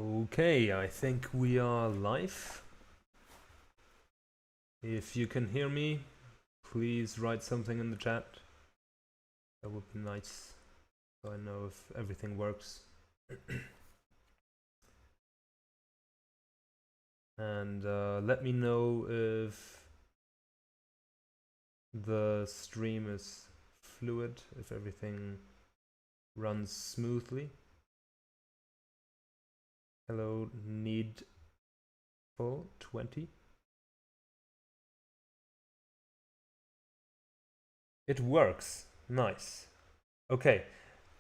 Okay, I think we are live. If you can hear me, please write something in the chat. That would be nice, so I know if everything works. And let me know if the stream is fluid, if everything runs smoothly. Hello, Needful20. It works. Nice. Okay,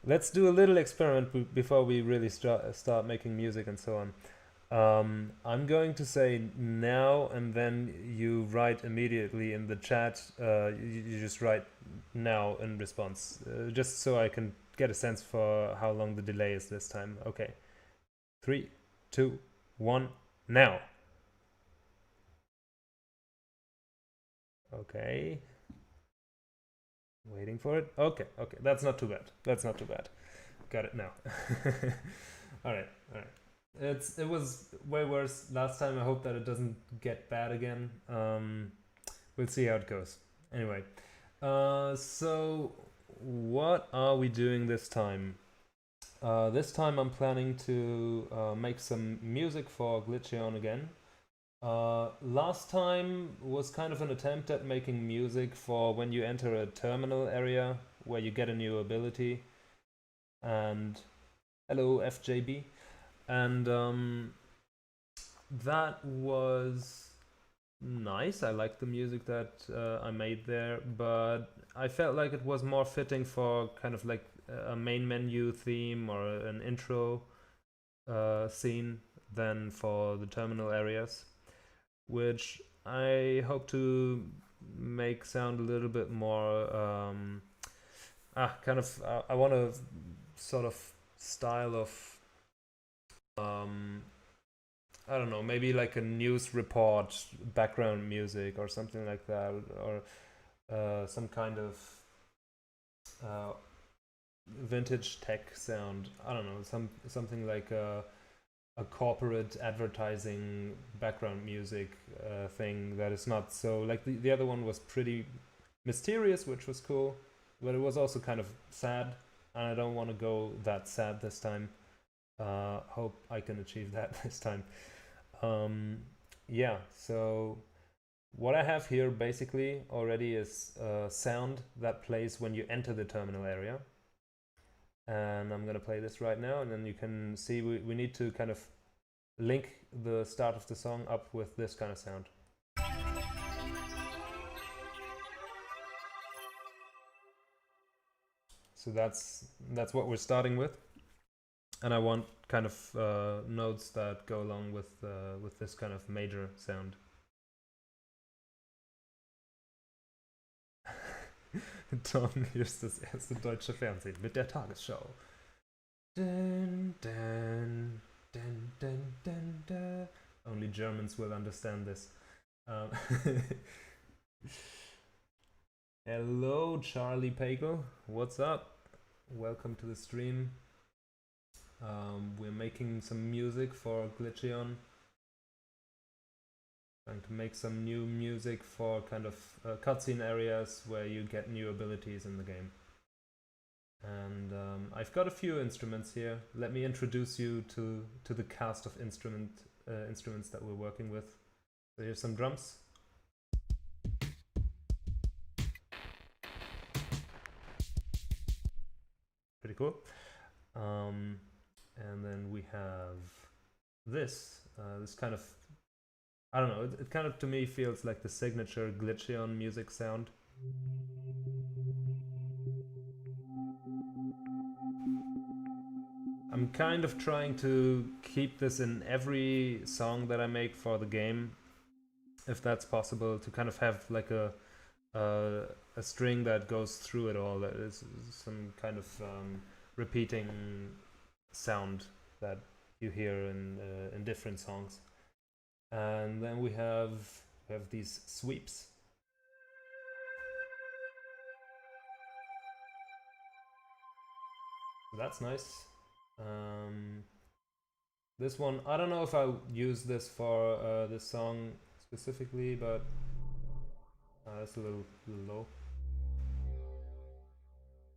let's do a little experiment before we really start making music and so on. I'm going to say now, and then you write immediately in the chat. You just write now in response, just so I can get a sense for how long the delay is this time. Okay, 3, 2, 1, now. Okay, waiting for it. Okay, that's not too bad. That's not too bad. Got it now. All right, all right. It was way worse last time. I hope that it doesn't get bad again. We'll see how it goes. Anyway, so what are we doing this time? This time I'm planning to make some music for Glitcheon again. Last time was kind of an attempt at making music for when you enter a terminal area where you get a new ability. And hello, FJB. And that was nice. I liked the music that I made there, but I felt like it was more fitting for kind of like a main menu theme or an intro scene than for the terminal areas, which I hope to make sound a little bit more I want a sort of style of I don't know, maybe like a news report background music or something like that, or some kind of uh, vintage tech sound. I don't know, something like a corporate advertising background music thing that is not so like the other one was pretty mysterious, which was cool, but it was also kind of sad, and I don't want to go that sad this time. Hope I can achieve that this time. Yeah, so what I have here basically already is sound that plays when you enter the terminal area. And I'm gonna play this right now, and then you can see we need to kind of link the start of the song up with this kind of sound. So that's what we're starting with, and I want kind of notes that go along with this kind of major sound. Tom, hier ist das erste deutsche Fernsehen mit der Tagesschau. Dun, dun, dun, dun, dun, dun. Only Germans will understand this. Um, Hello, Charlie Pagel. What's up? Welcome to the stream. We're making some music for Glitcheon. Trying to make some new music for kind of cutscene areas where you get new abilities in the game. And I've got a few instruments here. Let me introduce you to the cast of instruments that we're working with. So here's some drums. Pretty cool. And then we have this kind of, I don't know, it kind of to me feels like the signature Glitcheon music sound. I'm kind of trying to keep this in every song that I make for the game, if that's possible, to kind of have like a string that goes through it all, that is some kind of repeating sound that you hear in different songs. And then we have these sweeps. So that's nice. This one, I don't know if I'll use this for this song specifically, but it's a little low.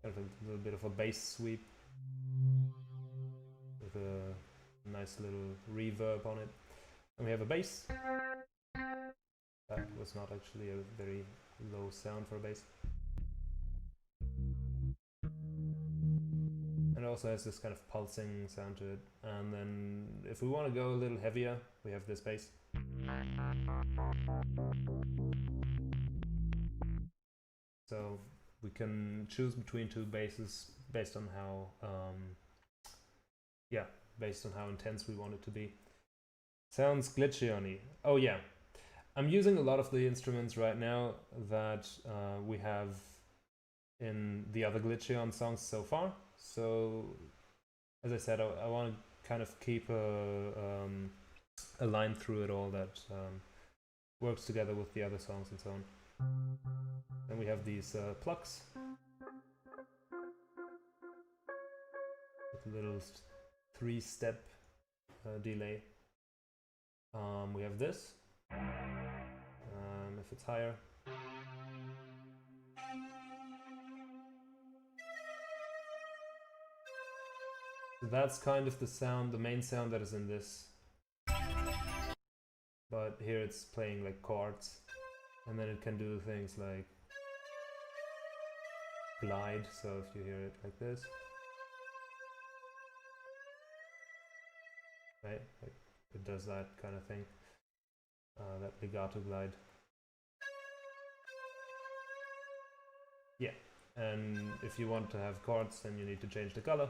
Kind of a little bit of a bass sweep with a nice little reverb on it. And we have a bass. That was not actually a very low sound for a bass. And it also has this kind of pulsing sound to it. And then if we want to go a little heavier, we have this bass. So we can choose between two basses based on how based on how intense we want it to be. Sounds glitchy-y. Oh yeah, I'm using a lot of the instruments right now that we have in the other Glitcheon songs so far. So as I said, I want to kind of keep a line through it all that works together with the other songs and so on. Then we have these plucks with a little 3-step delay. We have this, if it's higher. So that's kind of the sound, the main sound that is in this. But here it's playing like chords, and then it can do things like glide, so if you hear it like this, right, like it does that kind of thing, that legato glide. Yeah, and if you want to have chords, then you need to change the color.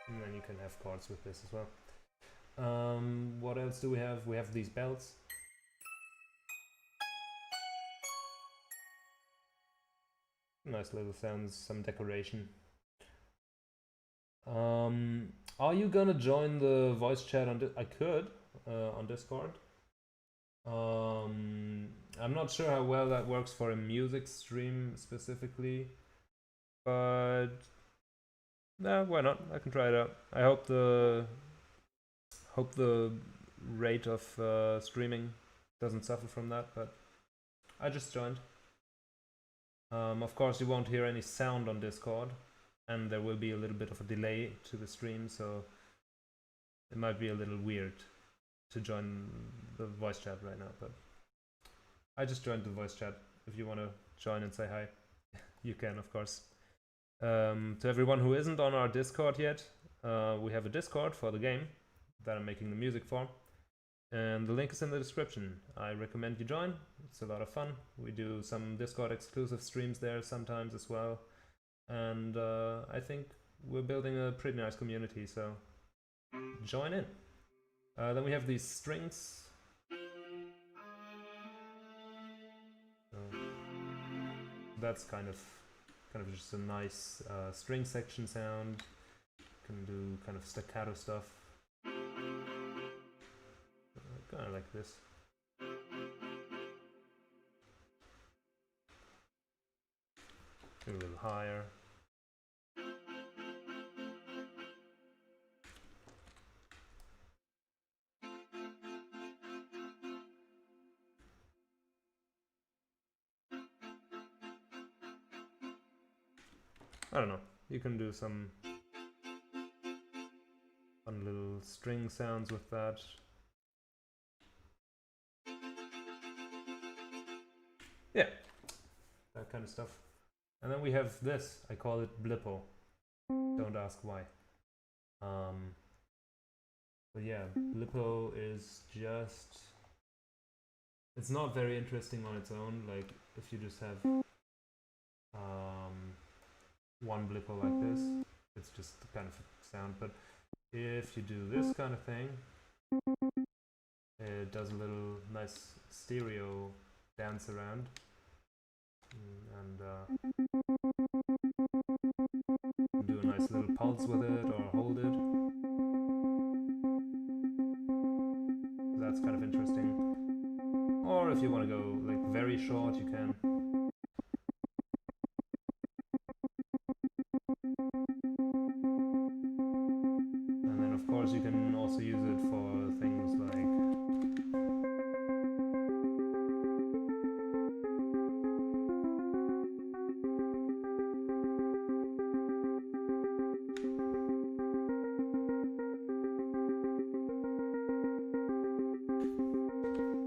And then you can have chords with this as well. What else do we have? We have these bells. Nice little sounds, some decoration. Are you gonna join the voice chat on I could on Discord. I'm not sure how well that works for a music stream specifically, but nah, why not? I can try it out. I hope the rate of streaming doesn't suffer from that, but I just joined. Of course, you won't hear any sound on Discord, and there will be a little bit of a delay to the stream, so it might be a little weird to join the voice chat right now, but I just joined the voice chat. If you want to join and say hi, you can, of course. To everyone who isn't on our Discord yet, we have a Discord for the game that I'm making the music for, and the link is in the description. I recommend you join. It's a lot of fun. We do some Discord exclusive streams there sometimes as well, and I think we're building a pretty nice community, so join in. Then we have these strings. That's kind of just a nice string section sound. Can do kind of staccato stuff. Kind of like this. A little higher. I don't know, you can do some fun little string sounds with that. Yeah, that kind of stuff. And then we have this, I call it Blippo. Don't ask why. But yeah, Blippo is just... it's not very interesting on its own, like if you just have one Blippo like this, it's just the kind of sound, but if you do this kind of thing, it does a little nice stereo dance around, and do a nice little pulse with it or hold it. So that's kind of interesting. Or if you want to go like very short, you can.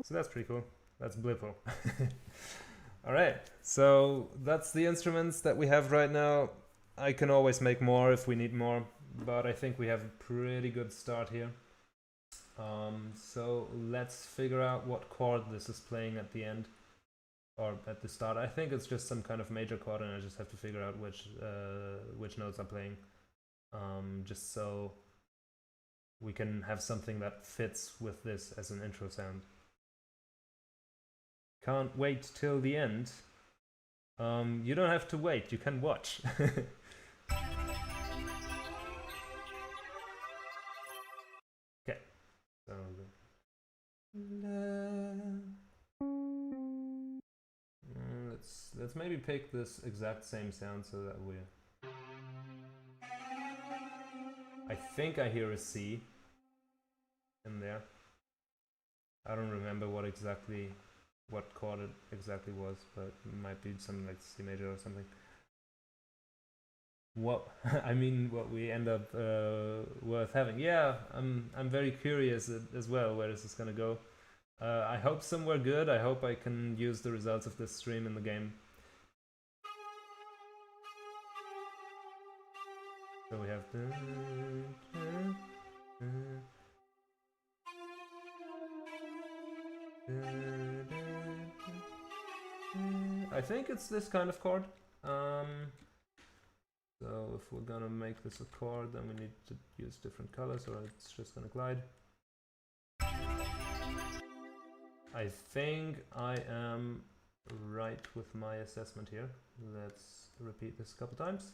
So that's pretty cool. That's Blippo. Alright, so that's the instruments that we have right now. I can always make more if we need more, but I think we have a pretty good start here. So let's figure out what chord this is playing at the end, or at the start. I think it's just some kind of major chord, and I just have to figure out which notes are playing, just so we can have something that fits with this as an intro sound. Can't wait till the end. You don't have to wait, you can watch. Okay, so let's maybe pick this exact same sound so that we. I think I hear a C in there. I don't remember what chord it exactly was, but it might be something like C major or something. What what we end up worth having. Yeah, I'm very curious as well where this is gonna go. I hope somewhere good. I hope I can use the results of this stream in the game. So we have I think it's this kind of chord. So if we're gonna make this a chord, then we need to use different colors, or it's just gonna glide. I think I am right with my assessment here. Let's repeat this a couple times.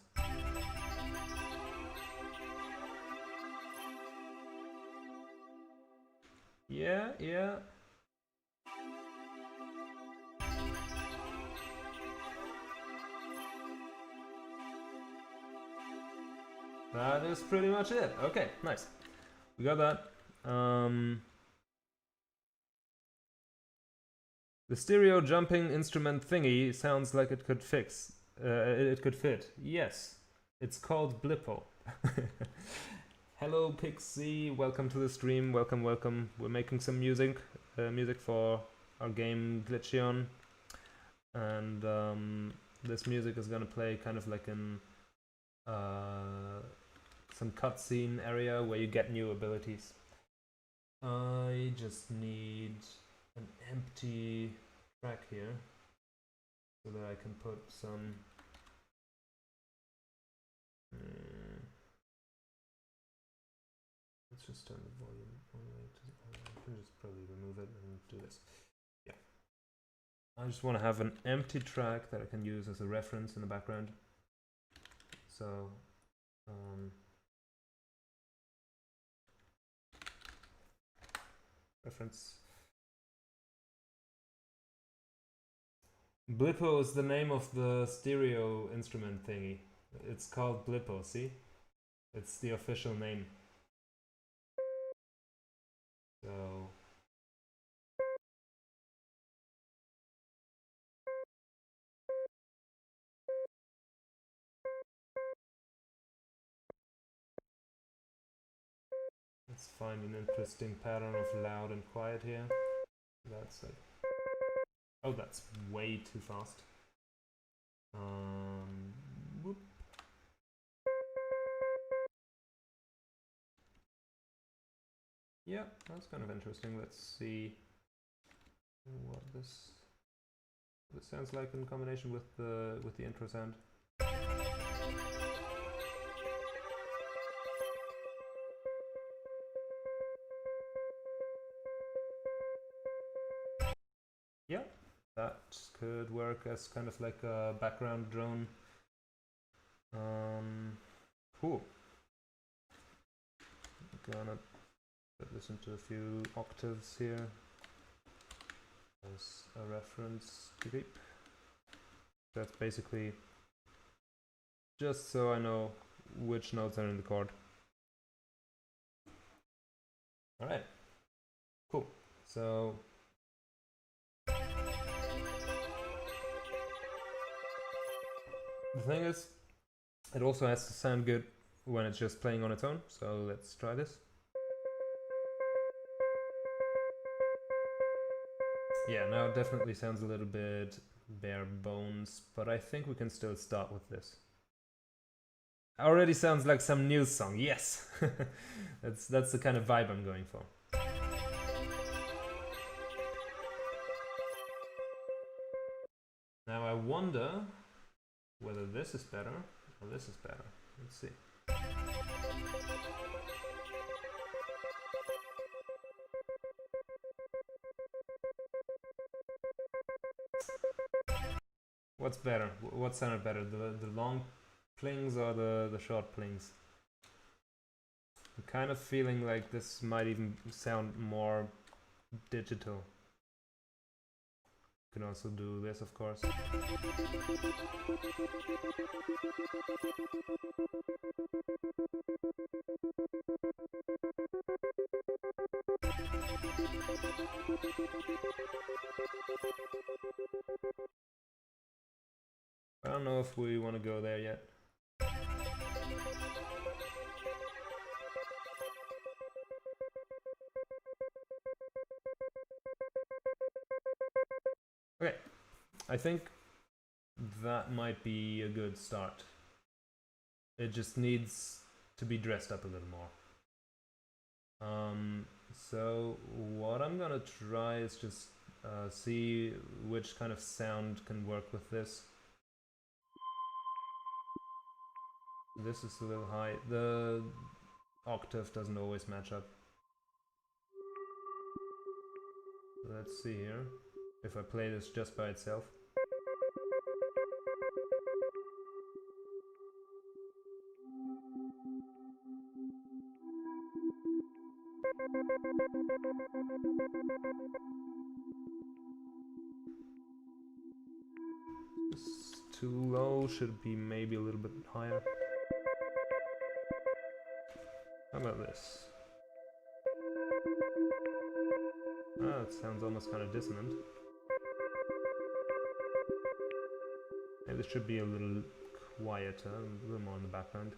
Yeah. That is pretty much it. Okay, nice. We got that. The stereo jumping instrument thingy sounds like it could fix. It could fit. Yes, it's called Blippo. Hello Pixie, welcome to the stream. Welcome. We're making some music for our game Glitcheon, and this music is gonna play kind of like in some cutscene area where you get new abilities. I just need an empty track here so that I can put some let's just turn the volume all the way to I can just probably remove it and do this. Yeah, I just want to have an empty track that I can use as a reference in the background. So reference. Blippo is the name of the stereo instrument thingy. It's called Blippo, see? It's the official name. So let's find an interesting pattern of loud and quiet here. That's like, oh, that's way too fast. Whoop. Yeah, that's kind of interesting. Let's see what this sounds like in combination with the intro sound. Yeah, that could work as kind of like a background drone. Cool. I'm gonna put this into a few octaves here as a reference. That's basically just so I know which notes are in the chord. Alright, cool. So the thing is, it also has to sound good when it's just playing on its own, so let's try this. Yeah, now it definitely sounds a little bit bare bones, but I think we can still start with this. Already sounds like some news song. Yes. That's the kind of vibe I'm going for. Now I wonder whether this is better or this is better. Let's see. What's better? What sounded better? The long plings or the short plings? I'm kind of feeling like this might even sound more digital. You can also do this, of course. I don't know if we want to go there yet. Okay, I think that might be a good start. It just needs to be dressed up a little more. So what I'm gonna try is just see which kind of sound can work with this. This is a little high. The octave doesn't always match up. Let's see here if I play this just by itself. It's too low, should be maybe a little bit higher. How about this? Ah, it sounds almost kind of dissonant. Maybe this should be a little quieter, a little more in the background.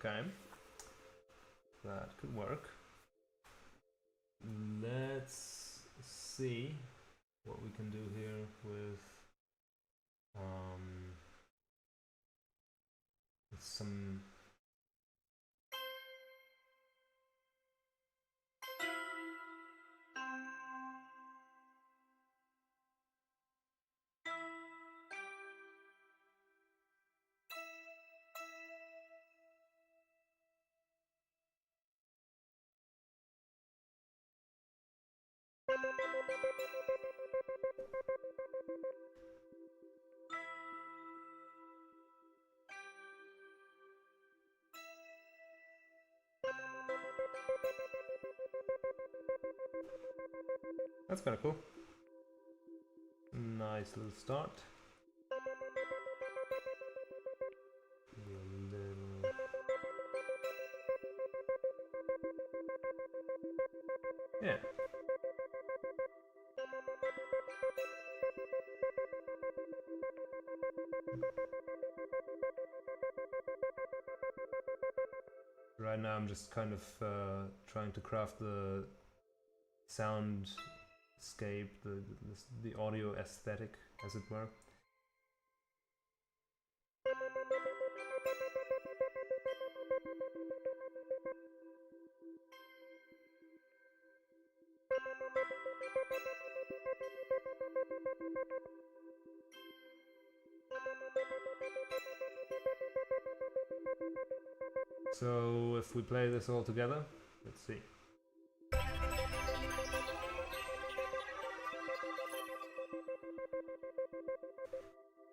Okay, that could work. Let's see what we can do here with some. That's kind of cool. Nice little start. Yeah. Right now I'm just kind of trying to craft the soundscape, the audio aesthetic, as it were. So if we play this all together, let's see.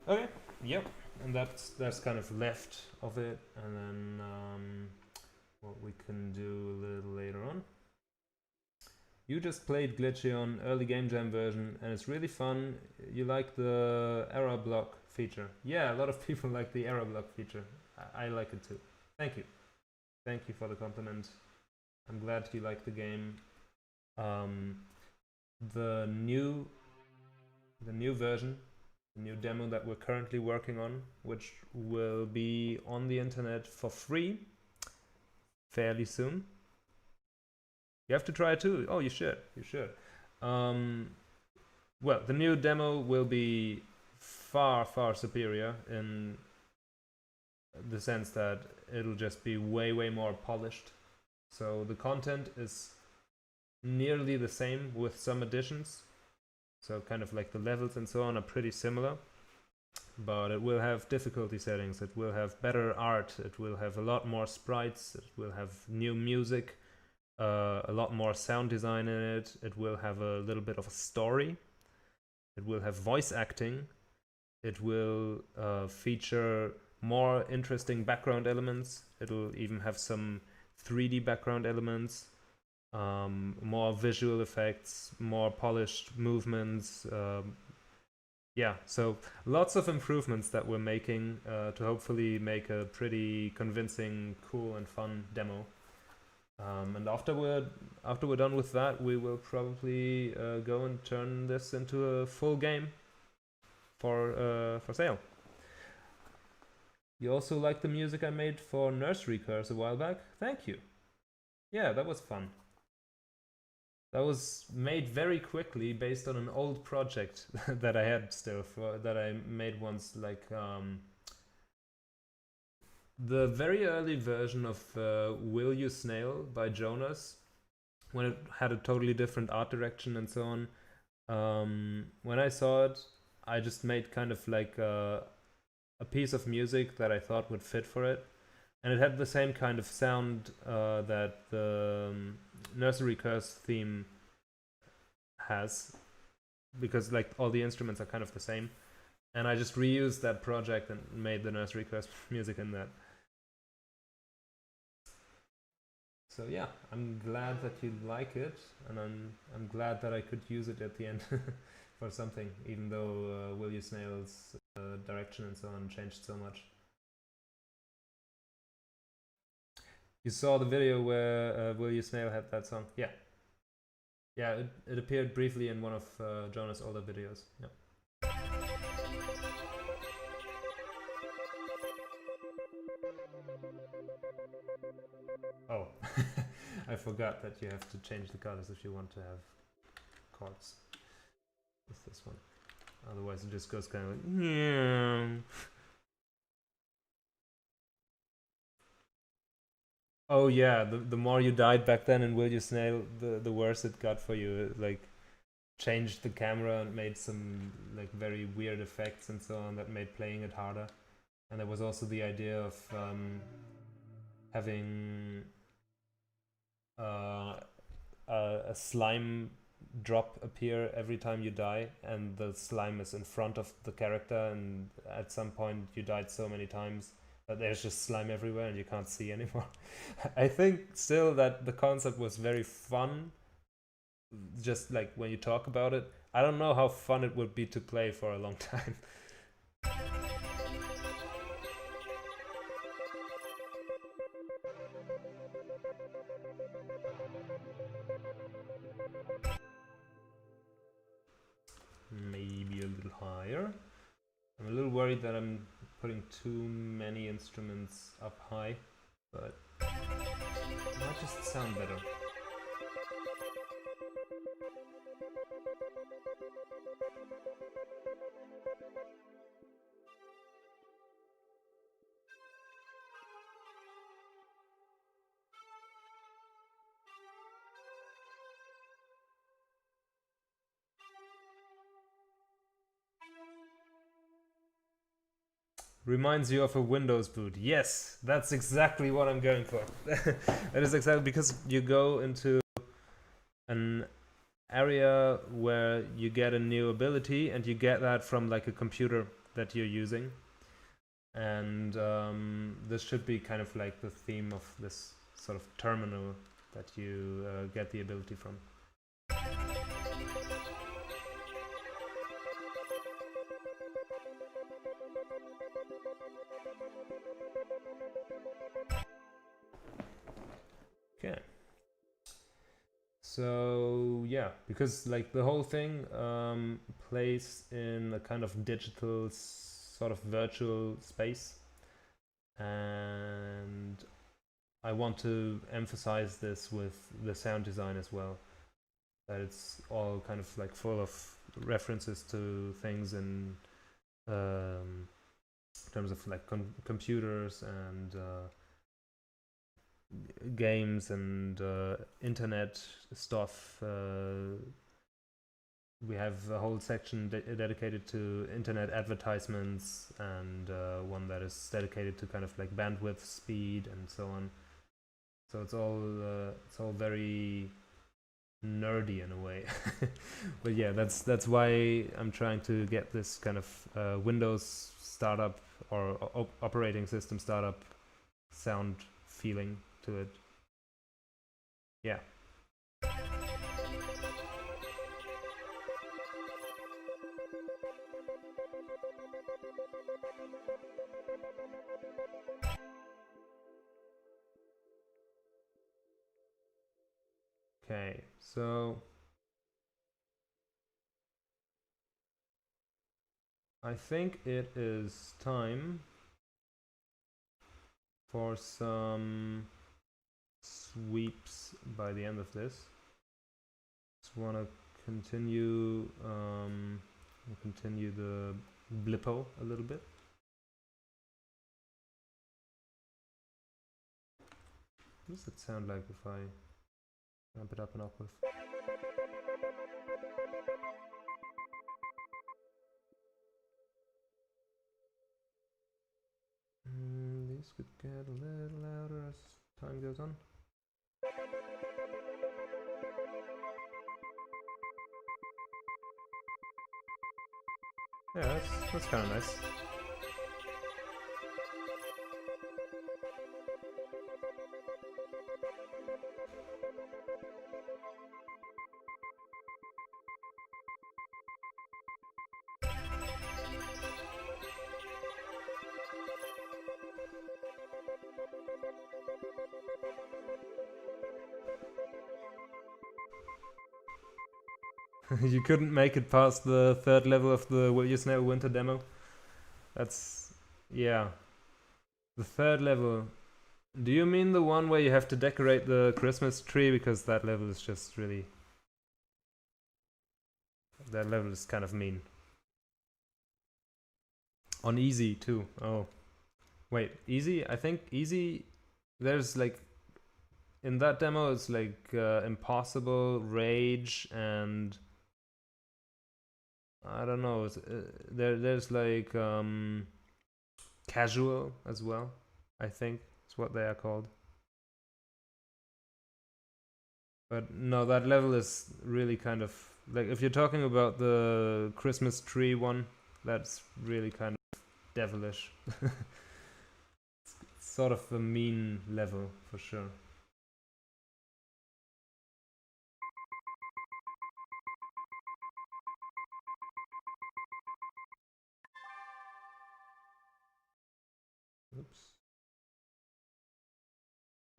Okay, yep, and that's kind of left of it, and then what we can do a little later on. You just played Glitcheon early game jam version, and it's really fun. You like the error block feature? Yeah, a lot of people like the error block feature. I like it too. Thank you. Thank you for the compliment. I'm glad you like the game. The new version, the new demo that we're currently working on, which will be on the internet for free fairly soon. You have to try it too. Oh, you should. You should. Well, the new demo will be far, far superior in the sense that it'll just be way, way more polished. So the content is nearly the same with some additions. So kind of like the levels and so on are pretty similar. But it will have difficulty settings. It will have better art. It will have a lot more sprites. It will have new music. A lot more sound design in it. It will have a little bit of a story. It will have voice acting. It will feature more interesting background elements. It'll even have some 3D background elements, more visual effects, more polished movements. Yeah, so lots of improvements that we're making to hopefully make a pretty convincing, cool and fun demo. And after we're done with that, we will probably go and turn this into a full game for sale. You also like the music I made for Nursery Curse a while back? Thank you. Yeah, that was fun. That was made very quickly based on an old project that I had still that I made once, like the very early version of Will You Snail by Jonas, when it had a totally different art direction and so on. When I saw it, I just made kind of like a piece of music that I thought would fit for it. And it had the same kind of sound that the Nursery Curse theme has, because like all the instruments are kind of the same. And I just reused that project and made the Nursery Curse music in that. So yeah, I'm glad that you like it, and I'm glad that I could use it at the end for something, even though Will You Snail's direction and so on changed so much. You saw the video where Will You Snail had that song? Yeah. Yeah, it appeared briefly in one of Jonas' older videos. Yeah. Oh, I forgot that you have to change the colors if you want to have chords with this one. Otherwise it just goes kind of like, yeah. Oh yeah, the more you died back then in Will You Snail, the worse it got for you. It, like, changed the camera and made some like very weird effects and so on that made playing it harder. And there was also the idea of having a slime drop appear every time you die, and the slime is in front of the character, and at some point you died so many times that there's just slime everywhere and you can't see anymore. I think still that the concept was very fun, just like when you talk about it. I don't know how fun it would be to play for a long time. Maybe a little higher. I'm a little worried that I'm putting too many instruments up high, but it might just sound better. Reminds you of a Windows boot. Yes, that's exactly what I'm going for. That is exactly because you go into an area where you get a new ability, and you get that from like a computer that you're using. And this should be kind of like the theme of this sort of terminal that you get the ability from. Okay. So yeah, because like the whole thing plays in a kind of digital sort of virtual space, and I want to emphasize this with the sound design as well, that it's all kind of like full of references to things in terms of like computers and games and internet stuff. We have a whole section dedicated to internet advertisements, and one that is dedicated to kind of like bandwidth, speed, and so on. So it's all very nerdy in a way. But yeah, that's why I'm trying to get this kind of Windows startup or operating system startup sound feeling to it. Yeah. Okay, so I think it is time for some sweeps by the end of this. Just want to continue the blippo a little bit. What does it sound like if I ramp it up an octave? These could get a little louder as time goes on. Yeah, that's kind of nice. You couldn't make it past the third level of the Will You Snow Winter demo? That's... yeah. The third level. Do you mean the one where you have to decorate the Christmas tree? Because that level is just really... that level is kind of mean. On easy too. Oh. Wait, easy? I think easy... there's like... in that demo it's like impossible, rage, and... I don't know. There's like casual as well. I think it's what they are called. But no, that level is really kind of like, if you're talking about the Christmas tree one, that's really kind of devilish. It's sort of a mean level for sure. Oops.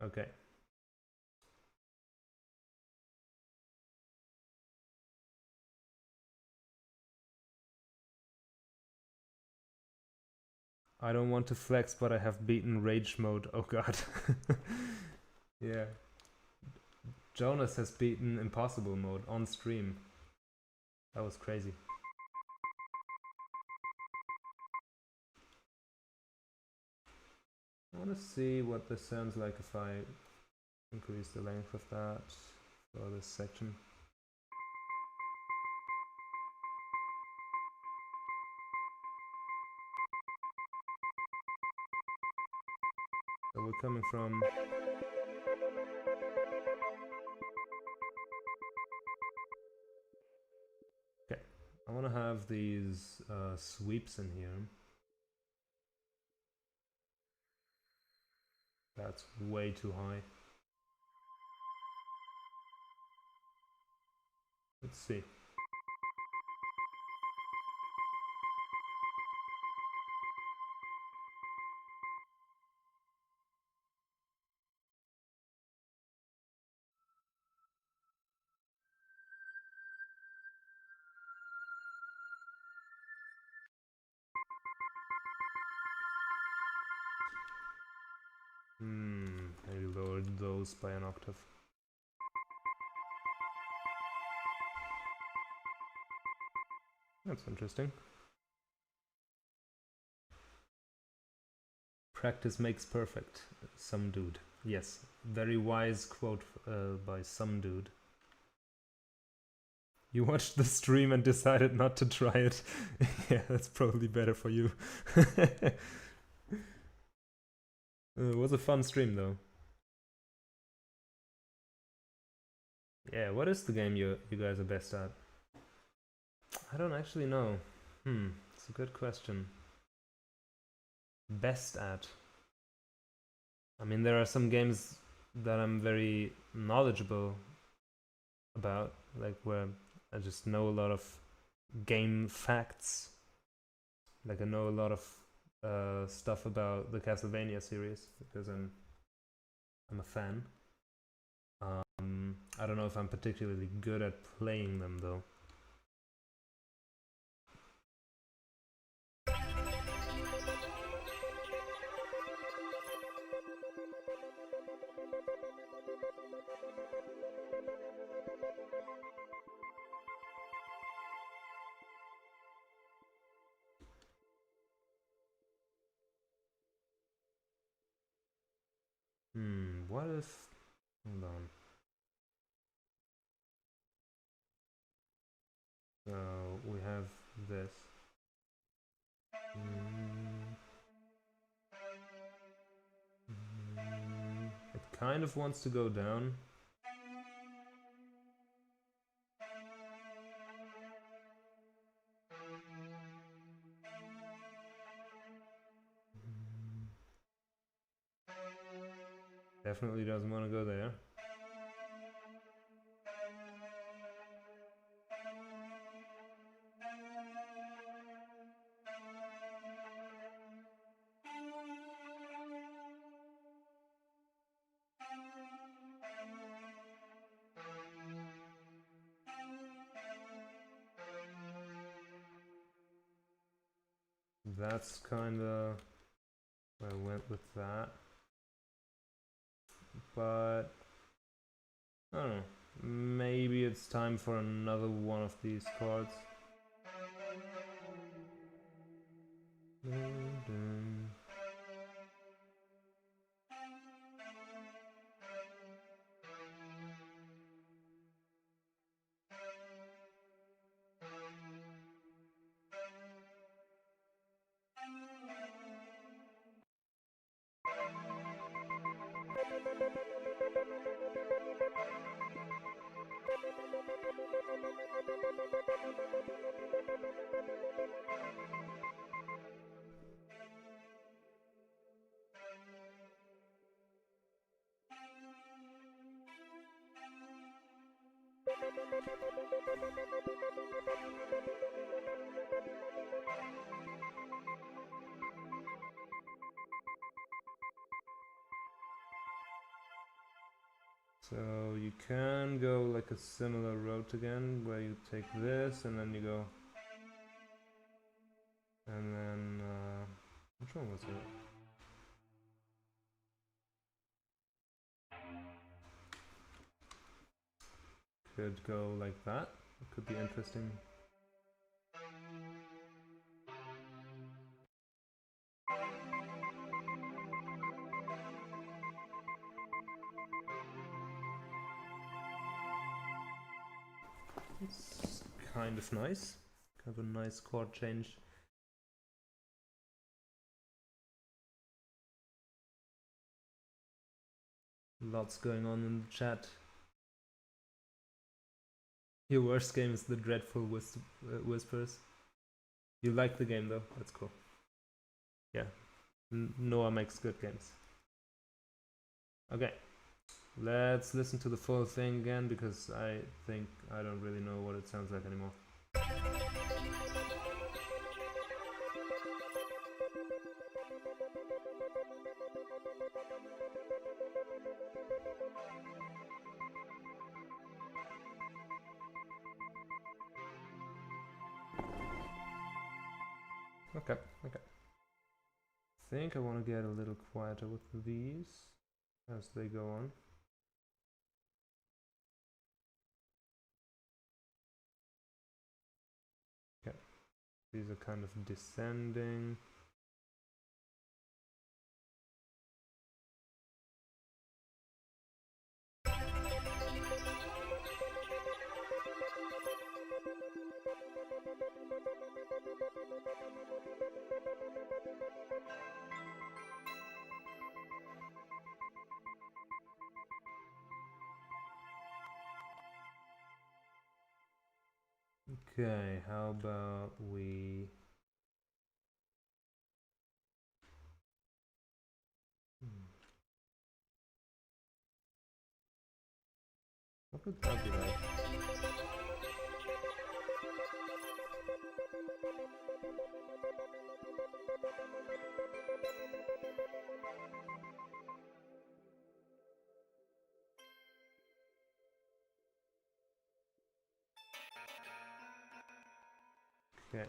Okay. I don't want to flex, but I have beaten rage mode. Oh god. Yeah. Jonas has beaten impossible mode on stream. That was crazy. I want to see what this sounds like if I increase the length of that for this section. So we're coming from... okay, I want to have these sweeps in here. That's way too high. Let's see. Maybe lower those by an octave. That's interesting. Practice makes perfect. Some dude. Yes, very wise quote by some dude. You watched the stream and decided not to try it. Yeah, that's probably better for you. It was a fun stream though. Yeah, what is the game you guys are best at? I don't actually know. It's a good question. Best at? I mean, there are some games that I'm very knowledgeable about, like where I just know a lot of game facts. Like I know a lot of stuff about the Castlevania series because I'm a fan. I don't know if I'm particularly good at playing them though. What if... Hold on. So we have this. It kind of wants to go down. Definitely doesn't want to go there. That's kinda where I went with that. But I don't know. Maybe it's time for another one of these cards. So you can go like a similar route again, where you take this and then you go, and then which one was it? Could go like that. It could be interesting. It's kind of nice. Kind of a nice chord change. Lots going on in the chat. Your worst game is the Dreadful Whispers. You like the game though, that's cool. Yeah, Noah makes good games. Okay, let's listen to the full thing again because I think I don't really know what it sounds like anymore. Okay. I think I want to get a little quieter with these as they go on. Okay, these are kind of descending. Okay, how about we... What would that be like? Okay,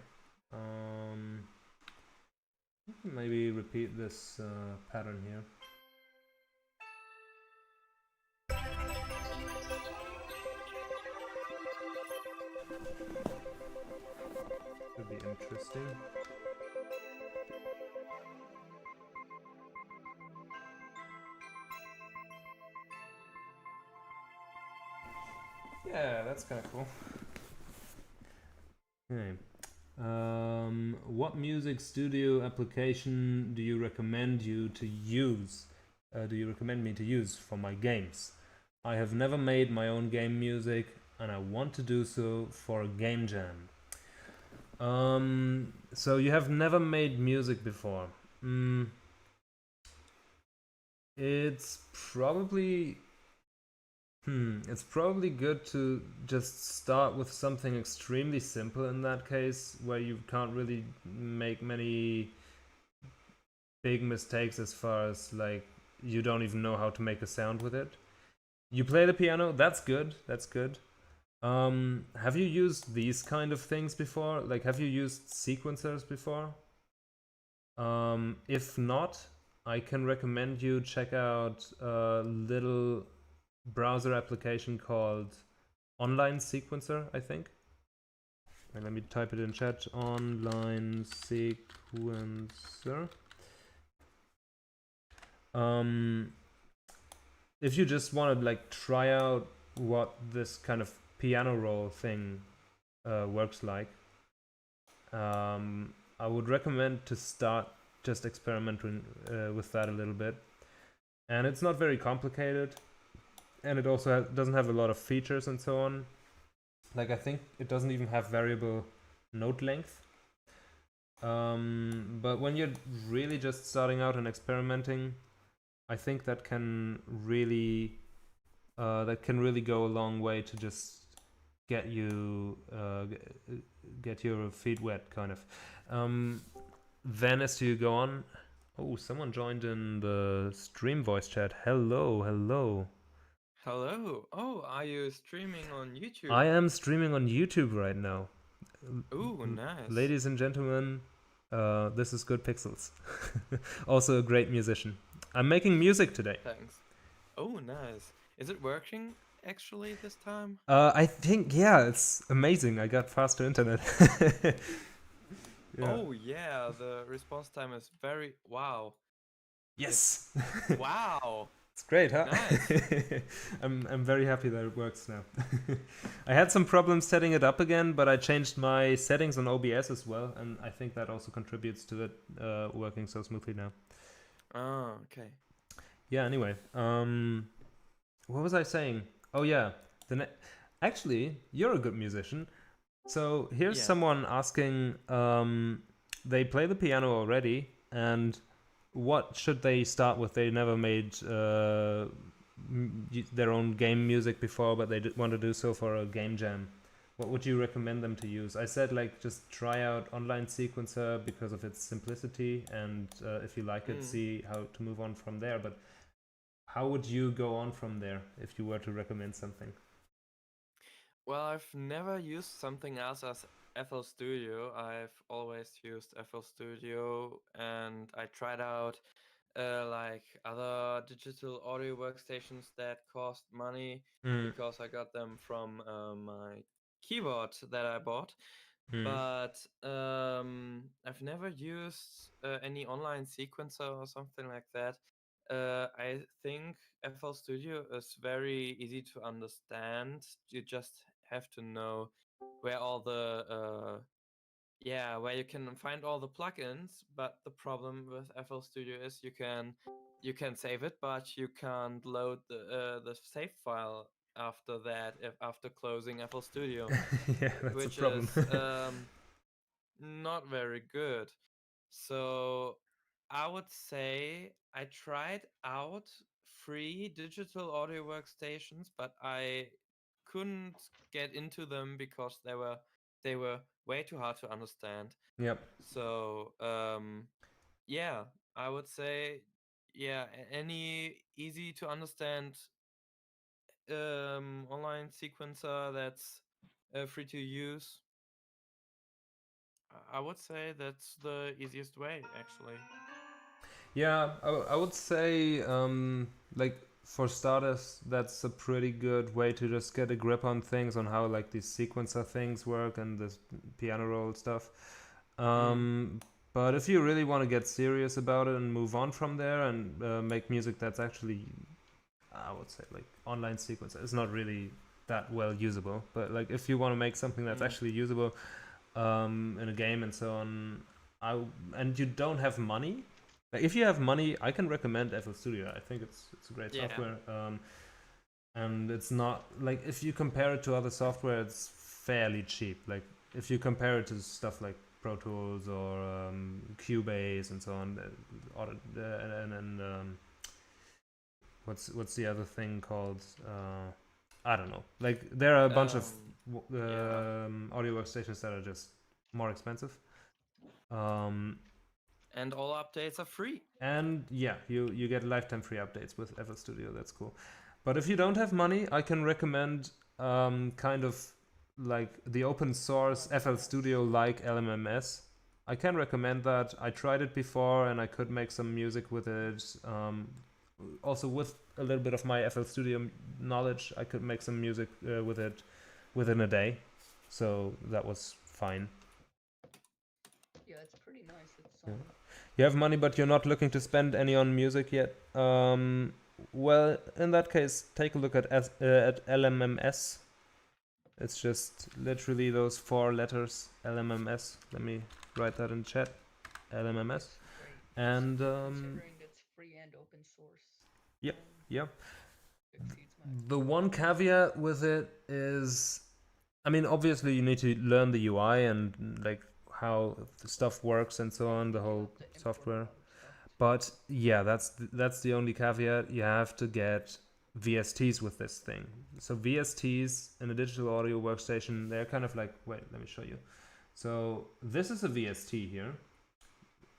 maybe repeat this pattern here. Could be interesting. Yeah, that's kind of cool. Okay. What music studio application do you recommend you to use? Do you recommend me to use for my games? I have never made my own game music, and I want to do so for a game jam. So you have never made music before. It's probably it's probably good to just start with something extremely simple in that case, where you can't really make many big mistakes as far as like you don't even know how to make a sound with it. You play the piano, that's good. Have you used these kind of things before? Like, have you used sequencers before? If not, I can recommend you check out a little browser application called Online Sequencer, I think. And let me type it in chat. Online Sequencer. If you just want to like try out what this kind of piano roll thing works like, I would recommend to start just experimenting with that a little bit. And it's not very complicated, and it also doesn't have a lot of features and so on. Like, I think it doesn't even have variable note length. But when you're really just starting out and experimenting, I think that can really go a long way to just get you get your feet wet, kind of. Then as you go on, oh, someone joined in the stream voice chat. Hello. Hello. Oh, are you streaming on YouTube? I am streaming on YouTube right now. Oh, nice. Ladies and gentlemen, this is Good Pixels. Also a great musician. I'm making music today. Thanks. Oh, nice. Is it working actually this time? I think, yeah, it's amazing. I got faster internet. Yeah. Oh, yeah, the response time is very... Wow. Yes! Wow! It's great, huh? Nice. I'm very happy that it works now. I had some problems setting it up again, but I changed my settings on OBS as well, and I think that also contributes to it working so smoothly now. Oh, okay. Yeah, anyway. What was I saying? Oh, yeah. Actually, you're a good musician. So here's someone asking, they play the piano already, and what should they start with? They never made their own game music before, but they want to do so for a game jam. What would you recommend them to use? I said like just try out online sequencer because of its simplicity, and if you like it, Mm. see how to move on from there. But how would you go on from there if you were to recommend something? Well, I've never used something else as FL Studio. I've always used FL Studio, and I tried out like other digital audio workstations that cost money Mm, because I got them from my keyboard that I bought. mm. But I've never used any online sequencer or something like that. I think FL Studio is very easy to understand. You just have to know where all the yeah, where you can find all the plugins. But the problem with FL Studio is you can save it, but you can't load the save file after that if after closing FL Studio, Yeah, that's a which problem. is not very good. So I would say I tried out free digital audio workstations, but I couldn't get into them because they were way too hard to understand. Yep. So yeah, I would say yeah, any easy to understand online sequencer that's free to use. I would say that's the easiest way, actually. Yeah, I would say, like for starters, that's a pretty good way to just get a grip on things, on how like these sequencer things work and this piano roll stuff. Mm. Um, but if you really want to get serious about it and move on from there and make music that's actually, I would say, like online sequencer, it's not really that well usable. But like if you want to make something that's Mm. actually usable in a game and so on. And you don't have money. Like if you have money, I can recommend FL Studio. I think it's a great Yeah. software. And it's not like if you compare it to other software, it's fairly cheap. Like if you compare it to stuff like Pro Tools or Cubase and so on, and what's the other thing called? I don't know. Like there are a bunch of Yeah. audio workstations that are just more expensive. Um, And all updates are free. and yeah, you get lifetime free updates with FL Studio. That's cool. But if you don't have money, I can recommend kind of like the open source FL Studio like LMMS. I can recommend that. I tried it before and I could make some music with it. Also, with a little bit of my FL Studio knowledge, I could make some music with it within a day. So that was fine. Yeah, it's pretty nice. Yeah. You have money, but you're not looking to spend any on music yet. Well, in that case, take a look at LMMS. It's just literally those four letters, LMMS. Let me write that in chat. LMMS. That's great. And Considering it's free and open source, yep, yep. exceeds my The one caveat with it is, I mean, obviously you need to learn the UI and like how the stuff works and so on, the you whole have to import a software. lot of stuff too. But yeah, that's the only caveat. You have to get VSTs with this thing. So VSTs in a digital audio workstation, they're kind of like, wait, let me show you. So this is a VST here.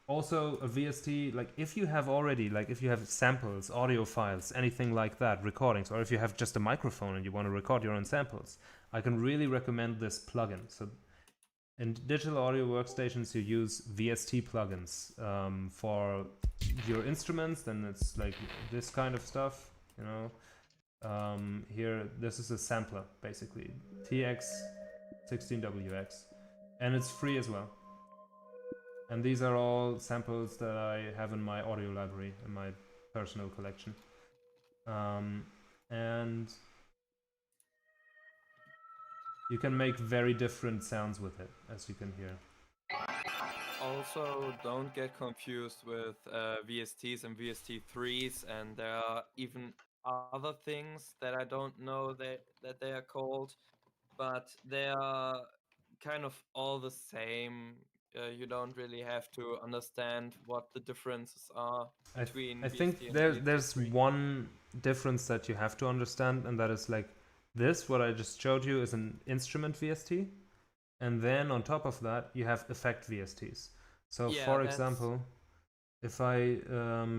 Also a VST, like if you have already, like if you have samples, audio files, anything like that, recordings, or if you have just a microphone and you want to record your own samples, I can really recommend this plugin. So in digital audio workstations, you use VST plugins for your instruments. Then it's like this kind of stuff, you know. Here, this is a sampler basically, TX16WX, and it's free as well. And these are all samples that I have in my audio library in my personal collection. And you can make very different sounds with it, as you can hear. Also, don't get confused with VSTs and VST3s, and there are even other things that I don't know that they are called, but they are kind of all the same you don't really have to understand what the differences are between I think VST and there's VST3. one difference that you have to understand, and that is like this. What I just showed you is an instrument VST, and then on top of that you have effect VSTs. So, Yeah, for that's example, if I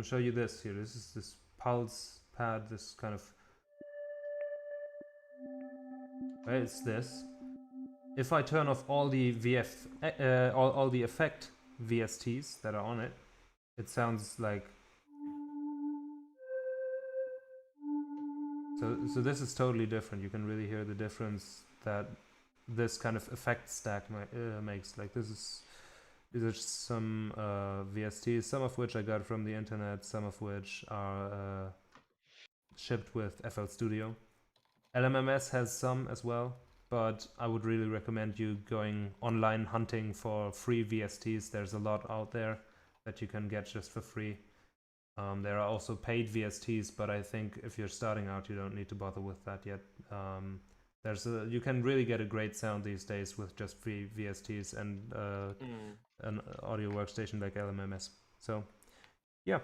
show you this here, this is this pulse pad, this kind of right, it's this. If I turn off all the all the effect VSTs that are on it, it sounds like so this is totally different. You can really hear the difference that this kind of effect stack makes. Like these are some VSTs, some of which I got from the internet, some of which are shipped with FL Studio. LMMS has some as well, but I would really recommend you going online hunting for free VSTs. There's a lot out there that you can get just for free. There are also paid VSTs, but I think if you're starting out, you don't need to bother with that yet. You can really get a great sound these days with just free VSTs and an audio workstation like LMMS. So, yeah,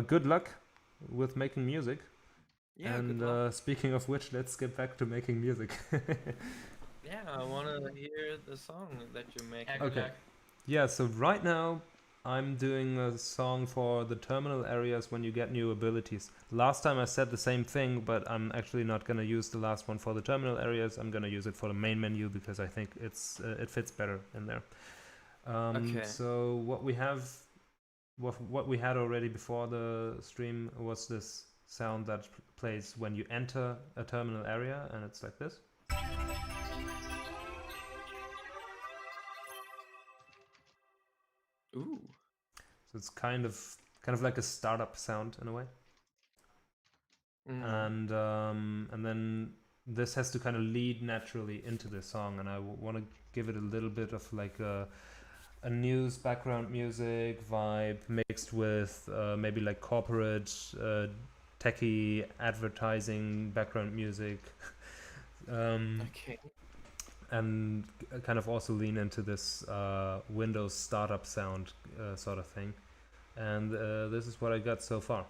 good luck with making music. yeah. And Good luck. speaking of which, let's get back to making music. Yeah, I want to hear the song that you make. Yeah, good Okay. luck. Yeah, so right now I'm doing a song for the terminal areas when you get new abilities. Last time I said the same thing, but I'm actually not going to use the last one for the terminal areas. I'm going to use it for the main menu because I think it fits better in there. Okay. So what we have, what we had already before the stream was this sound that plays when you enter a terminal area, and it's like this. Ooh. So it's kind of like a startup sound in a way. Mm. And then this has to kind of lead naturally into the song, and I want to give it a little bit of like a news background music vibe mixed with maybe like corporate techie advertising background music. Okay. And kind of also lean into this Windows startup sound sort of thing. And this is what I got so far.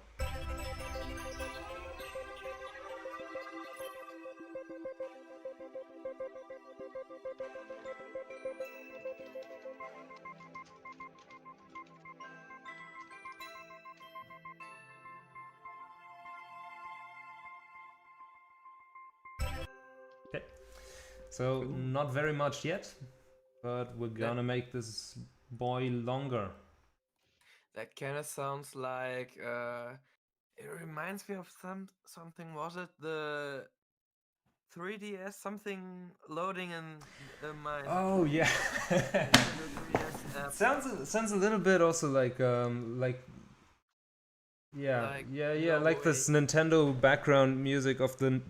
Okay, so Cool. not very much yet, but we're gonna make this boy longer. That kind of sounds like it reminds me of something. Was it the 3DS? Something loading in my Oh yeah. Nintendo 3DS app. Sounds a little bit also like Like, yeah, no like way. this Nintendo background music of the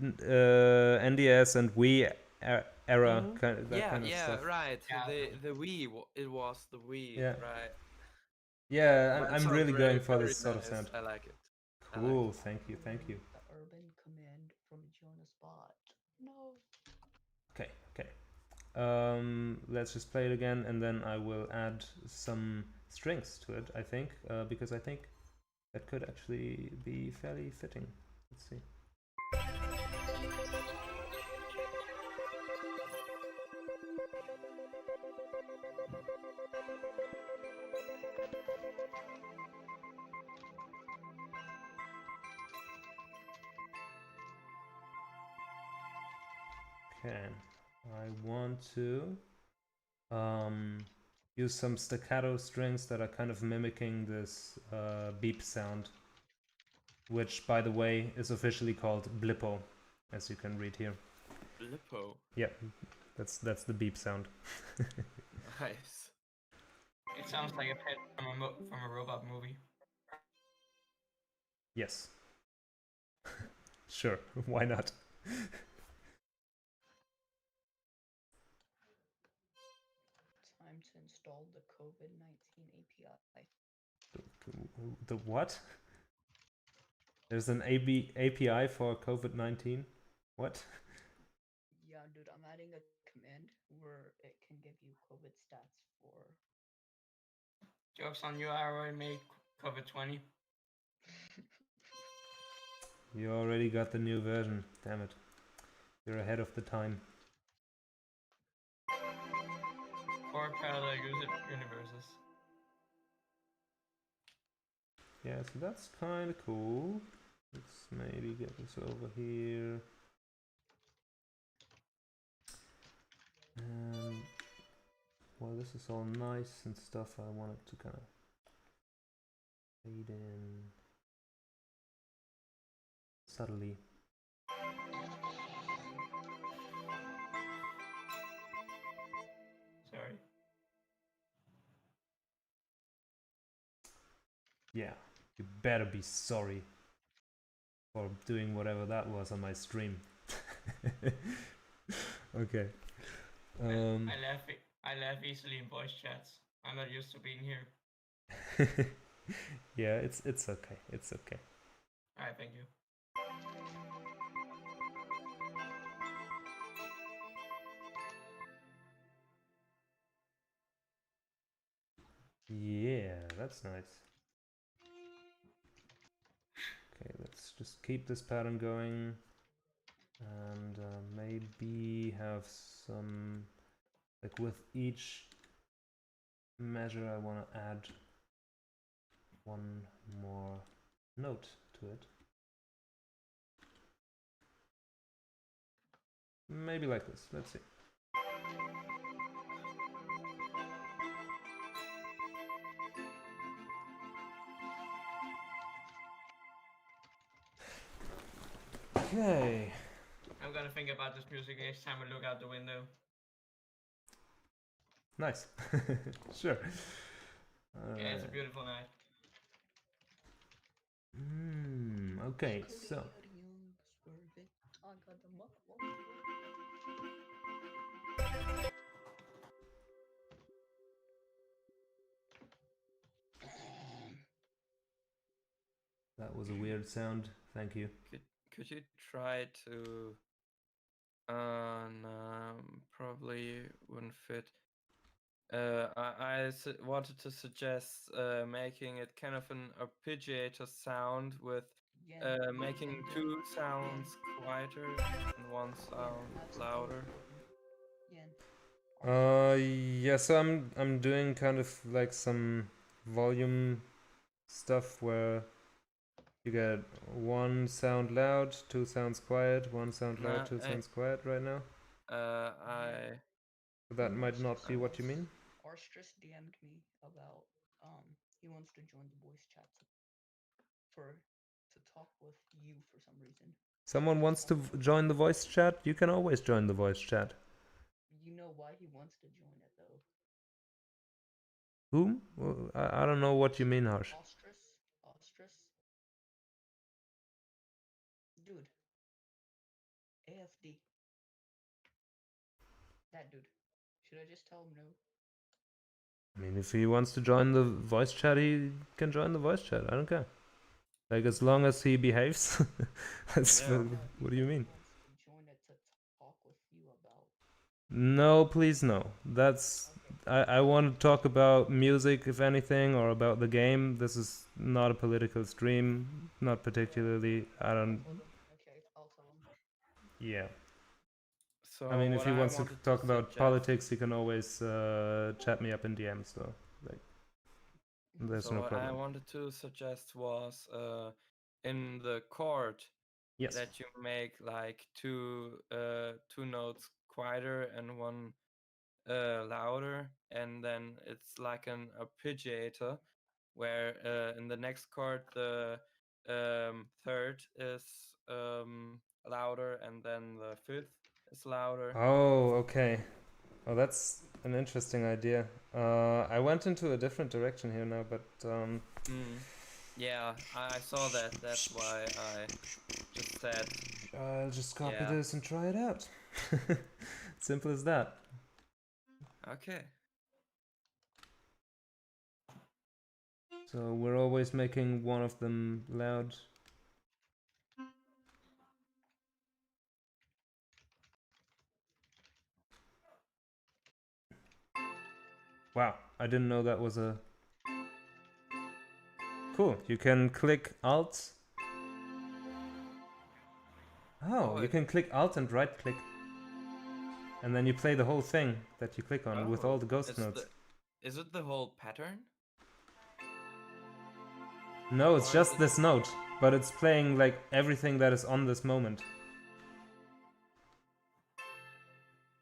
NDS and Wii era Mhm. that kind of Yeah, stuff. right. Yeah. The Wii. It was the Wii, Yeah. right? Yeah, But it I'm sounds really going very, for very this sort of nice. sound. I like it. I like Cool, it. thank you. The urban command from Jonas Bot. No. Okay. Let's just play it again, and then I will add some strings to it, I think, because I think that could actually be fairly fitting. Let's see. Okay, I want to use some staccato strings that are kind of mimicking this beep sound, which, by the way, is officially called blippo, as you can read here. Lippo. Yeah, that's the beep sound. Nice. It sounds like a pet from a robot movie. Yes. Sure, why not? Time to install the COVID-19 API. The what? There's an API for COVID-19? What? Yeah, dude, I'm adding a command where it can give you COVID stats for Jokes on you, I already made cover 20. You already got the new version. Damn it. You're ahead of the time. Or parallel universes. Yeah, so that's kind of cool. Let's maybe get this over here. And well, this is all nice and stuff. I wanted to kind of fade in subtly. Sorry. Yeah, you better be sorry for doing whatever that was on my stream. Okay. I laugh easily in voice chats. I'm not used to being here. Yeah, it's okay. It's okay. Alright, thank you. Yeah, that's nice. Okay, let's just keep this pattern going. And maybe have some, like with each measure I want to add one more note to it. Maybe like this, let's see. Okay. I'm gonna think about this music next time I look out the window. Nice. Sure. Yeah, it's a beautiful night. Okay, so. That was a weird sound. Thank you. Could you try to? No, probably wouldn't fit. I wanted to suggest making it kind of an arpeggiator sound with making two sounds quieter and one sound louder. Yeah, so I'm doing kind of like some volume stuff where you get one sound loud, two sounds quiet, one sound loud, two sounds quiet right now. That might not be what you mean. Arstress DM'd me about he wants to join the voice chat to talk with you for some reason. Someone wants to join the voice chat? You can always join the voice chat. You know why he wants to join it though? Whom? Well, I don't know what you mean, Harsh. Ostrus? Dude. AFD. That dude. Should I just tell him no? I mean, if he wants to join the voice chat, he can join the voice chat. I don't care. Like, as long as he behaves. That's Yeah. what do you mean? Wants to join it to talk with you about. No, please no. That's I want to talk about music, if anything, or about the game. This is not a political stream, not particularly. I don't. Okay, I'll tell him. Yeah. So I mean, if he wants to talk about suggest, politics, he can always chat me up in DM. So, like, there's no what problem. I wanted to suggest was in the chord Yes. that you make like two notes quieter and one louder, and then it's like an arpeggiator where in the next chord the third is louder and then the fifth is louder. Oh, okay. Oh, that's an interesting idea. I went into a different direction here now, but Yeah, I saw that. That's why I just said. I'll just copy Yeah. this and try it out. Simple as that. Okay. So we're always making one of them loud. Wow, I didn't know that was a cool. You can click Alt. Oh, Oh, you it- can click Alt and right click. And then you play the whole thing that you click on with Oh, all the ghost it's notes. Is it the whole pattern? No, it's Or just is it- this note, but it's playing like everything that is on this moment.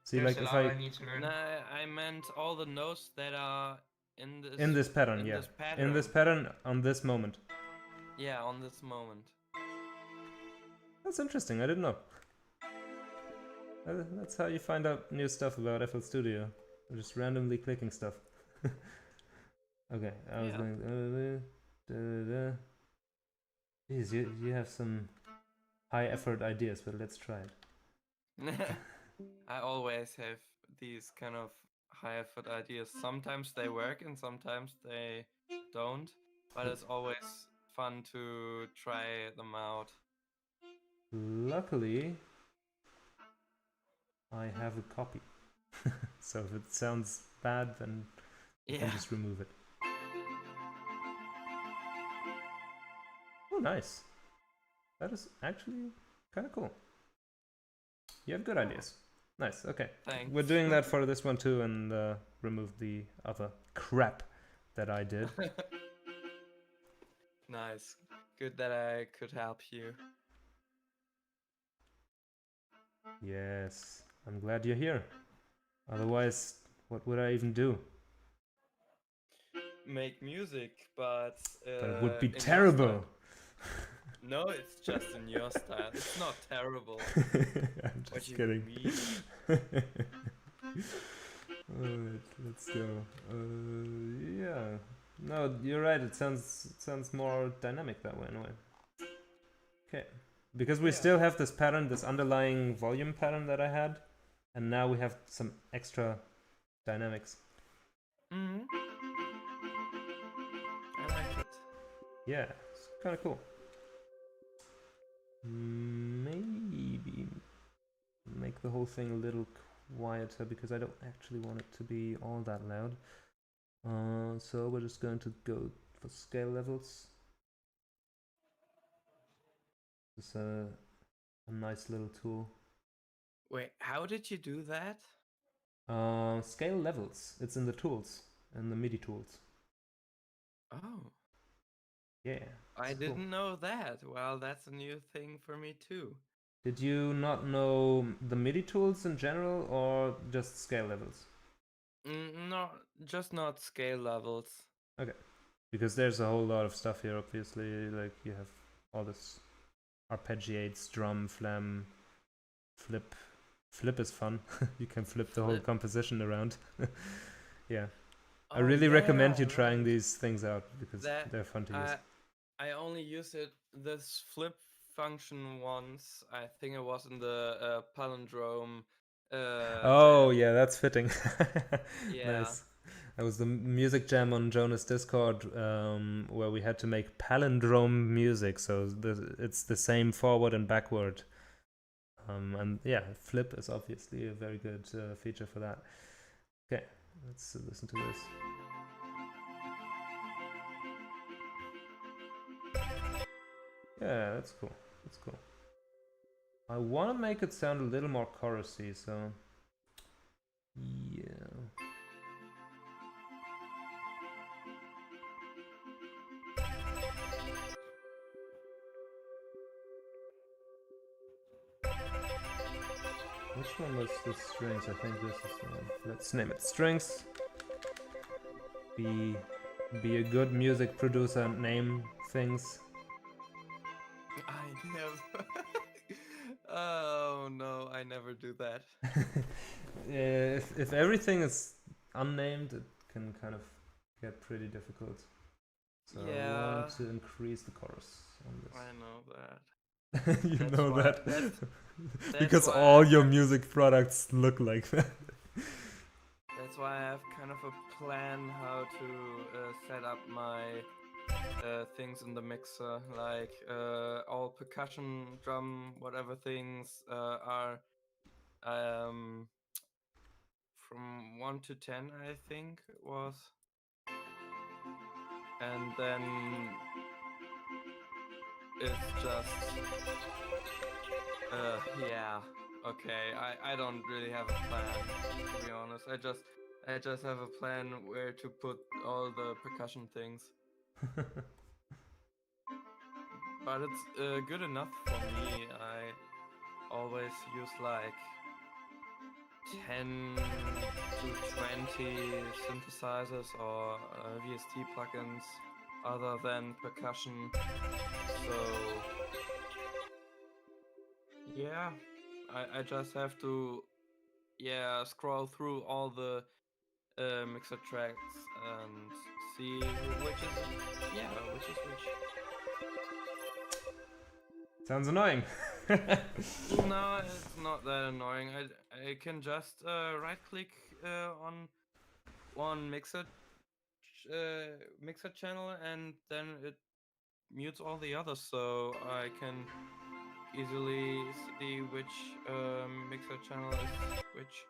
See, There's like a if lot I I need to learn. No, I meant all the notes that are in this in this pattern, in yeah, this pattern. in this pattern on this moment. Yeah, on this moment. That's interesting. I didn't know. That's how you find out new stuff about FL Studio. Just randomly clicking stuff. Okay, I was Yeah. going. Jeez, you have some high effort ideas, but let's try it. I always have these kind of high effort ideas. Sometimes they work and sometimes they don't, but it's always fun to try them out. Luckily, I have a copy. So if it sounds bad, then you can Yeah. just remove it. Oh, nice. That is actually kind of cool. You have good ideas. Nice, okay. Thanks. We're doing that for this one too, and remove the other crap that I did. Nice. Good that I could help you. Yes, I'm glad you're here. Otherwise, what would I even do? Make music, but But it would be in your terrible. style. No, it's just in your style. It's not terrible. I'm What just you kidding. mean? Alright, let's go. Yeah. No, you're right. It sounds more dynamic that way anyway. Okay. Because we Yeah. still have this pattern, this underlying volume pattern that I had, and now we have some extra dynamics. Mm-hmm. I like it. Yeah, it's kind of cool. Maybe make the whole thing a little quieter because I don't actually want it to be all that loud. So we're just going to go for scale levels. It's a nice little tool. Wait, how did you do that? Scale levels. It's in the tools, in the MIDI tools. Oh, Yeah. I it's cool. didn't know that. Well, that's a new thing for me too. Did you not know the MIDI tools in general, or just scale levels? No, just not scale levels. Because there's a whole lot of stuff here, obviously. Like you have all this arpeggiates, drum, flam, flip. Flip is fun. You can flip the whole Flip. composition around. Yeah. I Oh, really recommend yeah, you trying right. these things out because That they're fun to use. I only used this flip function once. I think it was in the palindrome. Oh, Jam. yeah, that's fitting. Yeah. Nice. That was the music jam on Jonas Discord, where we had to make palindrome music. So it's the same forward and backward. And yeah, flip is obviously a very good feature for that. Okay, let's listen to this. Yeah, that's cool. That's cool. I want to make it sound a little more chorusy, so yeah. Which one was the strings? I think this is the one. Let's name it strings. Be a good music producer and name things. I never. Oh no, I never do that. If everything is unnamed, it can kind of get pretty difficult. So I Yeah. want to increase the chorus on this. I know that. You That's know why- that that's because why all I your have- music products look like that. That's why I have kind of a plan how to set up my things in the mixer, like all percussion, drum, whatever things are from 1 to 10, I think it was. and then it's just yeah. Okay, I don't really have a plan, to be honest. I just have a plan where to put all the percussion things. But it's good enough for me. I always use like 10 to 20 synthesizers or VST plugins other than percussion. So yeah, I just have to scroll through all the mixer tracks and see which is which is which. Sounds annoying. No, it's not that annoying. I can just right click on one mixer channel and then it mutes all the others, so I can easily see which mixer channel is which.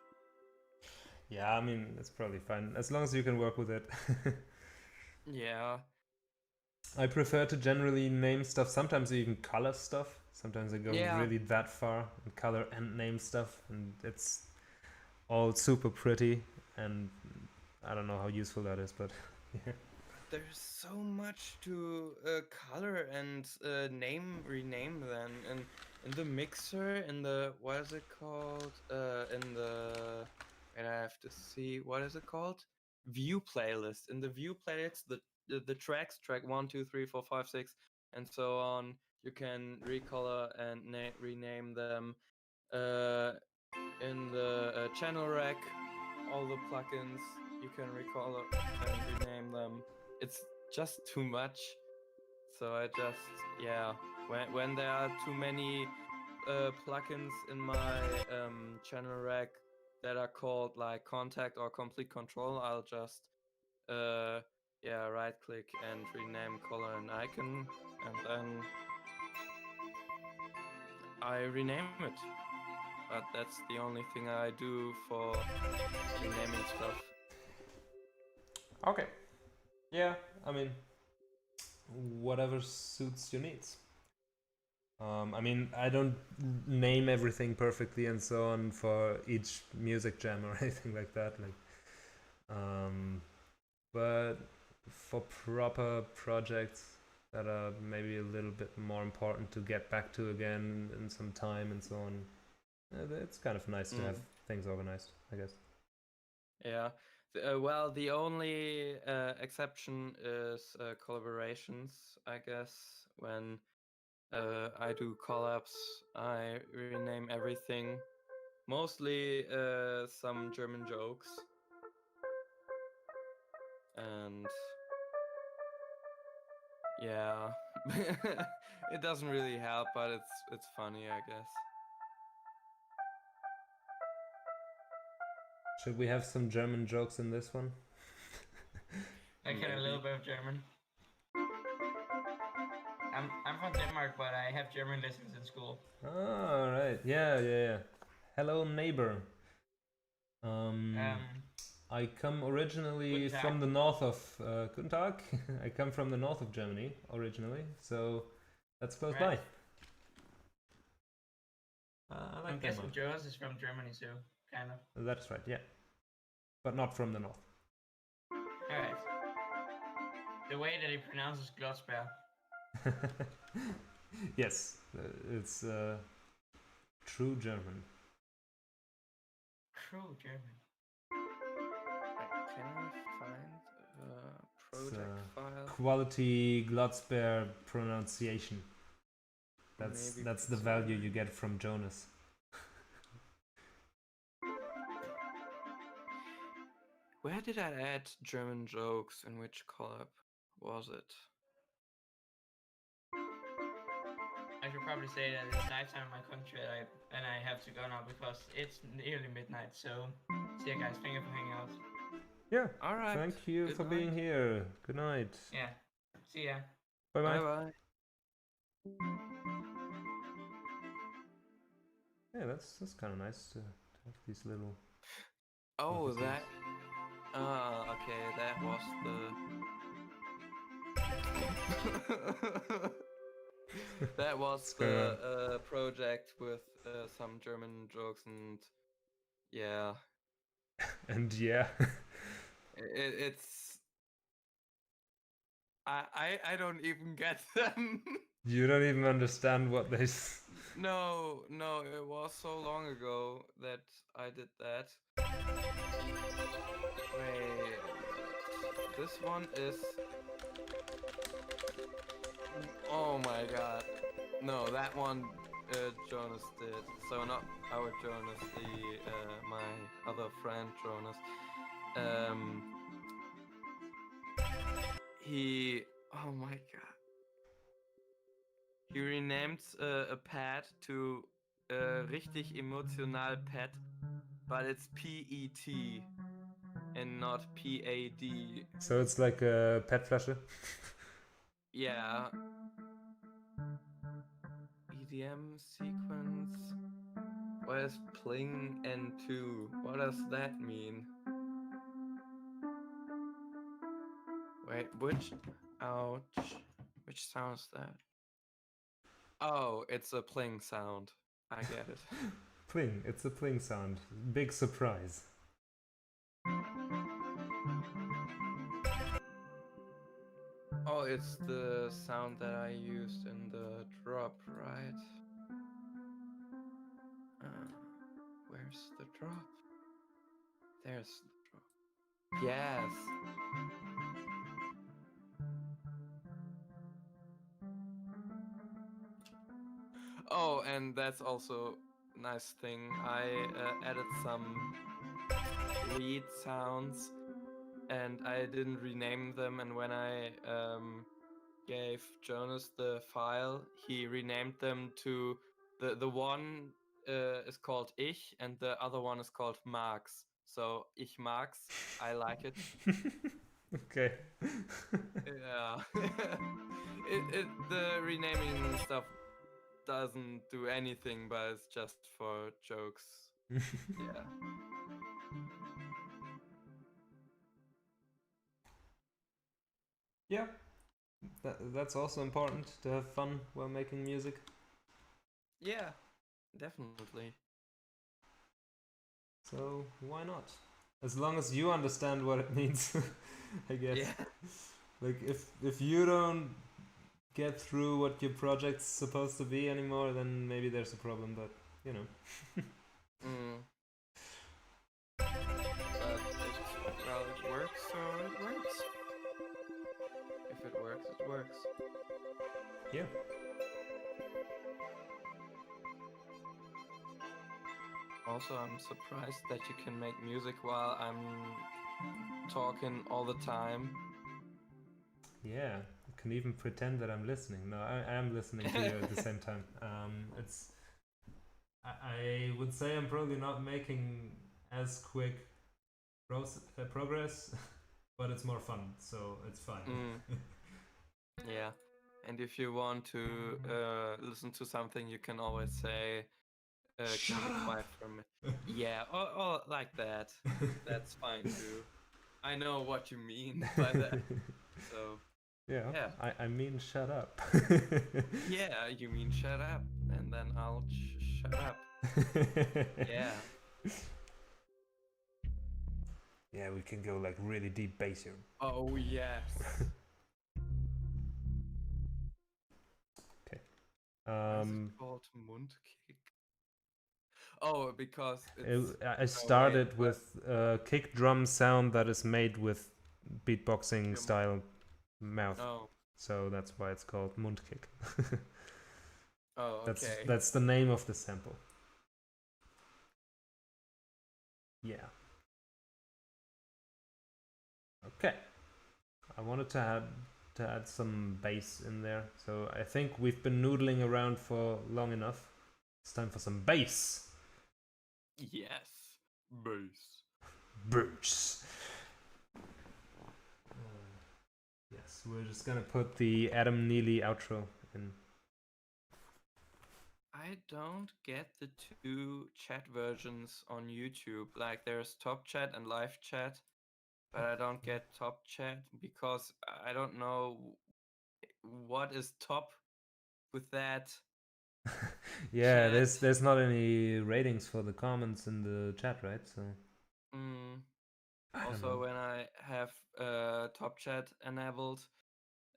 Yeah, I mean, it's probably fine as long as you can work with it. Yeah. I prefer to generally name stuff. Sometimes I even color stuff. Sometimes I go Yeah. really that far and color and name stuff, and it's all super pretty. And I don't know how useful that is, but yeah. There's so much to color and rename then in the mixer, in the what is it called? In the wait, I have to see what is it called? View playlist. In the view playlist, the tracks, track 1, 2, 3, 4, 5, 6, and so on. You can recolor and rename them. In the channel rack, all the plugins you can recolor and rename them. It's just too much. So I just when there are too many plugins in my channel rack that are called like contact or complete control, I'll just right click and rename color and icon, and then I rename it. But that's the only thing I do for renaming stuff. Okay. Yeah, I mean, whatever suits your needs. I mean, I don't name everything perfectly and so on for each music jam or anything like that. But for proper projects that are maybe a little bit more important to get back to again in some time and so on, it's kind of nice to have things organized, I guess. Yeah. Well, the only exception is collaborations, I guess. When I do collabs, I rename everything. Mostly some German jokes. And yeah, it doesn't really help, but it's funny, I guess. Should we have some German jokes in this one? I can a little bit of German. I'm from Denmark, but I have German lessons in school. Oh, right. Yeah. Hello, neighbor. I come originally from the north of Guten Tag. I come from the north of Germany originally, so that's close by. I'm guessing Jonas is from Germany, so kind of. That's right, yeah, but not from the north. All right. The way that he pronounces Glotzberg. Yes, it's true German. True German. Can I find a project file? Quality Glotzberg pronunciation. That's the value you get from Jonas. Where did I add German jokes? In which collab was it? I should probably say that it's nighttime in my country, and I have to go now because it's nearly midnight. So, see you guys. Thank you for hanging out. Yeah. All right. Thank you for being here. Good night. Yeah. See ya. Bye bye. Bye. Yeah, that's kind of nice to have these little. Oh, that. Okay, that was the That was What's going on? the project with some German jokes, and yeah, And yeah, it's I don't even get them. you don't even understand what they. No, it was so long ago that I did that. Wait, this one is. Oh my god. No, that one Jonas did. So not our Jonas, my other friend Jonas. Um, he. Oh my god. He renamed a pet to richtig emotional pet, but it's PET and not PAD. So it's like a pet flasher. Yeah. EDM sequence. What is pling N2? What does that mean? Wait, which? Ouch. Which sound is that? Oh, it's a pling sound. I get it. Pling. It's a pling sound. Big surprise. Oh, it's the sound that I used in the drop, right? Where's the drop? There's the drop. Yes. Oh, and that's also a nice thing. I added some read sounds, and I didn't rename them. And when I gave Jonas the file, he renamed them to the one is called Ich, and the other one is called Max. So Ich Max, I like it. Okay. Yeah. The renaming stuff doesn't do anything, but it's just for jokes. Yeah. Yeah. That's also important to have fun while making music. Yeah, definitely. So why not? As long as you understand what it means, I guess. Yeah. Like if you don't get through what your project's supposed to be anymore, then maybe there's a problem. But you know. Mm. But it works, so it works. If it works, it works. Yeah. Also, I'm surprised that you can make music while I'm talking all the time. Yeah. I can even pretend that I'm listening. No, I am listening to you at the same time. It's. I would say I'm probably not making as quick progress, but it's more fun, so it's fine. Yeah. And if you want to listen to something, you can always say, Shut can you be up! quiet for a minute? Yeah, or like that. That's fine too. I know what you mean by that. So, Yeah. yeah. I mean, shut up. Yeah, you mean shut up, and then I'll shut up. Yeah. Yeah, we can go like really deep bass here. Oh, yes. Why is it called Mundkick? Oh, because it's. I started with a kick drum sound that is made with beatboxing style mouth. Oh. So that's why it's called Mundkick. Oh, okay. That's the name of the sample. Yeah. Okay. I wanted to add some bass in there. So I think we've been noodling around for long enough. It's time for some bass. Yes. Bass. Bass. Yes, we're just gonna put the Adam Neely outro in. I don't get the two chat versions on YouTube. Like there's top chat and live chat, but I don't get top chat because I don't know what is top with that. Yeah, Chat. there's not any ratings for the comments in the chat, right? So Mm. I don't Also, know. when I have top chat enabled,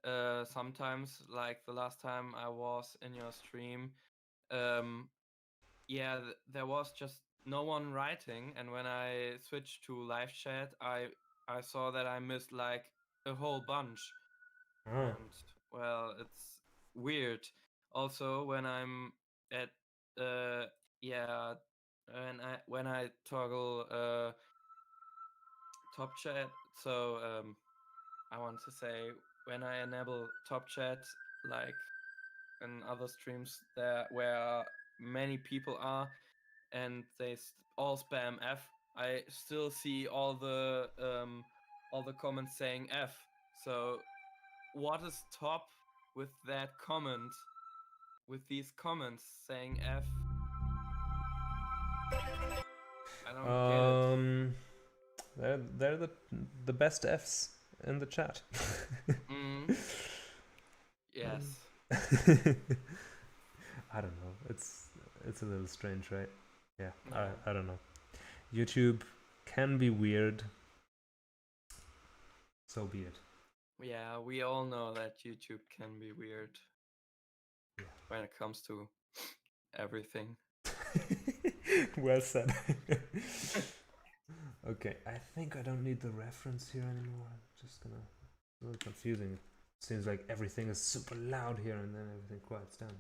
sometimes, like the last time I was in your stream, yeah, there was just no one writing, and when I switched to live chat, I saw that I missed like a whole bunch, Oh. and well, it's weird. Also, when I'm at yeah, when I toggle top chat, so I want to say when I enable top chat, like in other streams there where many people are and they all spam F, I still see all the comments saying F. So what is top with that comment? With these comments saying F? I don't get it. They're the best Fs in the chat. Mm, yes. I don't know. It's a little strange, right? Yeah. Yeah. I don't know. YouTube can be weird. So be it. Yeah, we all know that YouTube can be weird Yeah. when it comes to everything. Well said. Okay, I think I don't need the reference here anymore. I'm just gonna. It's a little confusing. It seems like everything is super loud here and then everything quiets down,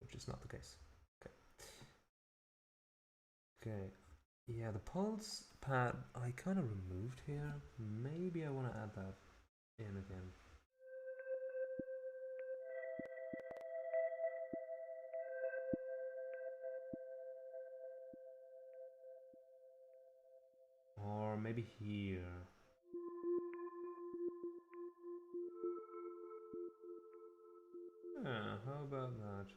which is not the case. Okay. Okay. Yeah, the pulse pad I kind of removed here. Maybe I want to add that in again. Or maybe here. Yeah, how about that?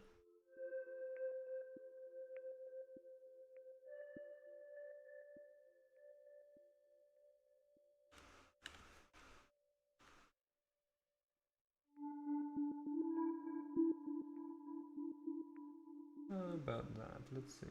How about that? Let's see.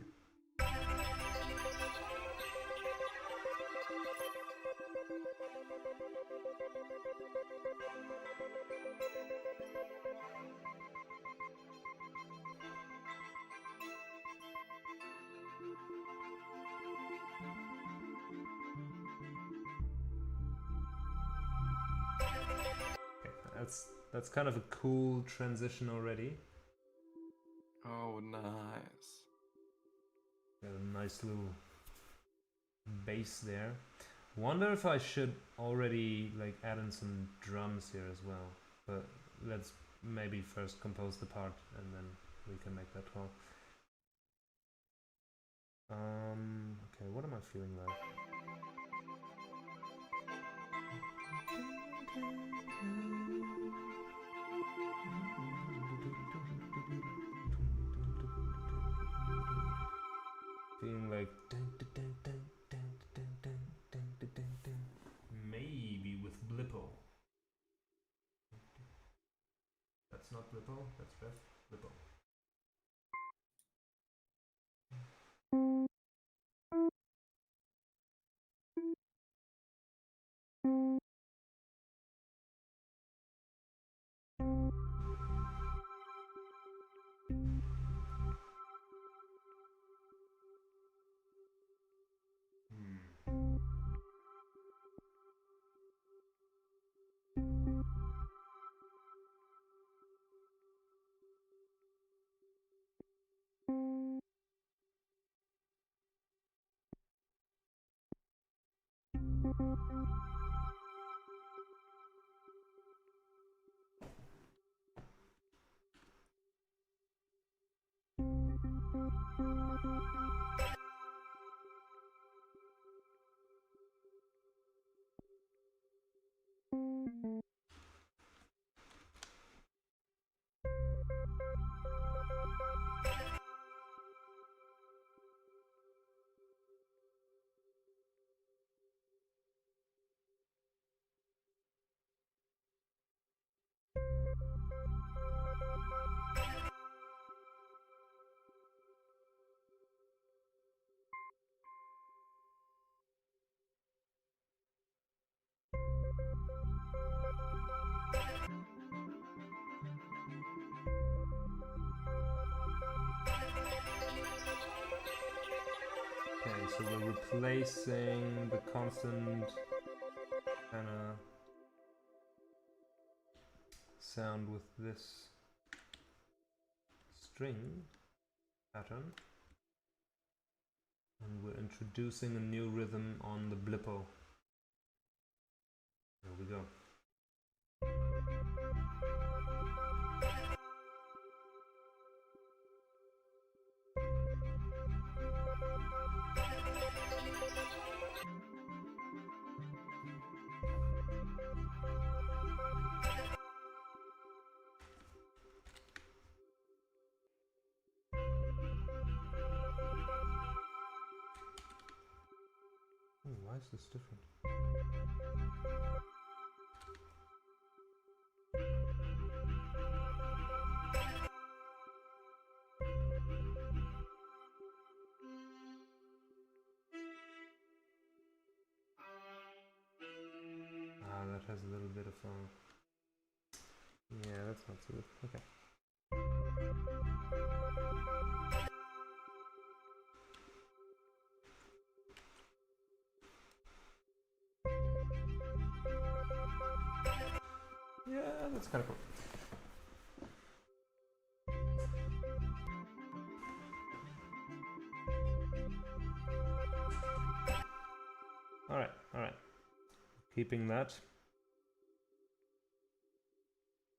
Okay, that's kind of a cool transition already. Oh, nice. Got a nice little bass there. Wonder if I should already like add in some drums here as well. But let's maybe first compose the part and then we can make that call. Okay, what am I feeling like? Feeling like maybe with Blippo. That's not Blippo, that's Beth. Blippo. so we're replacing the constant kind of sound with this string pattern, and we're introducing a new rhythm on the blippo. There we go. Oh, why is this different? Ah, that has a little bit of yeah, that's not so good. Okay. Yeah, that's kind of cool. All right. Keeping that.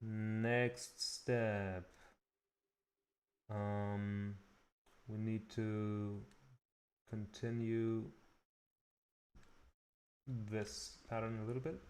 Next step. We need to continue this pattern a little bit.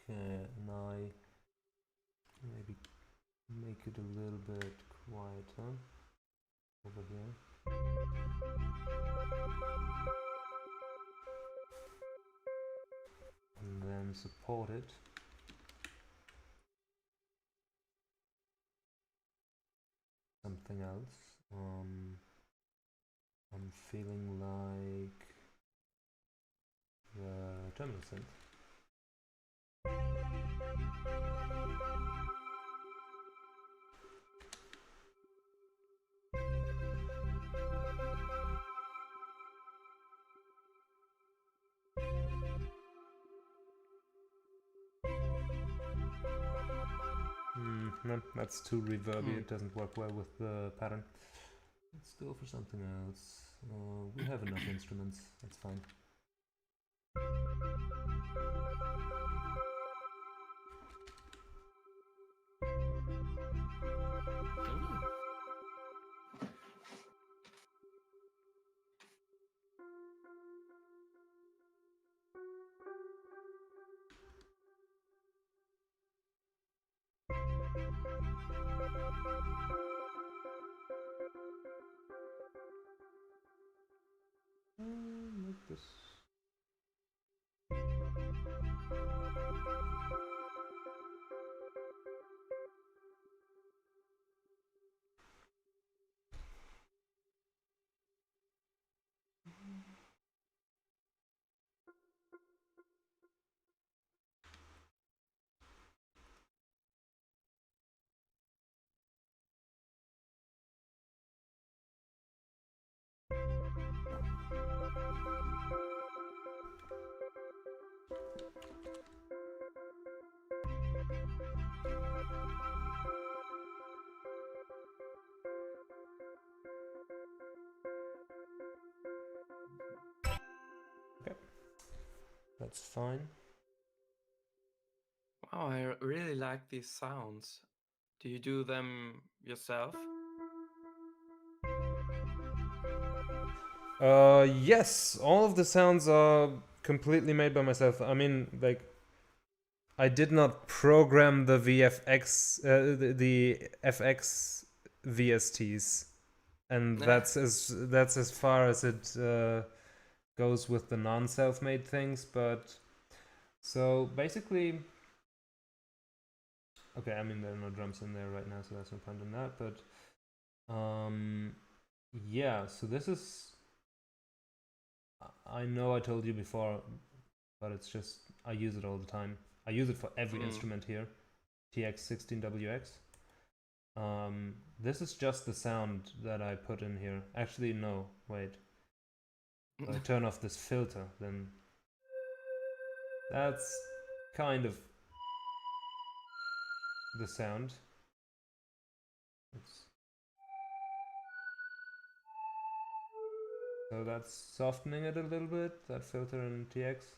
Okay, and I maybe make it a little bit quieter over here. And then support it. Something else. I'm feeling like the terminal synth. No, that's too reverby. It doesn't work well with the pattern. Let's go for something else. We have enough instruments. That's fine. Like this. That's fine. Wow, I really like these sounds. Do you do them yourself? Yes, all of the sounds are completely made by myself. I mean, like, I did not program the VFX, the FX VSTs, and that's as far as it goes with the non-self-made things, but so basically, okay, I mean there are no drums in there right now, so there's no point in that, but yeah, so this is, I know I told you before, but it's just, I use it all the time. I use it for every instrument here, TX16WX. This is just the sound that I put in here. Actually, no, wait. If I turn off this filter, then that's kind of the sound. So that's softening it a little bit, that filter in TX.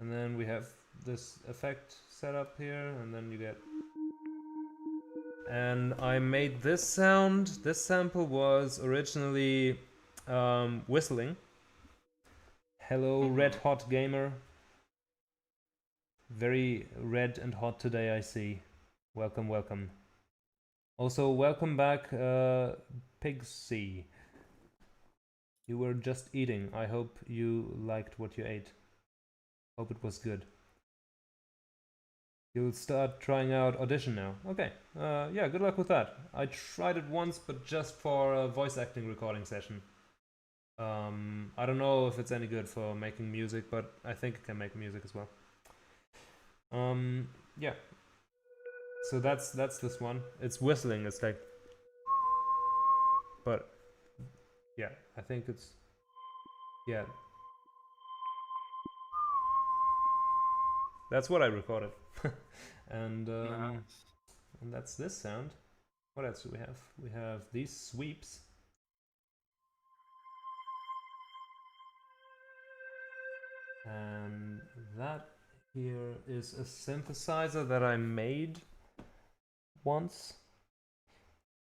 And then we have this effect set up here, and then you get... And I made this sound. This sample was originally whistling. Hello, red hot gamer. Very red and hot today, I see. Welcome, welcome. Also, welcome back, Pigsy. You were just eating. I hope you liked what you ate. Hope it was good. You'll start trying out Audition now. Okay. Yeah, good luck with that. I tried it once, but just for a voice acting recording session. I don't know if it's any good for making music, but I think it can make music as well. Yeah. So that's this one. It's whistling. It's like, but yeah, I think it's, yeah. That's what I recorded. And Nice. and that's this sound. What else do we have? We have these sweeps. And that here is a synthesizer that I made once.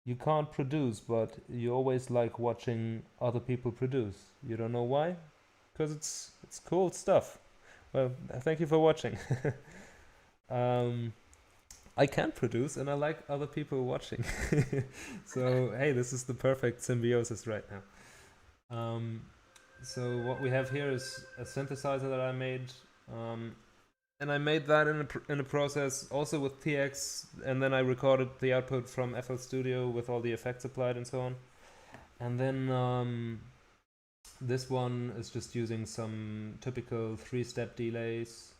You can't produce, but you always like watching other people produce. You don't know why? Because it's cool stuff. Well, thank you for watching. I can produce, and I like other people watching. So hey, this is the perfect symbiosis right now. So what we have here is a synthesizer that I made, and I made that in a process also with TX, and then I recorded the output from FL Studio with all the effects applied and so on. And then this one is just using some typical 3-step delays.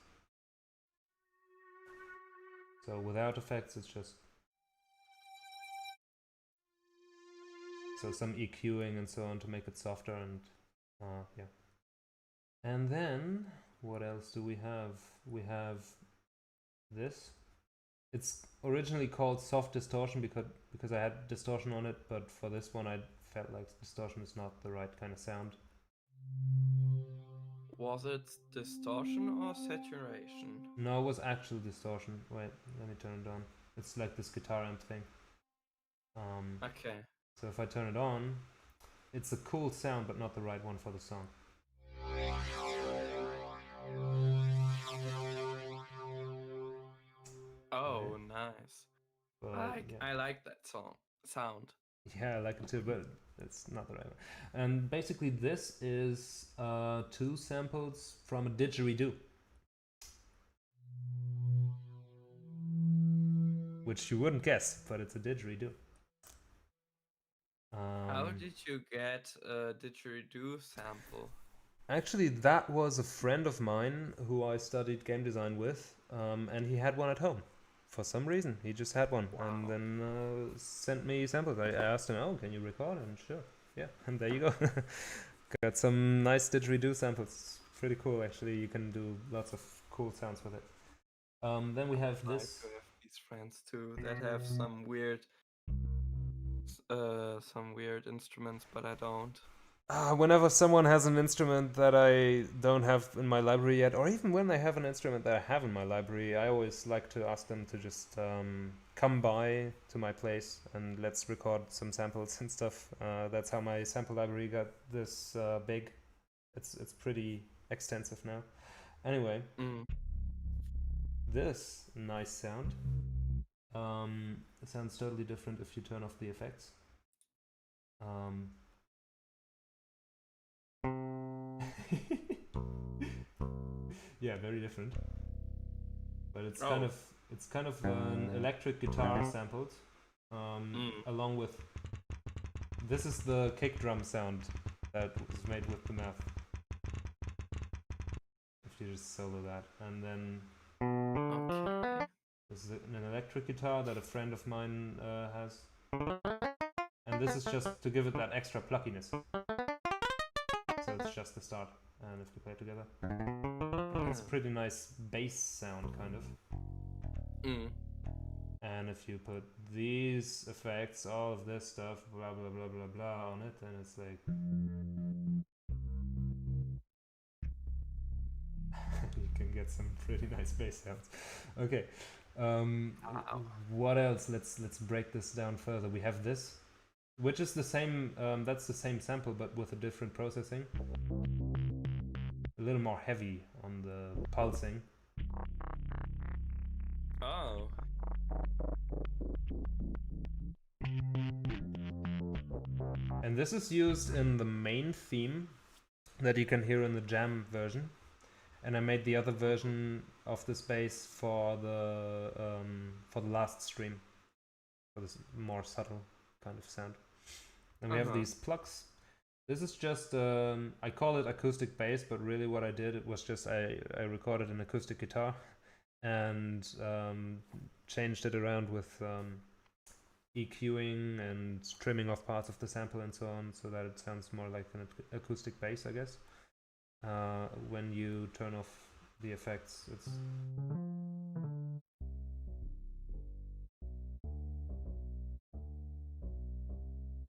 So without effects, it's just so some EQing and so on to make it softer, and yeah. And then what else do we have? We have this. It's originally called soft distortion because I had distortion on it, but for this one I felt like distortion is not the right kind of sound. Was it distortion or saturation? No, it was actual distortion. Wait, let me turn it on. It's like this guitar amp thing. Okay. So if I turn it on, it's a cool sound, but not the right one for the song. Oh, Right. Nice. But, yeah. I like that sound. Yeah, I like it too, but it's not the right one. And basically this is 2 samples from a didgeridoo. Which you wouldn't guess, but it's a didgeridoo. How did you get a didgeridoo sample? Actually, that was a friend of mine who I studied game design with, and he had one at home. For some reason, he just had one, Wow. and then sent me samples. I asked him, "Oh, can you record?" And sure, yeah, and there you go. Got some nice didgeridoo samples. Pretty cool, actually. You can do lots of cool sounds with it. Then we have I this. have these friends too that have some weird instruments, but I don't. Whenever someone has an instrument that I don't have in my library yet, or even when they have an instrument that I have in my library, I always like to ask them to just come by to my place and let's record some samples and stuff. That's how my sample library got this big. It's pretty extensive now. Anyway, this nice sound. It sounds totally different if you turn off the effects. Yeah, very different. But it's Oh. kind of an electric guitar sampled, along with. This is the kick drum sound that was made with the math. If you just solo that, and then Okay. this is an electric guitar that a friend of mine has, and this is just to give it that extra pluckiness. So it's just the start, and if we play together, it's a pretty nice bass sound, kind of. And if you put these effects, all of this stuff, blah blah blah blah blah on it, then it's like you can get some pretty nice bass sounds. Okay, what else? Let's break this down further. We have this, which is the same. That's the same sample, but with a different processing. A little more heavy on the pulsing. Oh. And this is used in the main theme that you can hear in the jam version. And I made the other version of this bass for the last stream, for this more subtle kind of sound. And we have these plugs. This is just I call it acoustic bass, but really what I did, it was just I recorded an acoustic guitar and changed it around with EQing and trimming off parts of the sample and so on, so that it sounds more like an acoustic bass, I guess. When you turn off the effects, it's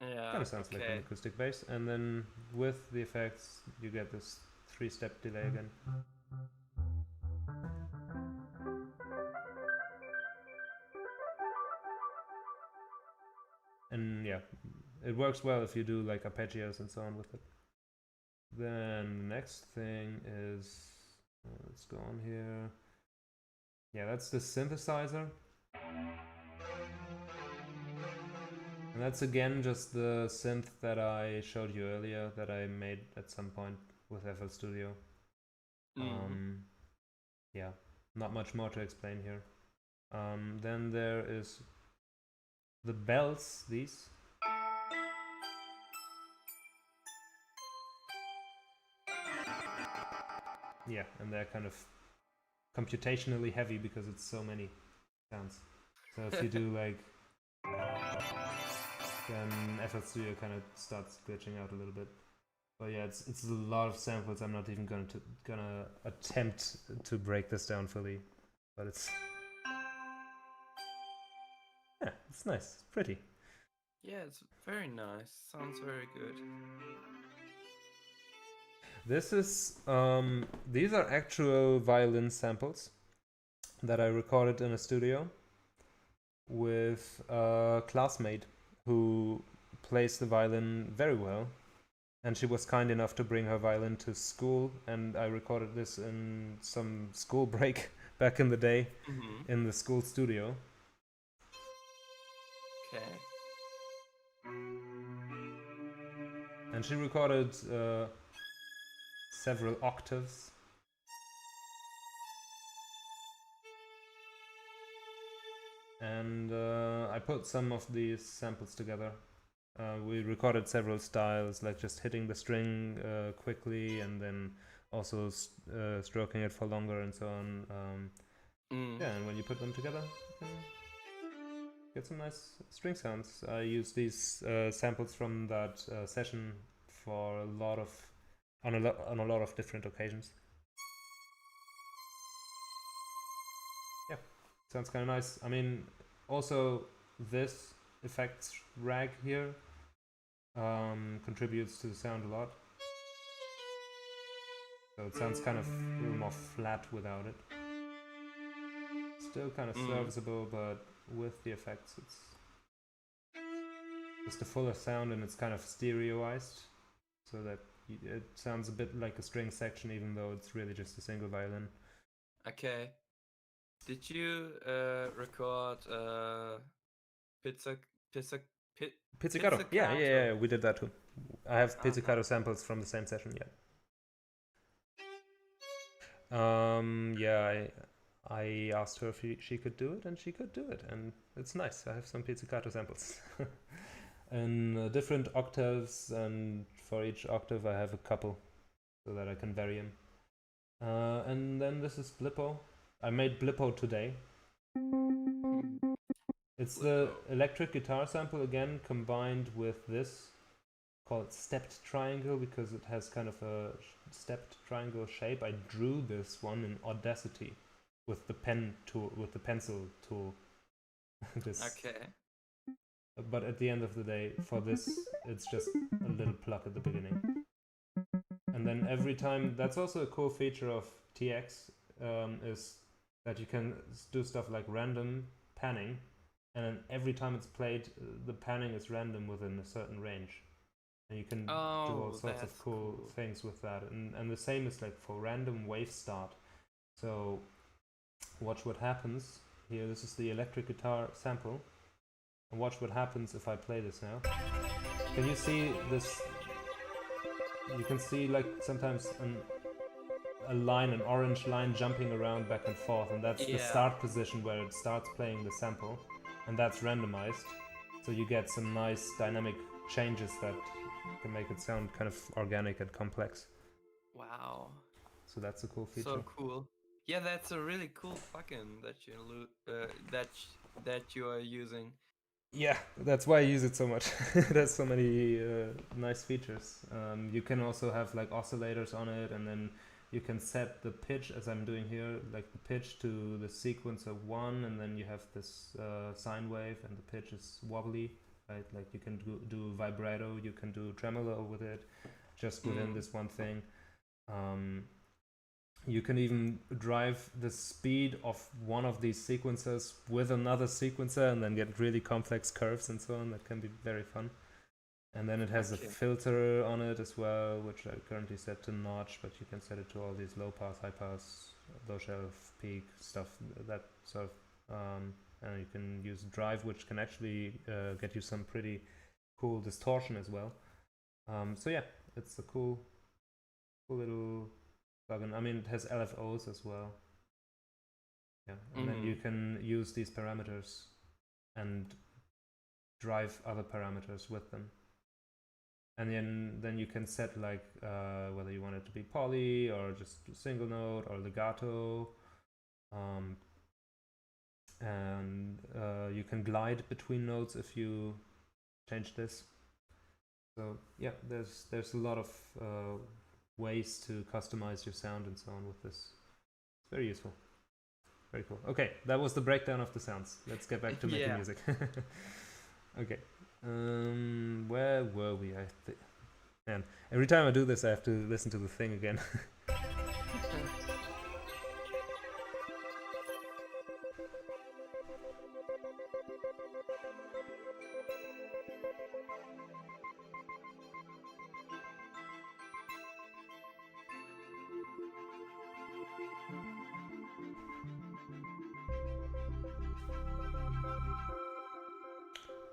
kind of sounds like an acoustic bass. And then with the effects, you get this 3-step delay again. And yeah, it works well if you do like arpeggios and so on with it. Then the next thing is, let's go on here. Yeah, that's the synthesizer. And that's again just the synth that I showed you earlier that I made at some point with FL Studio. Yeah, not much more to explain here. Then there is the bells, these. Yeah, and they're kind of computationally heavy because it's so many sounds. So if you do like, then FL Studio kind of starts glitching out a little bit. But yeah, it's a lot of samples. I'm not even gonna attempt to break this down fully, but it's nice. It's pretty. Yeah, it's very nice. Sounds very good. This is these are actual violin samples that I recorded in a studio with a classmate who plays the violin very well, and she was kind enough to bring her violin to school, and I recorded this in some school break back in the day in the school studio. Okay. And she recorded several octaves. And I put some of these samples together. We recorded several styles, like just hitting the string quickly and then also stroking it for longer and so on. Yeah, and when you put them together, you can get some nice string sounds. I use these samples from that session for a lot of on a lot of different occasions. Yeah, sounds kind of nice. I mean, also this effects rag here contributes to the sound a lot. So it sounds kind of a little more flat without it. Still kind of serviceable, but with the effects, it's just a fuller sound, and it's kind of stereoized, so that it sounds a bit like a string section, even though it's really just a single violin. Okay. Did you record Pizzicato? Yeah, we did that too. I have pizzicato samples from the same session, yeah. Yeah, I asked her if she could do it, and she could do it, and it's nice. I have some pizzicato samples in different octaves, and for each octave I have a couple, so that I can vary them. And then this is Blippo. I made Blippo today. It's the electric guitar sample again combined with this, called stepped triangle, because it has kind of a stepped triangle shape. I drew this one in Audacity with the pen tool, with the pencil tool. Okay. But at the end of the day, for this, it's just a little pluck at the beginning. And then every time, that's also a cool feature of TX, is that you can do stuff like random panning, and then every time it's played, the panning is random within a certain range. And you can do all sorts of cool things with that. And the same is like for random wave start. So watch what happens here. This is the electric guitar sample. And watch what happens if I play this now. Can you see this? You can see like sometimes a line, an orange line jumping around back and forth, and that's the start position where it starts playing the sample, and that's randomized. So you get some nice dynamic changes that can make it sound kind of organic and complex. Wow. So that's a cool feature. So cool. Yeah, that's a really cool plugin that you are using. Yeah, that's why I use it so much. It has so many nice features. You can also have like oscillators on it, and then you can set the pitch, as I'm doing here, like the pitch to the sequencer 1, and then you have this sine wave, and the pitch is wobbly, right? Like you can do vibrato, you can do tremolo with it, just within this one thing. You can even drive the speed of one of these sequencers with another sequencer and then get really complex curves and so on. That can be very fun. And then it has a filter on it as well, which I currently set to notch, but you can set it to all these low pass, high pass, low shelf, peak stuff, that sort of. And you can use drive, which can actually get you some pretty cool distortion as well. So yeah, it's a cool little plugin. I mean, it has LFOs as well. Yeah, and then you can use these parameters and drive other parameters with them. And then you can set like whether you want it to be poly or just single note or legato. And you can glide between notes if you change this. So yeah, there's a lot of ways to customize your sound and so on with this. It's very useful. Very cool. Okay, that was the breakdown of the sounds. Let's get back to making music. Okay. Where were we? Man, every time I do this I have to listen to the thing again.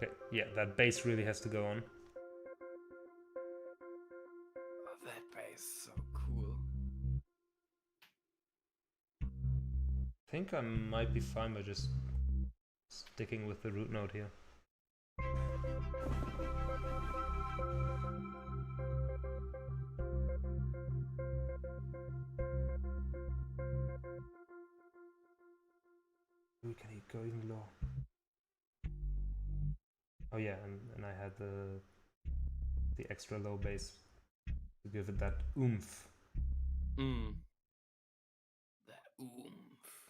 Okay, yeah, that bass really has to go on. Oh, that bass is so cool. I think I might be fine by just sticking with the root note here. Ooh, can you go even low? Oh yeah, and I had the extra low bass to give it that oomph. That oomph.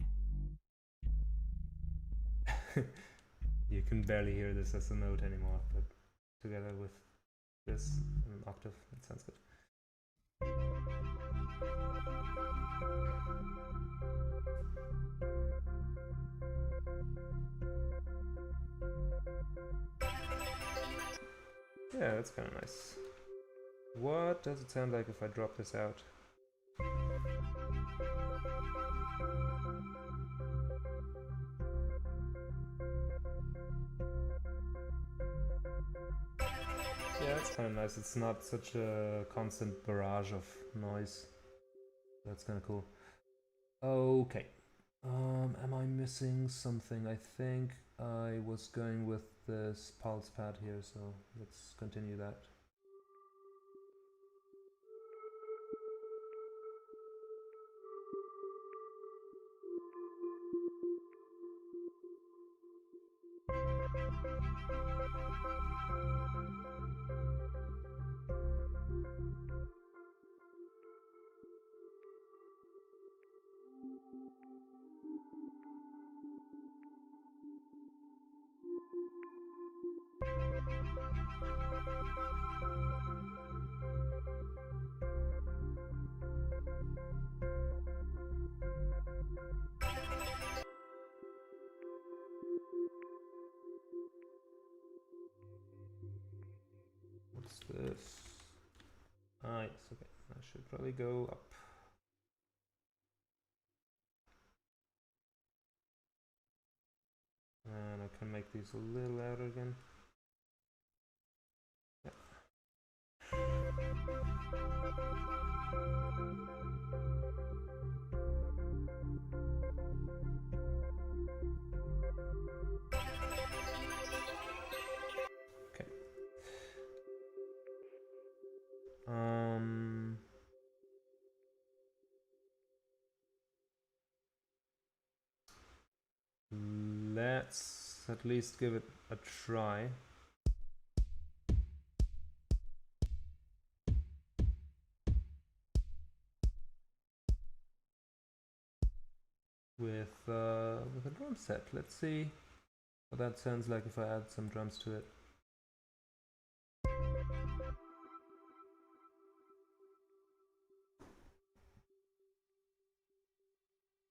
You can barely hear this as a note anymore, but together with this an octave, it sounds good. Yeah, that's kind of nice. What does it sound like if I drop this out? Yeah, it's kind of nice. It's not such a constant barrage of noise. That's kind of cool. Okay. Am I missing something? I think I was going with this pulse pad here, so let's continue that. What's this? Ah, yes, okay. I should probably go up. And I can make these a little louder again. Yeah. Okay. Let's at least give it a try. With a drum set. Let's see what that sounds like if I add some drums to it.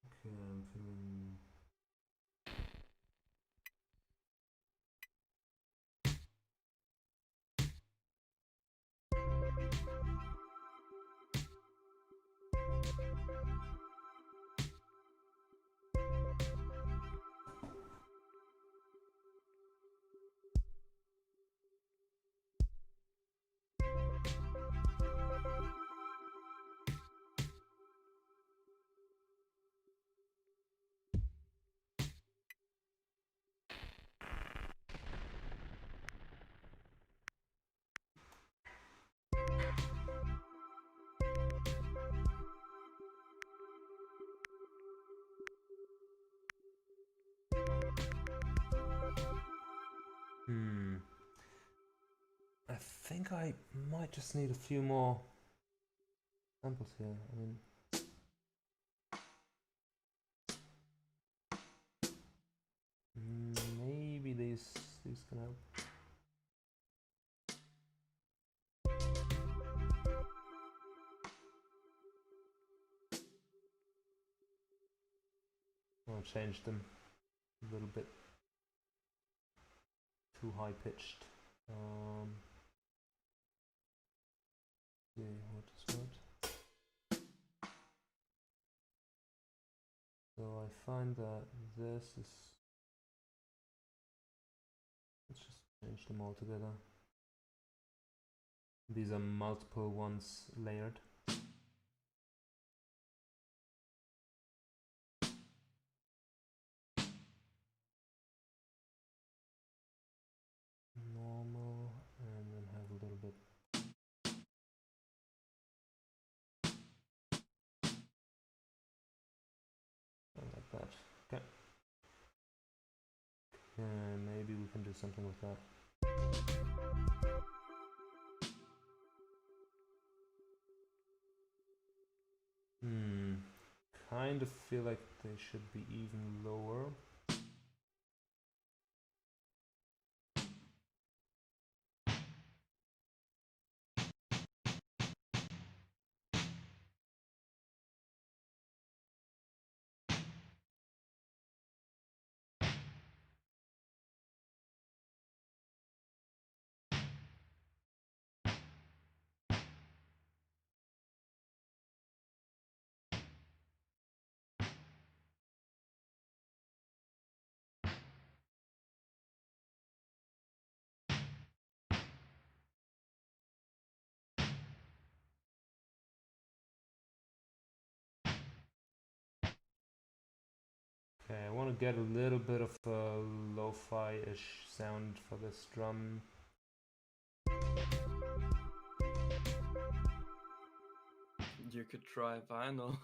Okay, I'm feeling. I think I might just need a few more samples here. I mean, maybe these can help. I'll change them a little bit. Too high pitched. Yeah, what is what? So I find that this is. Let's just change them all together. These are multiple ones layered. Normal, and then have a little bit. Like that. Okay. And maybe we can do something with that. Kind of feel like they should be even lower. get a little bit of a lo-fi-ish sound for this drum. You could try vinyl.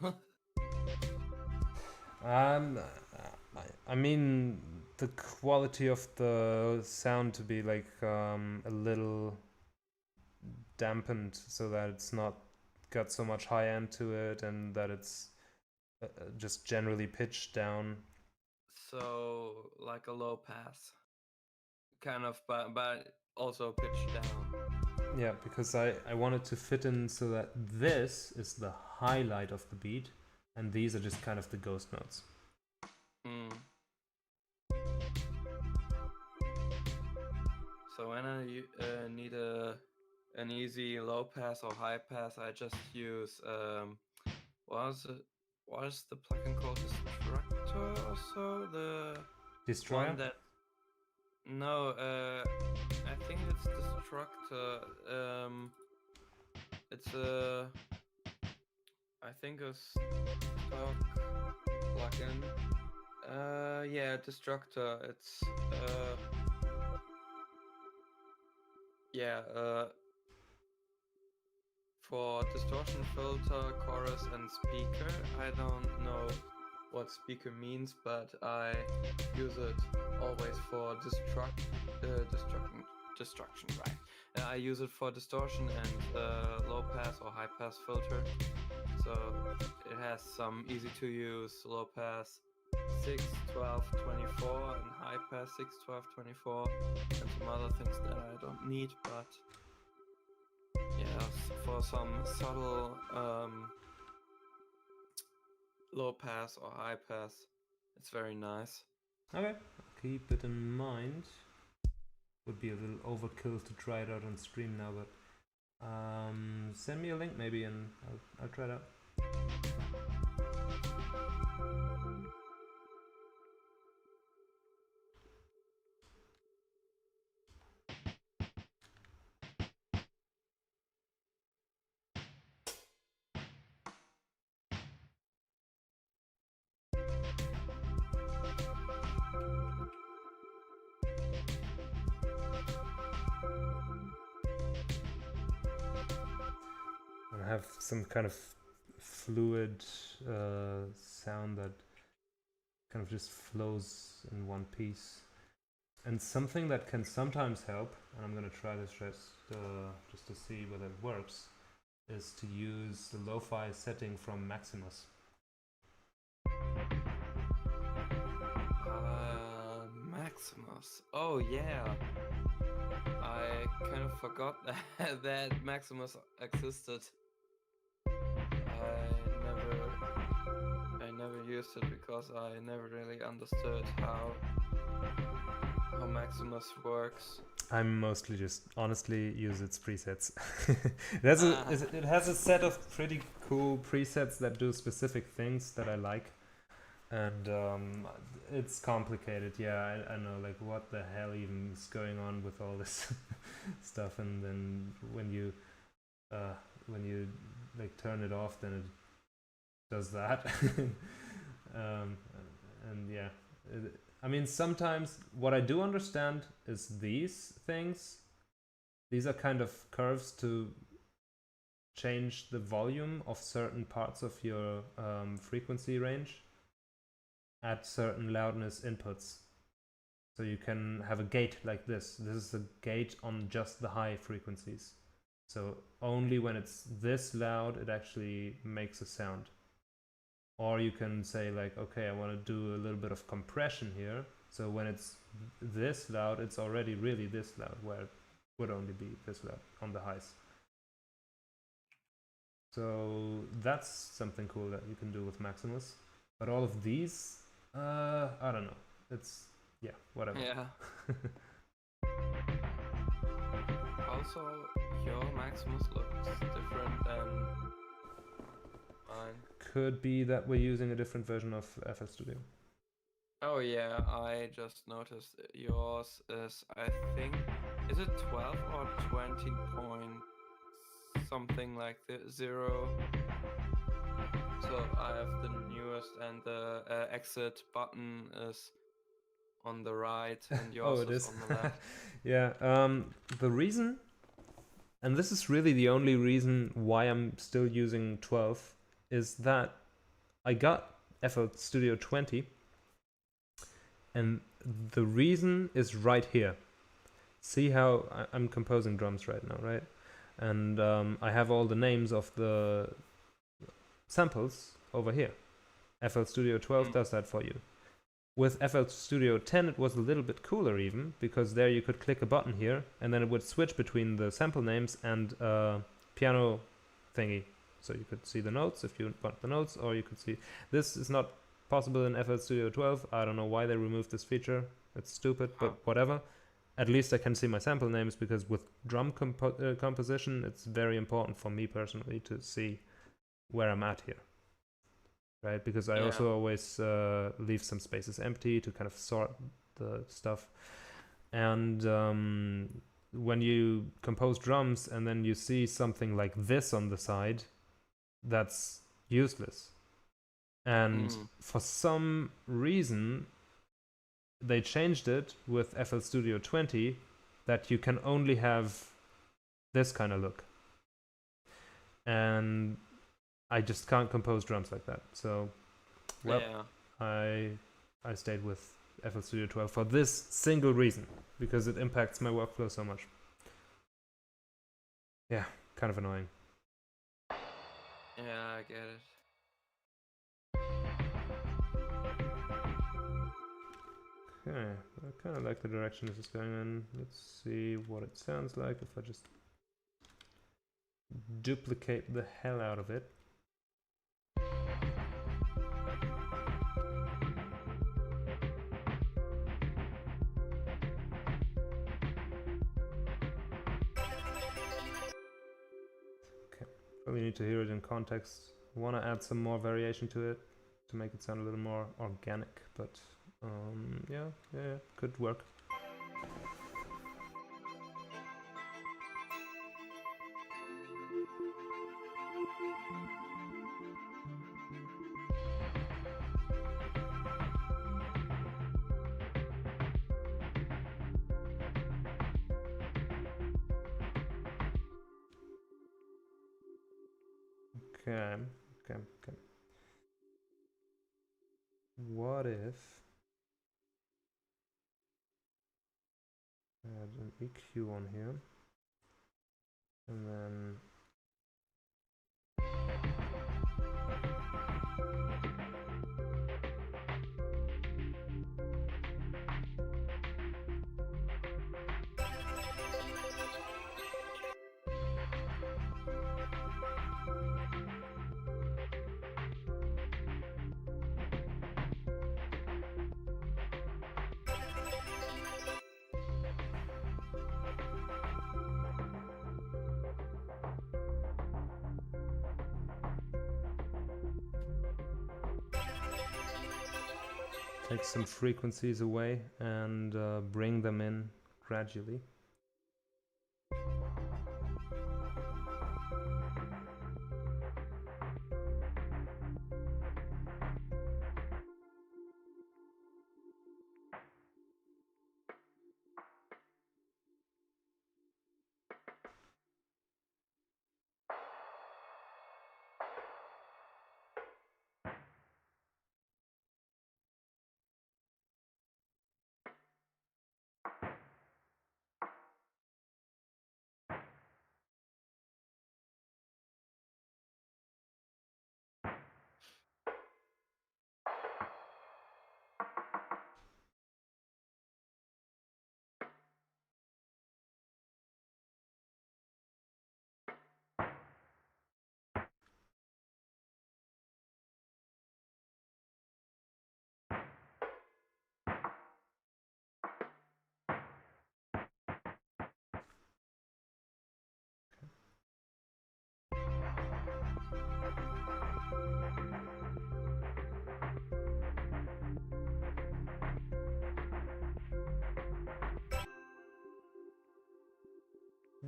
I mean the quality of the sound to be like a little dampened, so that it's not got so much high end to it, and that it's just generally pitched down. So like a low pass, kind of, but also pitched down. Yeah, because I wanted to fit in so that this is the highlight of the beat, and these are just kind of the ghost notes. Mm. So when I need an easy low pass or high pass, I just use what is the plugin called? Destructor or so? The Destroyer? one that no, I think it's Destructor. It's I think a stock plugin. Yeah, Destructor. It's yeah, for distortion filter, chorus, and speaker. I don't know what speaker means, but I use it always for destruction, right? I use it for distortion and low pass or high pass filter. So it has some easy to use low pass 6, 12, 24 and high pass 6, 12, 24 and some other things that I don't need, but yeah, for some subtle low pass or high pass, it's very nice. Okay, keep it in mind. Would be a little overkill to try it out on stream now, but send me a link maybe and I'll try it out. I have some kind of fluid sound that kind of just flows in one piece. And something that can sometimes help, and I'm gonna try this just to see whether it works, is to use the lo-fi setting from Maximus. Maximus. Oh yeah. I kind of forgot that Maximus existed. I never used it because I never really understood how Maximus works. I mostly just honestly use its presets. It has a set of pretty cool presets that do specific things that I like, and it's complicated. Yeah, I know, like what the hell even is going on with all this stuff, and then when you like turn it off, then it does that. And yeah. I mean, sometimes what I do understand is these things. These are kind of curves to change the volume of certain parts of your frequency range at certain loudness inputs. So you can have a gate like this. This is a gate on just the high frequencies. So only when it's this loud, it actually makes a sound. Or you can say like, okay, I want to do a little bit of compression here. So when it's this loud, it's already really this loud, where it would only be this loud on the highs. So that's something cool that you can do with Maximus. But all of these, I don't know. It's, yeah, whatever. Yeah. Also, your Maximus looks different than mine. Could be that we're using a different version of FL Studio. Oh yeah, I just noticed yours is, I think, is it 12 or 20 point something like the 0? So I have the newest, and the exit button is on the right, and yours Oh, it is is. on the left. Yeah. The reason, and this is really the only reason why I'm still using 12, is that I got FL Studio 20, and the reason is right here. See how I'm composing drums right now, right? And I have all the names of the samples over here. FL Studio 12 does that for you. With FL Studio 10, it was a little bit cooler even, because there you could click a button here, and then it would switch between the sample names and piano thingy. So you could see the notes if you want the notes, or you could see... This is not possible in FL Studio 12. I don't know why they removed this feature. It's stupid, but whatever. At least I can see my sample names, because with drum composition, it's very important for me personally to see where I'm at here. Right, because I also always leave some spaces empty to kind of sort the stuff. And when you compose drums and then you see something like this on the side, that's useless. And for some reason, they changed it with FL Studio 20 that you can only have this kind of look. And I just can't compose drums like that. So, well, I stayed with FL Studio 12 for this single reason, because it impacts my workflow so much. Yeah, kind of annoying. Yeah, I get it. Okay, I kind of like the direction this is going in. Let's see what it sounds like if I just duplicate the hell out of it. Probably need to hear it in context. I want to add some more variation to it to make it sound a little more organic, but yeah, could work. Okay. What if I add an EQ on here, and then take some frequencies away and bring them in gradually.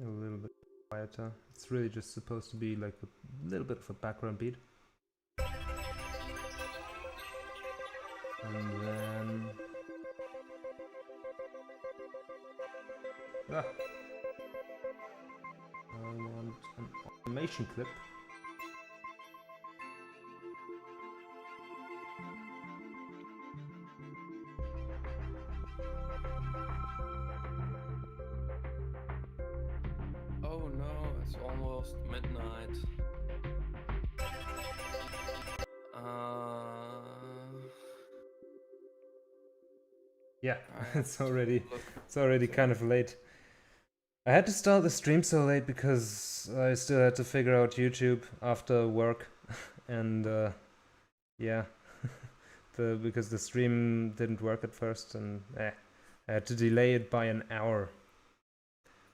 A little bit quieter. It's really just supposed to be like a little bit of a background beat. And then... Ah. I want an automation clip. Oh no, it's almost midnight. Yeah, I have it's to already look kind of late. I had to start the stream so late because I still had to figure out YouTube after work, and yeah, because the stream didn't work at first, and I had to delay it by an hour,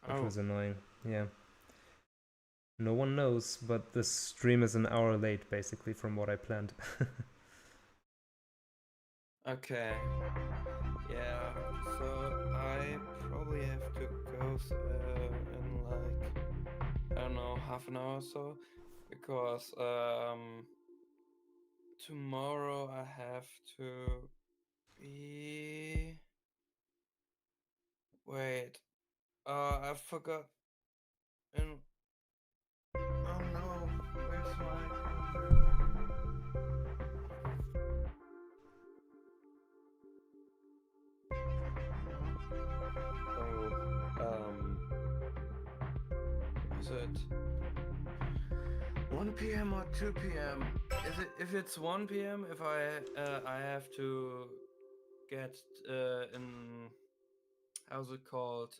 which was annoying. Yeah. No one knows, but the stream is an hour late, basically, from what I planned. Okay. Yeah, so I probably have to go in like, I don't know, half an hour or so, because tomorrow I have to be... Wait, I forgot. In... Oh no, where's my calendar? Is it 1 p.m. or 2 p.m.? If it's 1 p.m., if I have to get in, how's it called?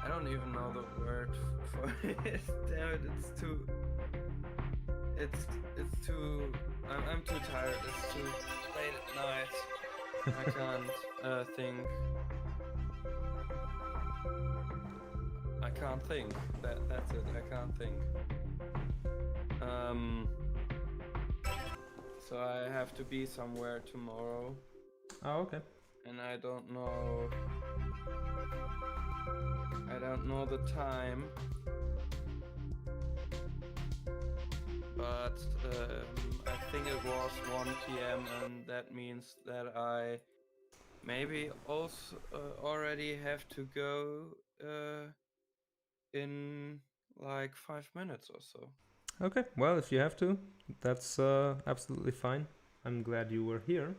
I don't even know the word for it. Damn it, it's too I'm too tired. It's too late at night. I can't think. I can't think. That's it. I can't think. So I have to be somewhere tomorrow. Oh, okay. And I don't know the time. But I think it was 1 p.m. and that means that I maybe also already have to go in like 5 minutes or so. Okay, well, if you have to, that's absolutely fine. I'm glad you were here.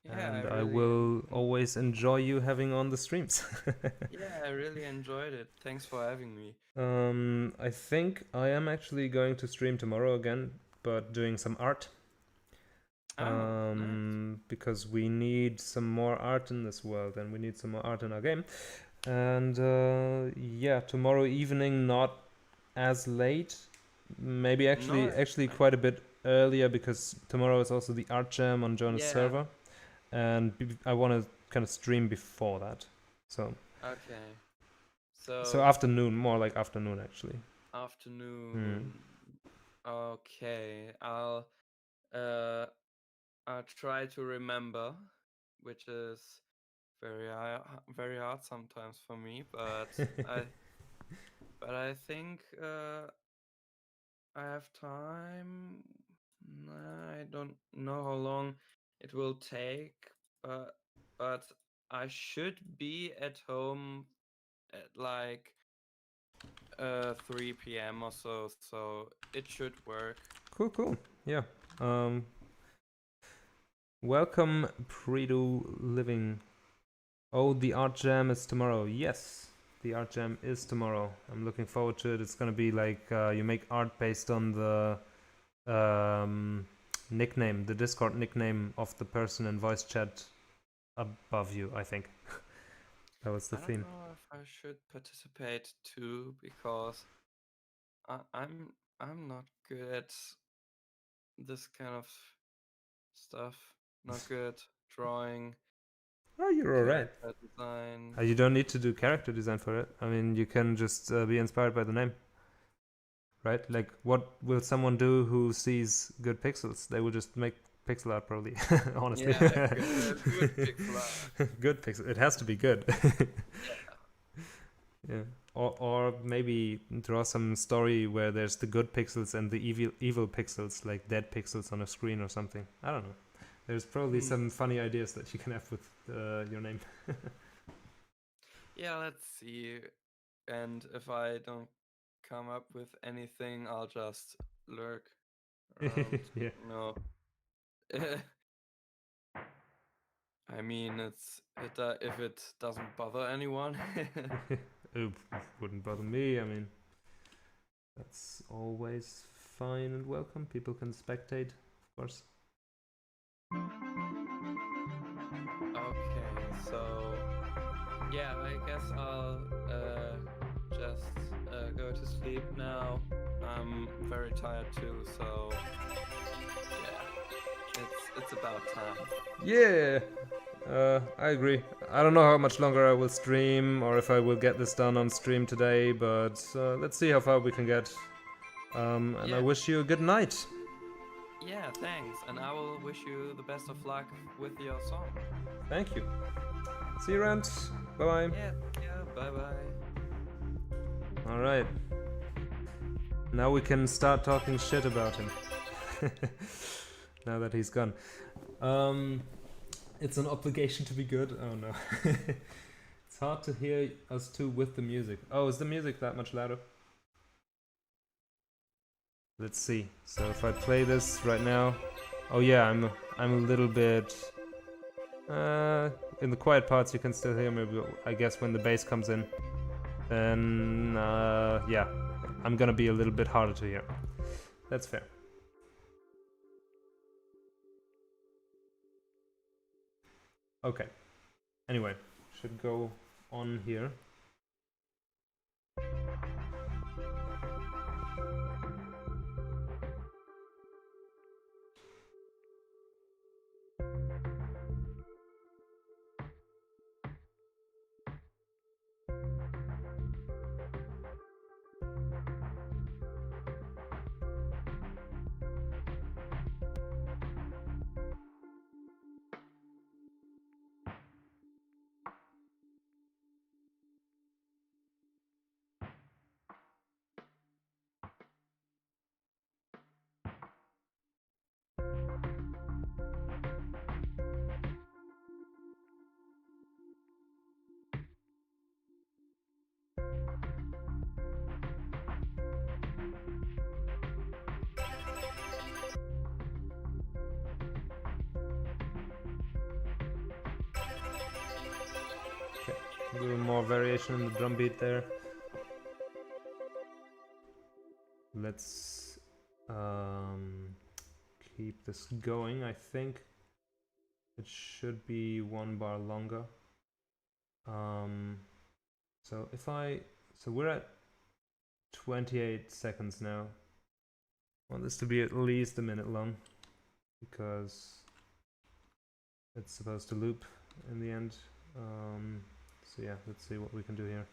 Yeah, and I I really will always enjoy you having on the streams. Yeah, I really enjoyed it. Thanks for having me. I think I am actually going to stream tomorrow again, but doing some art. Nice. Because we need some more art in this world, and we need some more art in our game. And yeah, tomorrow evening, not as late. Maybe actually quite a bit earlier, because tomorrow is also the art jam on Jonas' server, and I want to kind of stream before that. So okay. So afternoon, more like afternoon actually. Afternoon. Okay, I'll try to remember, which is very hard sometimes for me, but I think I have time. I don't know how long it will take, but I should be at home at like 3 p.m. or so it should work. Cool. Yeah. Welcome, Predo Living. Oh, the art jam is tomorrow. Yes, the art jam is tomorrow. I'm looking forward to it. It's gonna be like you make art based on the nickname, the Discord nickname of the person in voice chat above you, I think. That was the theme. I don't know if I should participate too, because I'm not good at this kind of stuff. Not good at drawing. Oh, you're alright. Character design. You don't need to do character design for it. I mean, you can just be inspired by the name. Right? Like, what will someone do who sees good pixels? They will just make pixel art, probably. Honestly. Yeah, good pixel art. Good pixel. It has to be good. Yeah. Yeah. or maybe draw some story where there's the good pixels and the evil pixels, like dead pixels on a screen or something. I don't know. There's probably some funny ideas that you can have with your name. Yeah, let's see. And if I don't come up with anything, I'll just lurk around. Yeah. No. I mean, if it doesn't bother anyone. It wouldn't bother me. I mean, that's always fine and welcome. People can spectate, of course. Okay, so yeah, I guess I'll just go to sleep now. I'm very tired too, so yeah, it's about time. Yeah, I agree. I don't know how much longer I will stream or if I will get this done on stream today, but let's see how far we can get. And I Yeah. wish you a good night. Yeah, thanks, and I will wish you the best of luck with your song. Thank you. See you around. Bye bye. Yeah, bye bye. All right. Now we can start talking shit about him. Now that he's gone. It's an obligation to be good. Oh no. It's hard to hear us two with the music. Oh, is the music that much louder? Let's see. So if I play this right now, oh yeah, I'm a little bit. In the quiet parts you can still hear me. But I guess when the bass comes in, then yeah, I'm gonna be a little bit harder to hear. That's fair. Okay. Anyway, should go on here. A little more variation in the drum beat there. Let's keep this going. I think it should be one bar longer. So we're at 28 seconds now. I want this to be at least a minute long because it's supposed to loop in the end. So yeah, let's see what we can do here.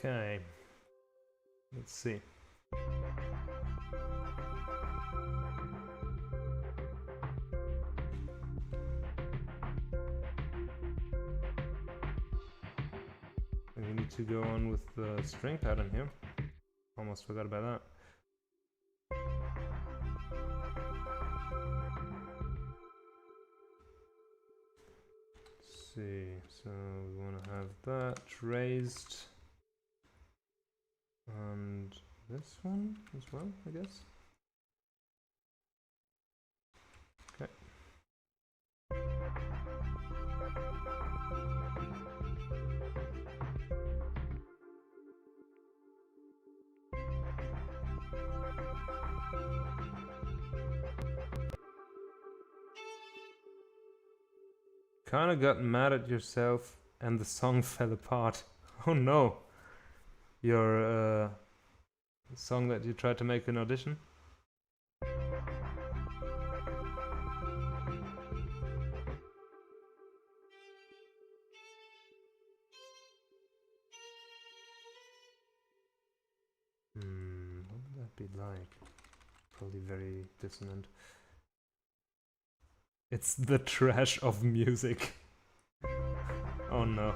Okay, let's see. to go on with the string pattern here. Almost forgot about that. Let's see, so we want to have that raised. And this one as well, I guess. Okay. Kinda got mad at yourself and the song fell apart. Oh no! Your song that you tried to make an audition? What would that be like? Probably very dissonant. It's the trash of music. Oh no.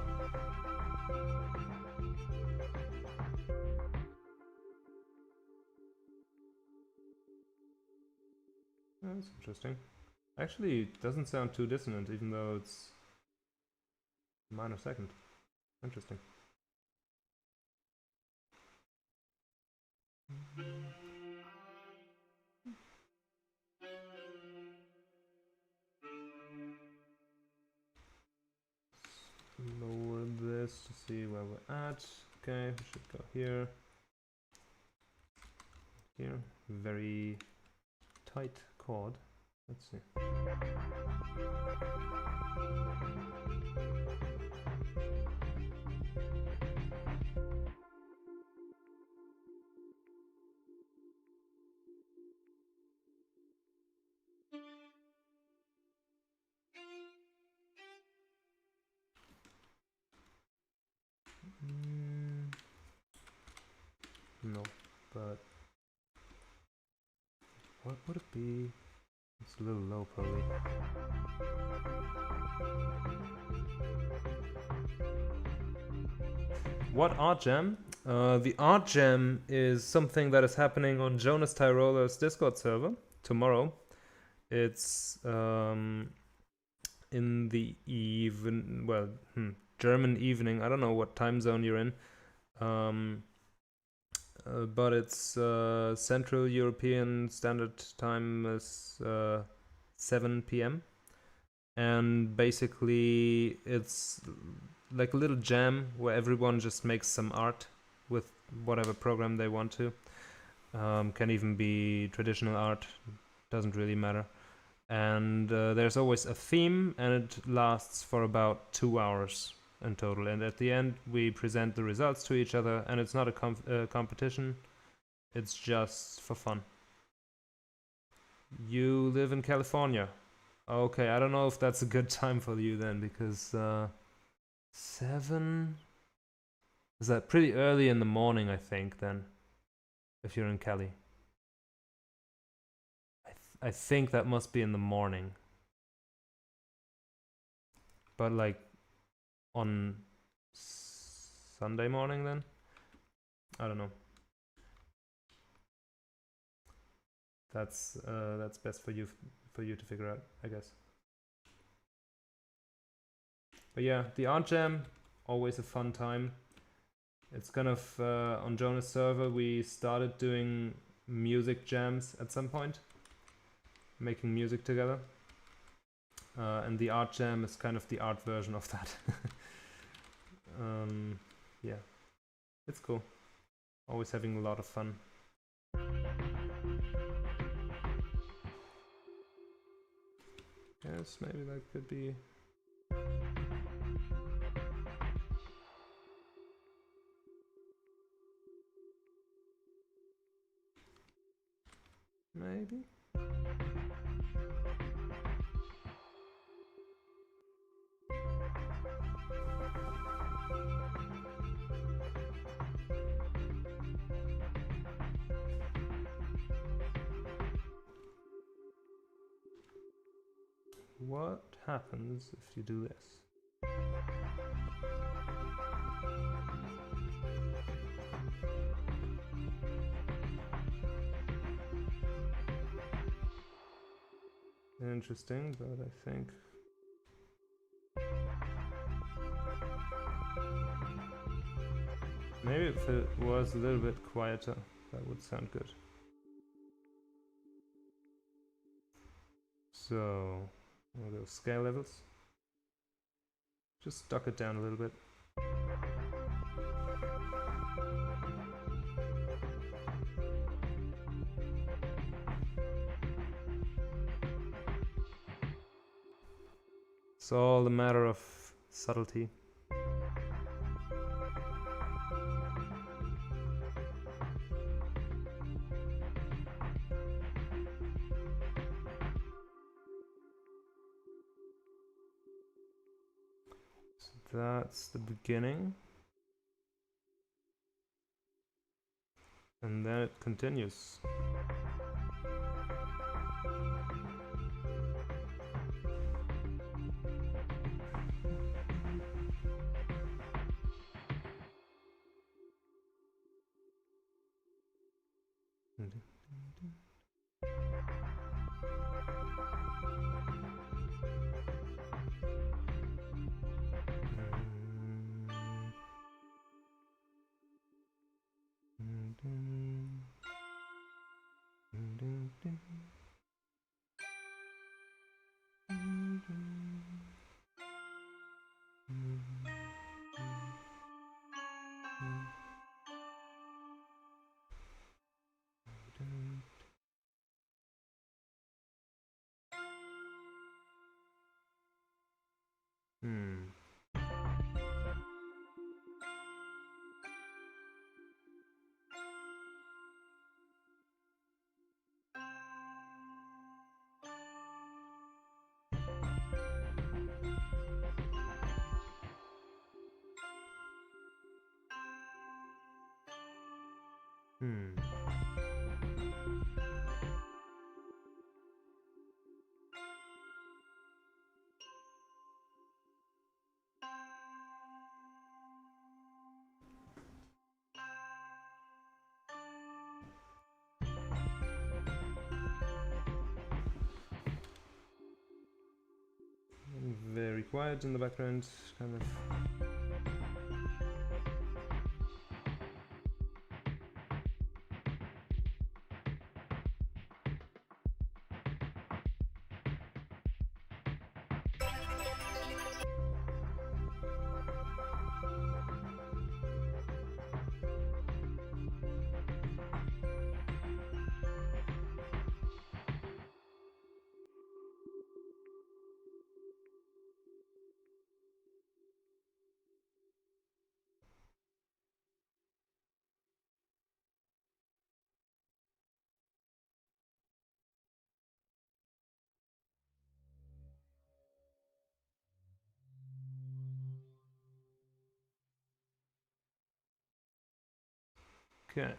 That's interesting. Actually, it doesn't sound too dissonant, even though it's minor second. Interesting. Lower this to see where we're at. Okay, we should go here. Here, very tight chord. Let's see. No, but what would it be? It's a little low, probably. What art jam? The art jam is something that is happening on Jonas Tyroller's Discord server tomorrow. It's in the German evening. I don't know what time zone you're in. But it's Central European Standard Time is 7 p.m. And basically it's like a little jam where everyone just makes some art with whatever program they want to. Can even be traditional art, doesn't really matter. And there's always a theme, and it lasts for about 2 hours in total. And at the end, we present the results to each other, and it's not a competition. It's just for fun. You live in California. Okay, I don't know if that's a good time for you then, because 7 is that pretty early in the morning, I think, then, if you're in Cali. I think that must be in the morning. But like on Sunday morning then? I don't know. That's best for you to figure out, I guess. But yeah, the art jam, always a fun time. It's kind of on Jonas' server we started doing music jams at some point, making music together. And the art jam is kind of the art version of that. Yeah, it's cool. Always having a lot of fun. Yes, maybe that could be. Maybe. What happens if you do this? interesting, but I think maybe if it was a little bit quieter, that would sound good. So we'll go scale levels. Just stock it down a little bit. It's all a matter of subtlety. So that's the beginning. And then it continues. Very quiet in the background, kind of. Okay.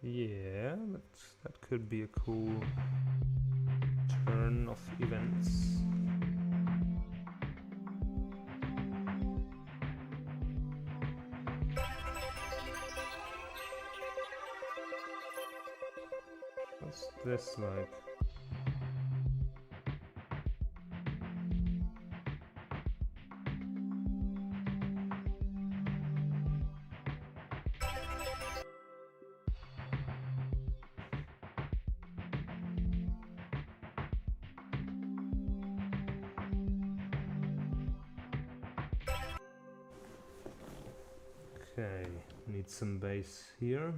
Yeah, that could be a cool turn of events. What's this like? Okay, need some bass here.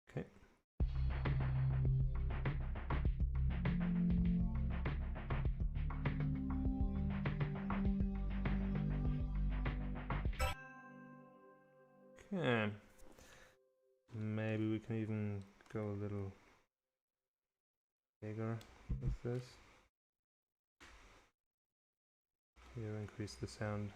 Okay. Okay. Maybe we can even go a little bigger with this. Here, increase the sound.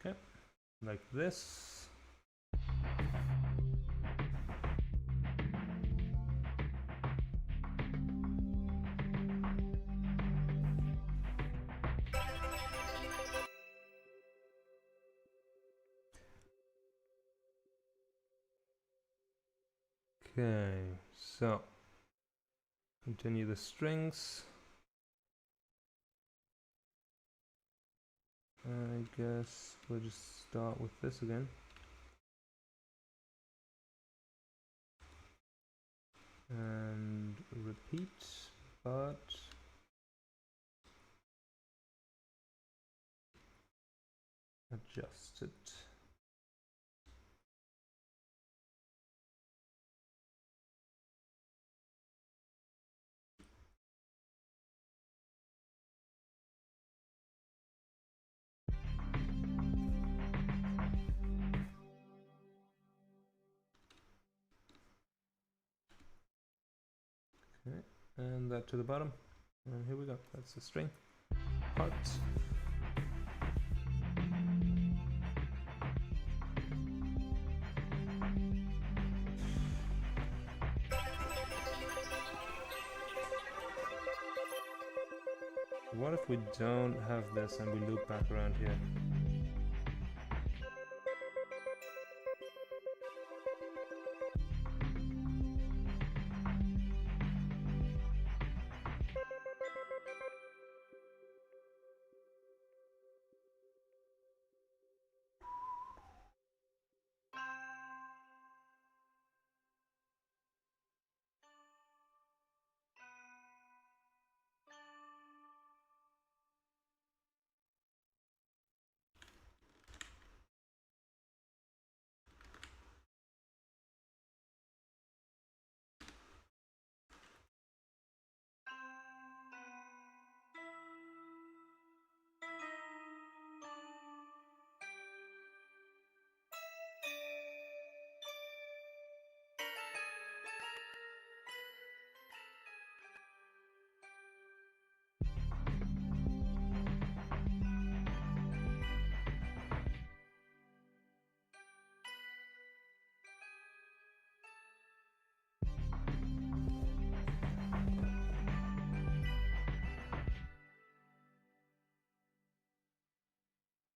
Okay, like this. Okay, so continue the strings. I guess we'll just start with this again. And repeat, but adjust it. Okay, and that to the bottom. And here we go. That's the string part. What if we don't have this and we loop back around here?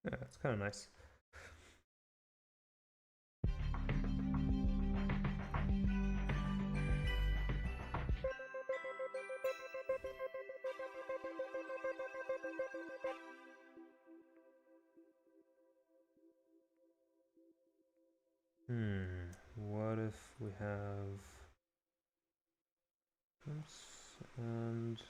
Yeah, it's kind of nice. What if we have... Oops, and...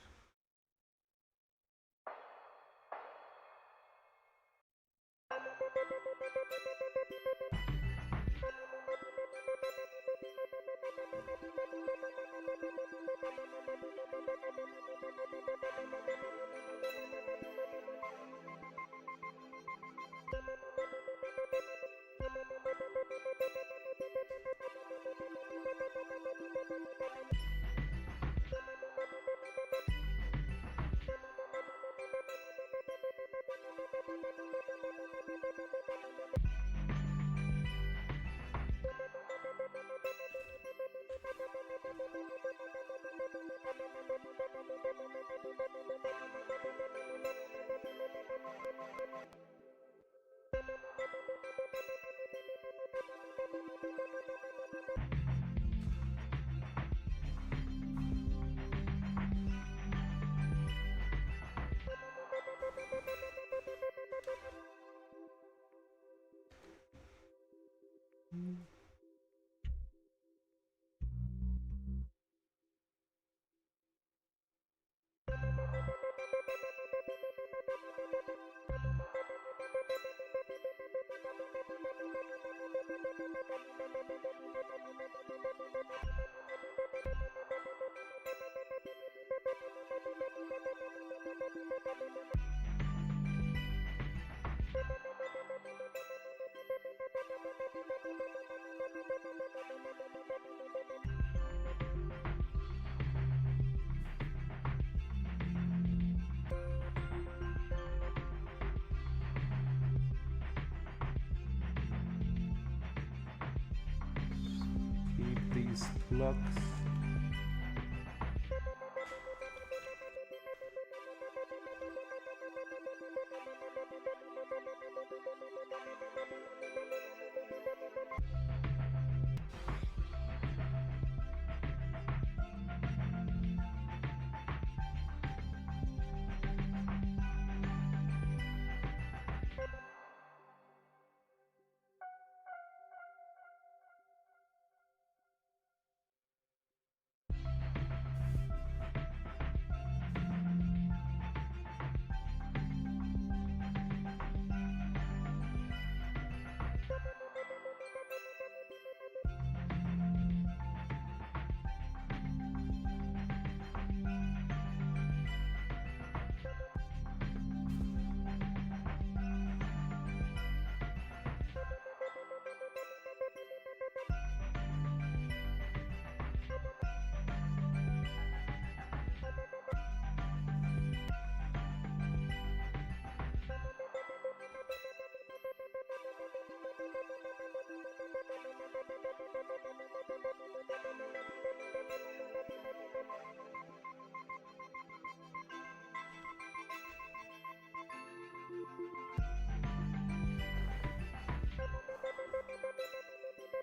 Keep these blocks.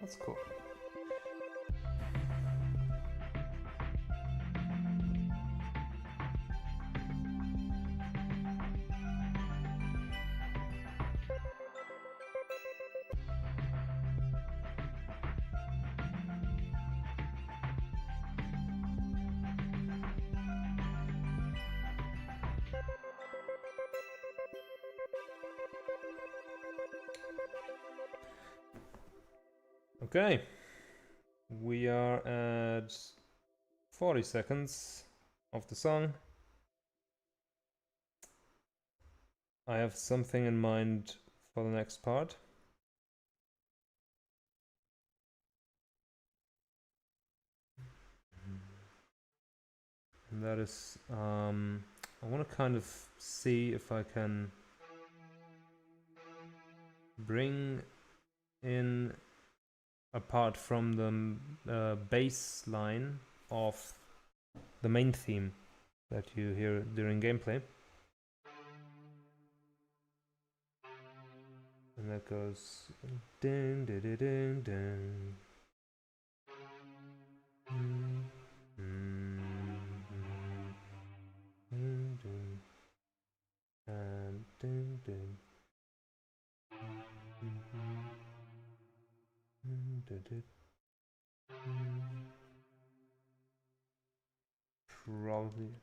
That's cool. Okay, we are at 40 seconds of the song. I have something in mind for the next part. And that is, I want to kind of see if I can bring in, apart from the bass line of the main theme that you hear during gameplay. And that goes ding ding ding ding ding. And ding ding. it. Probably.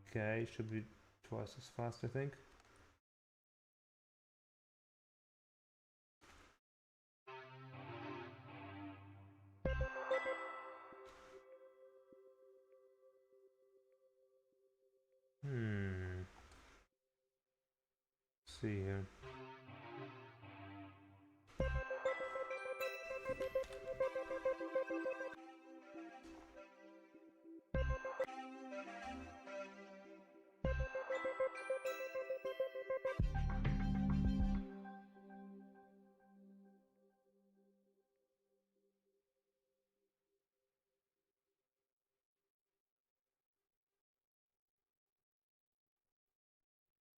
Okay, should be twice as fast, I think. See here.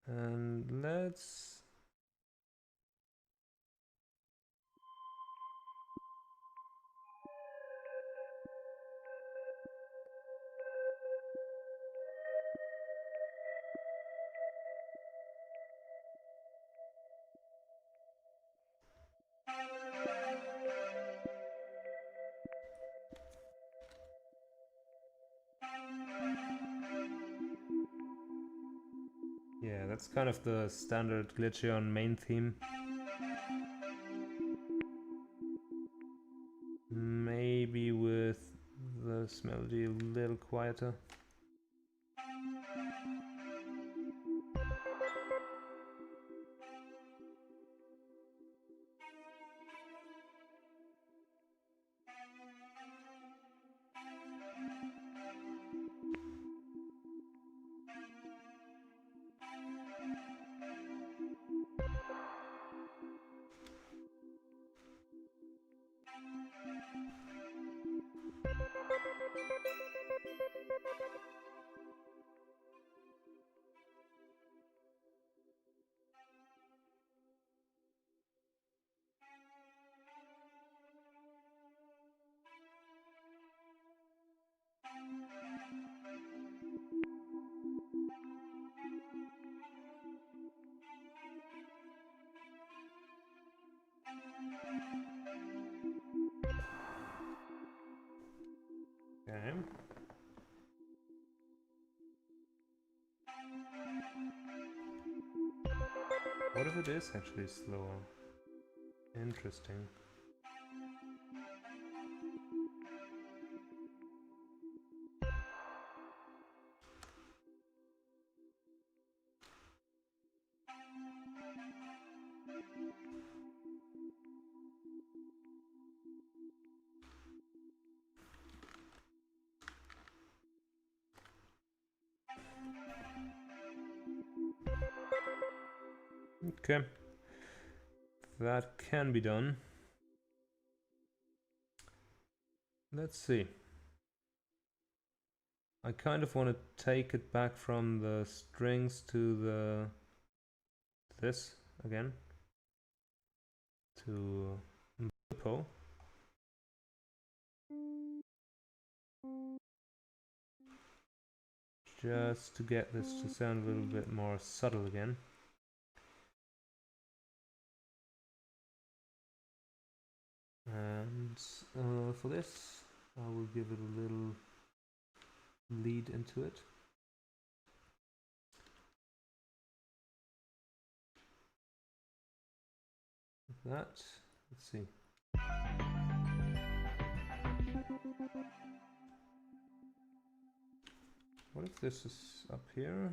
And let's yeah, that's kind of the standard Glitcheon main theme. Maybe with this melody a little quieter. Okay. What if it is actually slower? Interesting. Okay, that can be done. Let's see. I kind of want to take it back from the strings to this again, to po. Just to get this to sound a little bit more subtle again. And for this, I will give it a little lead into it. Like that. Let's see. What if this is up here?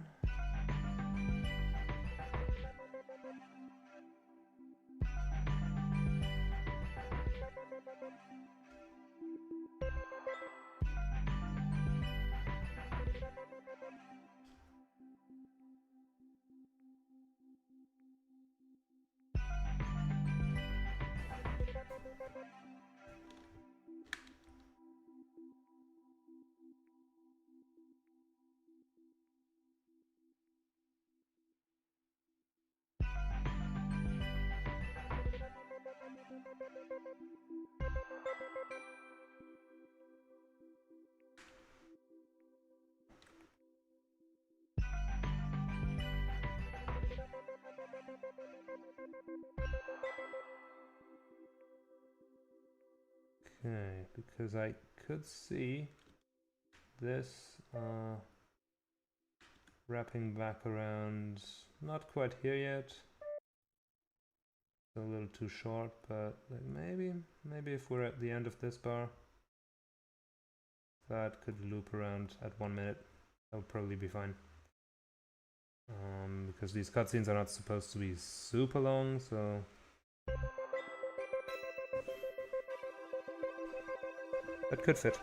Okay, because I could see this wrapping back around, not quite here yet. A little too short, but like maybe if we're at the end of this bar, that could loop around at 1 minute. That would probably be fine. Because these cutscenes are not supposed to be super long, so that could fit.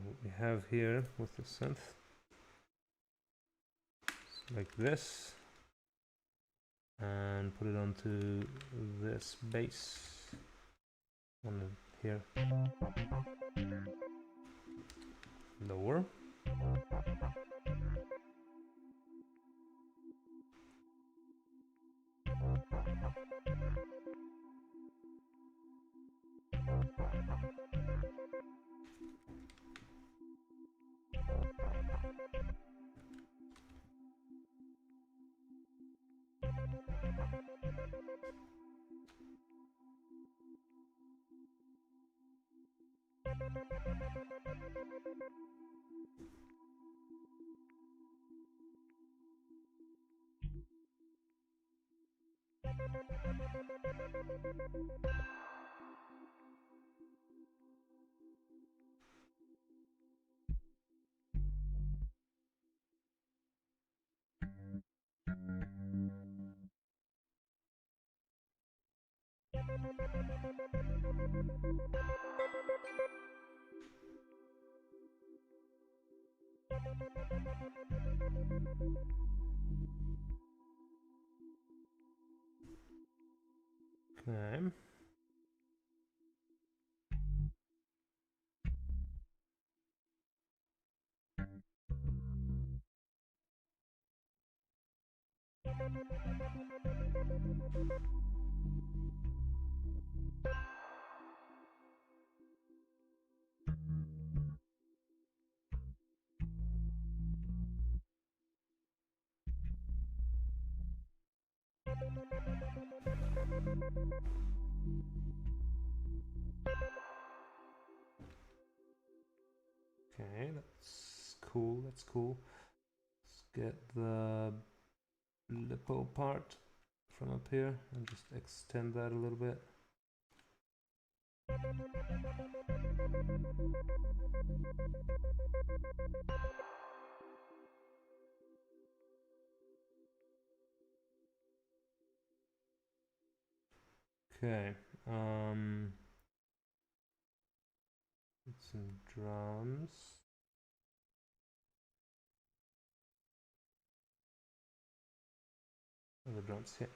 What we have here with the synth, like this, and put it onto this bass on here, lower. Okay. Okay, that's cool, that's cool. Let's get the lipo part from up here and just extend that a little bit. Okay, some drums. Oh, the drums here.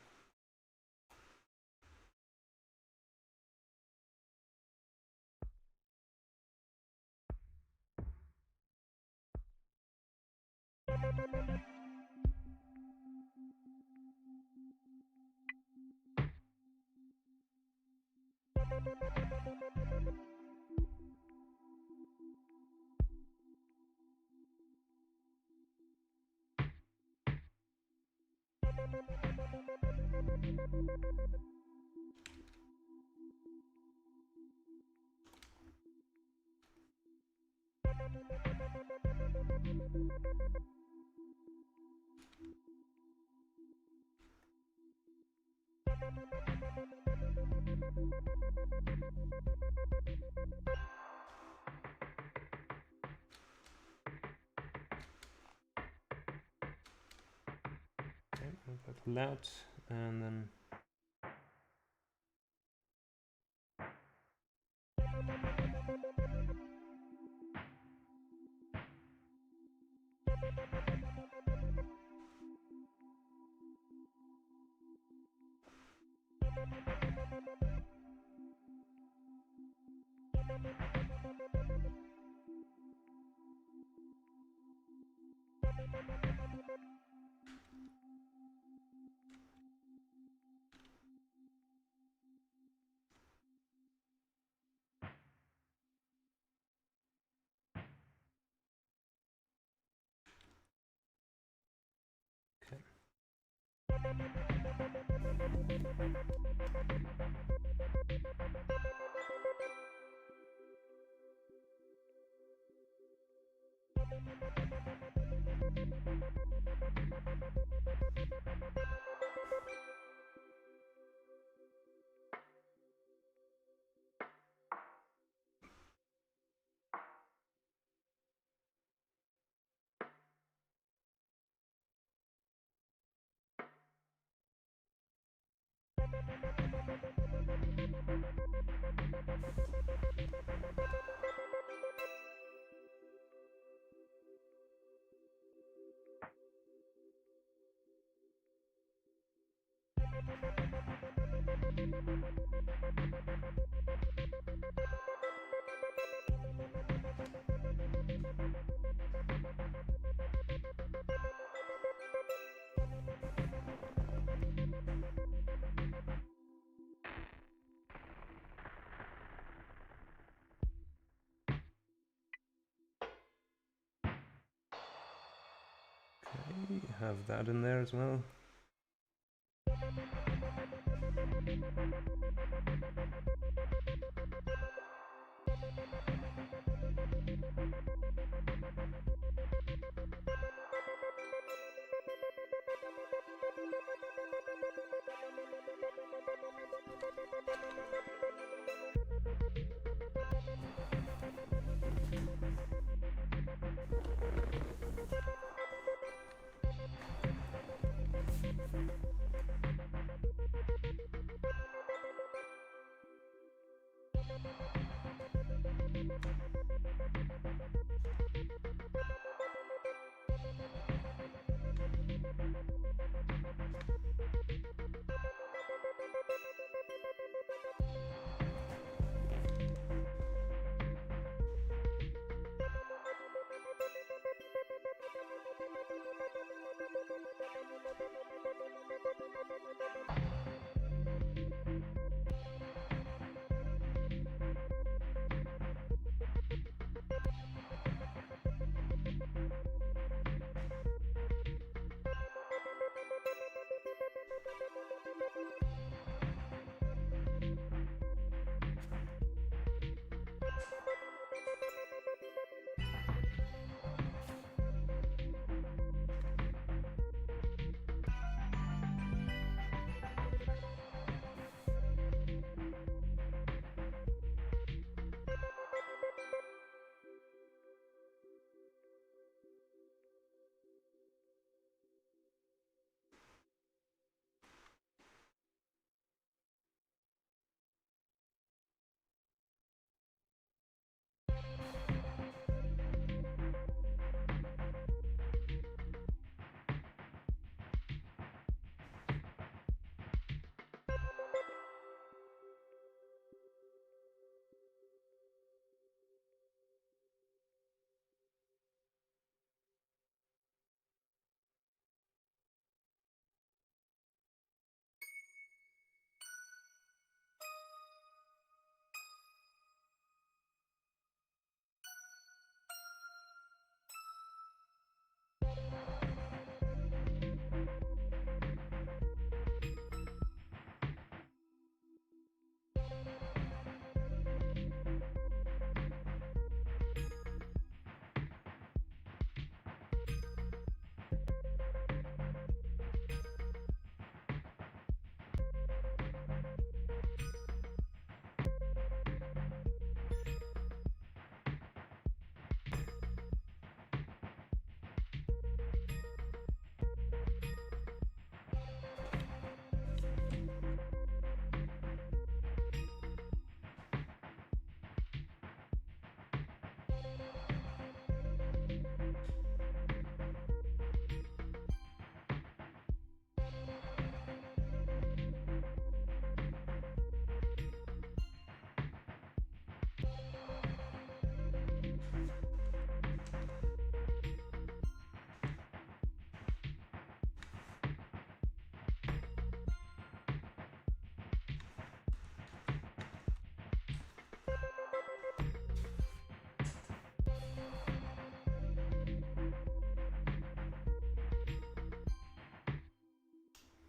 Okay, move that loud, and then Okay, have that in there as well.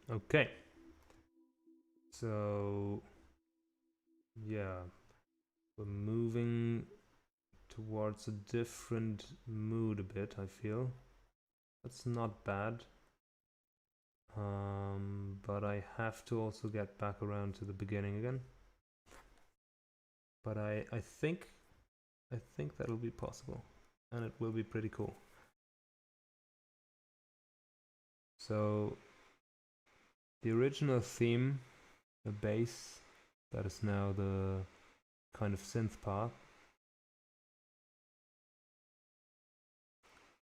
Okay. So, yeah, we're moving towards a different mood a bit, I feel. That's not bad. But I have to also get back around to the beginning again. But I think that'll be possible, and it will be pretty cool. So the original theme, the bass, that is now the kind of synth part.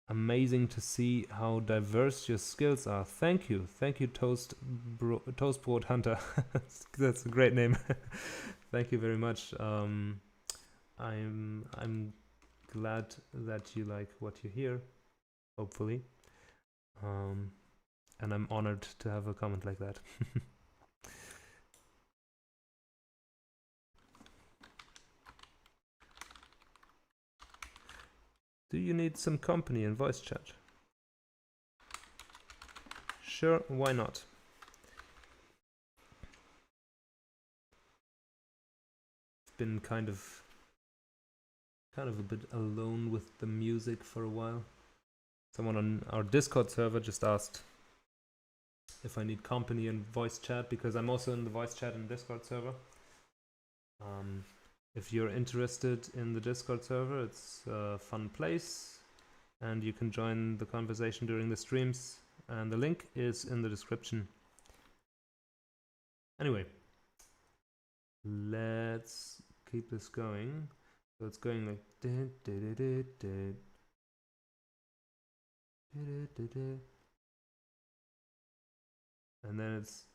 Amazing to see how diverse your skills are. Thank you, Toastbrot Hunter. That's a great name. Thank you very much. I'm glad that you like what you hear. Hopefully, and I'm honored to have a comment like that. Do you need some company in voice chat? Sure, why not? I've been kind of a bit alone with the music for a while. Someone on our Discord server just asked if I need company in voice chat, because I'm also in the voice chat and Discord server. If you're interested in the Discord server, it's a fun place, and you can join the conversation during the streams, and the link is in the description. Anyway, let's keep this going. So it's going like and then it's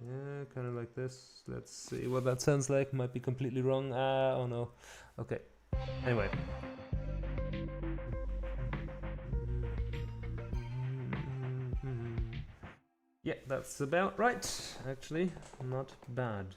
yeah, kind of like this. Let's see what that sounds like. Might be completely wrong. Oh no. Okay. Anyway. Yeah, that's about right. Actually, not bad.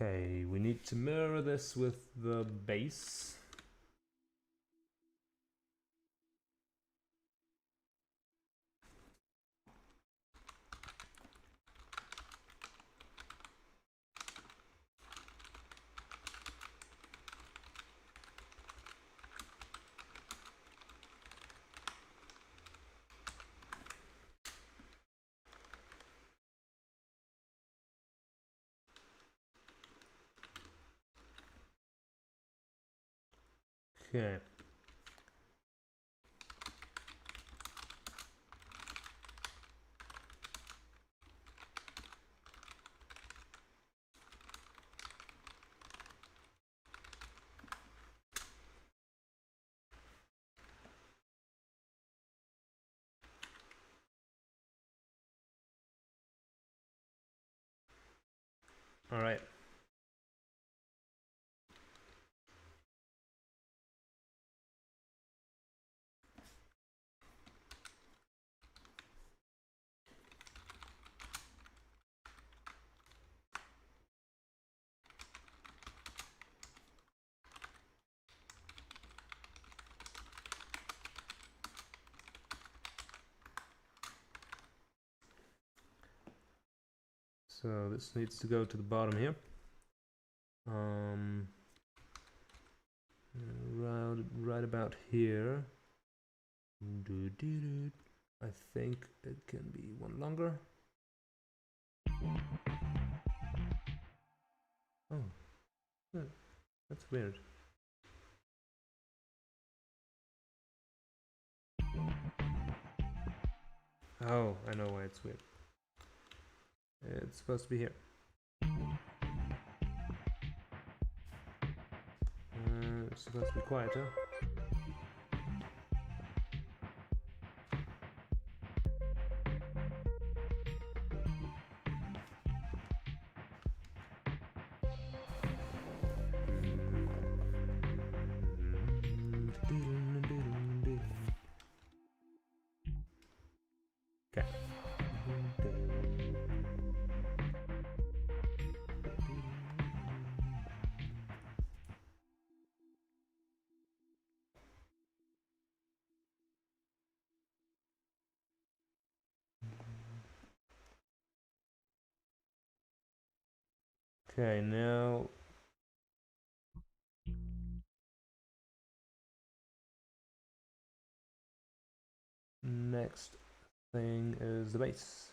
Okay, we need to mirror this with the bass. Okay. All right. So this needs to go to the bottom here. Right about here. I think it can be one longer. Oh, that's weird. Oh, I know why it's weird. It's supposed to be here. It's supposed to be quieter. Okay. Okay, now next thing is the bass.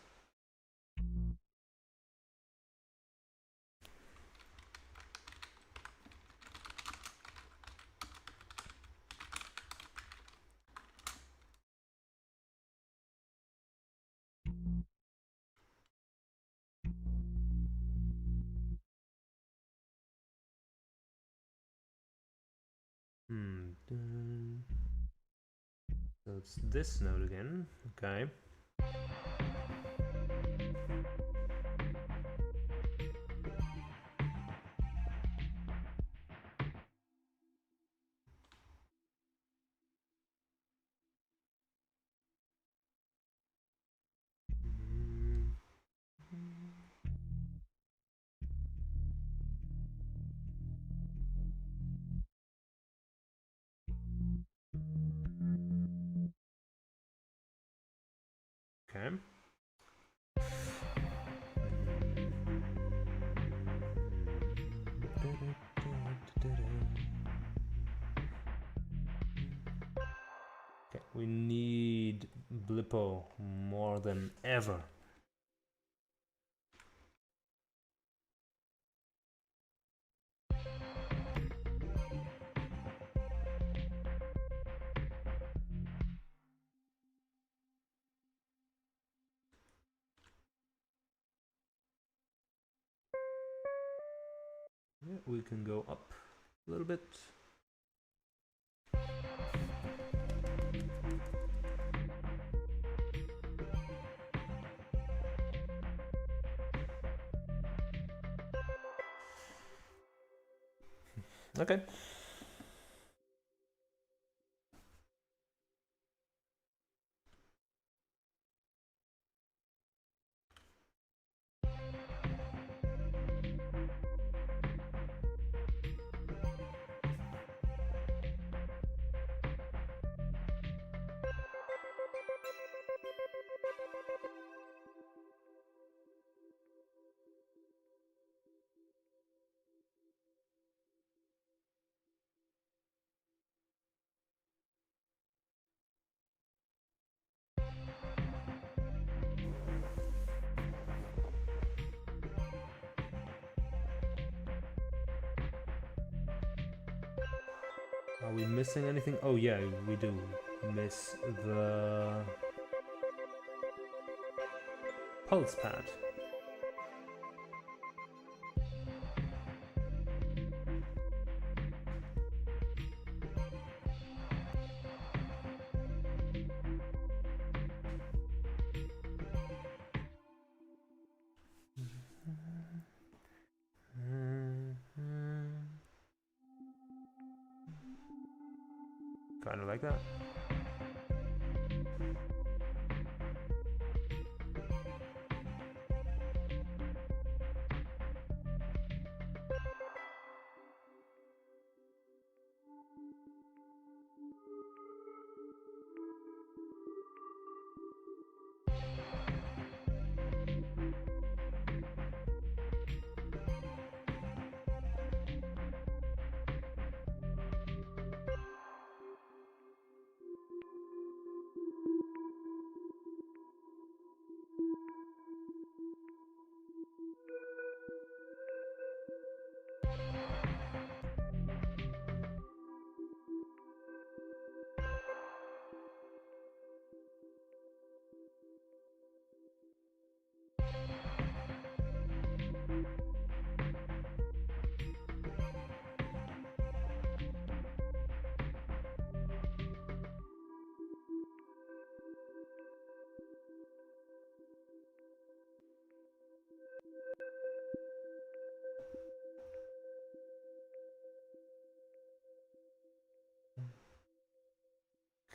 So it's this note again. Okay. Okay. Okay, we need Blippo more than ever. Yeah, we can go up a little bit. Okay. Are we missing anything? Oh yeah, we do miss the pulse pad. Kind of like that.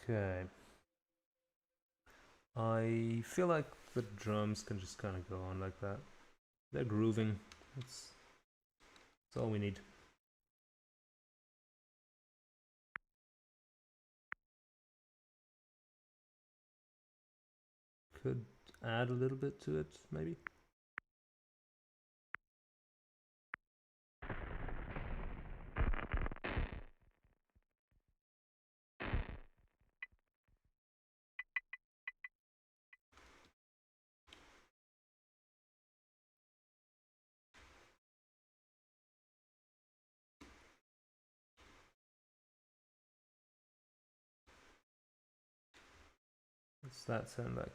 Okay. I feel like the drums can just kind of go on like that. They're grooving. That's all we need. Could add a little bit to it, maybe. What's that sound like?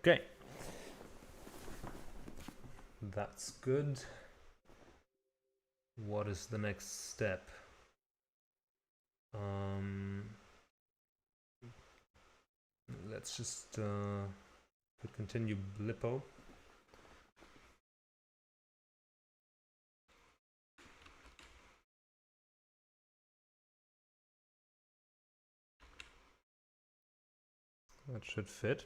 Okay. That's good. What is the next step? Let's just continue Blippo. That should fit.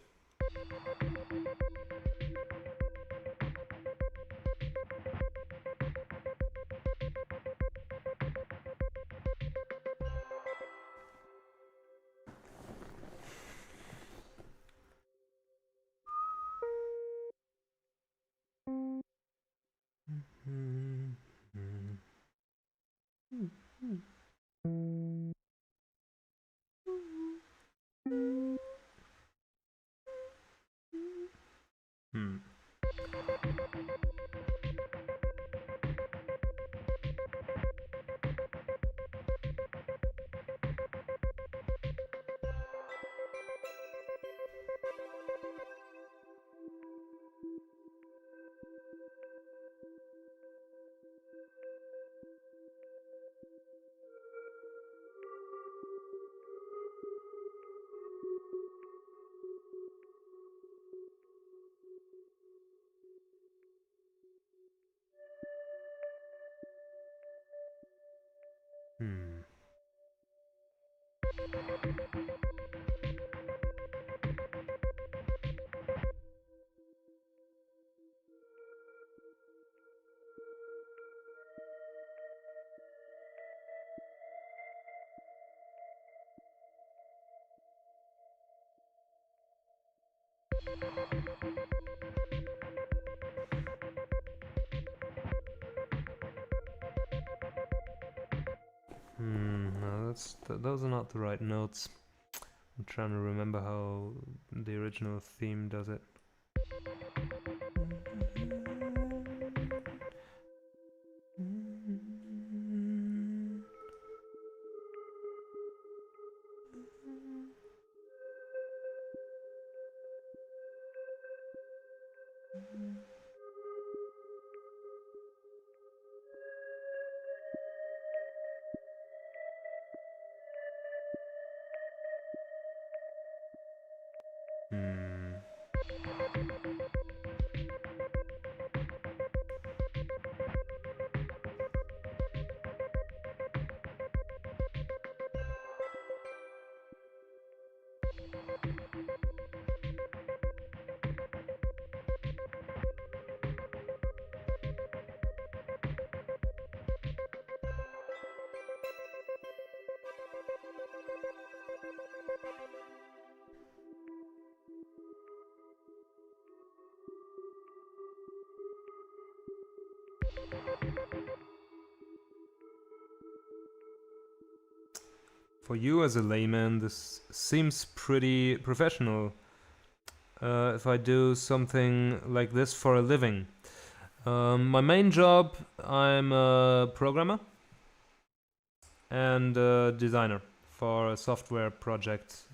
No, those are not the right notes. I'm trying to remember how the original theme does it. For you as a layman, this seems pretty professional. If I do something like this for a living. My main job, I'm a programmer and a designer for a software project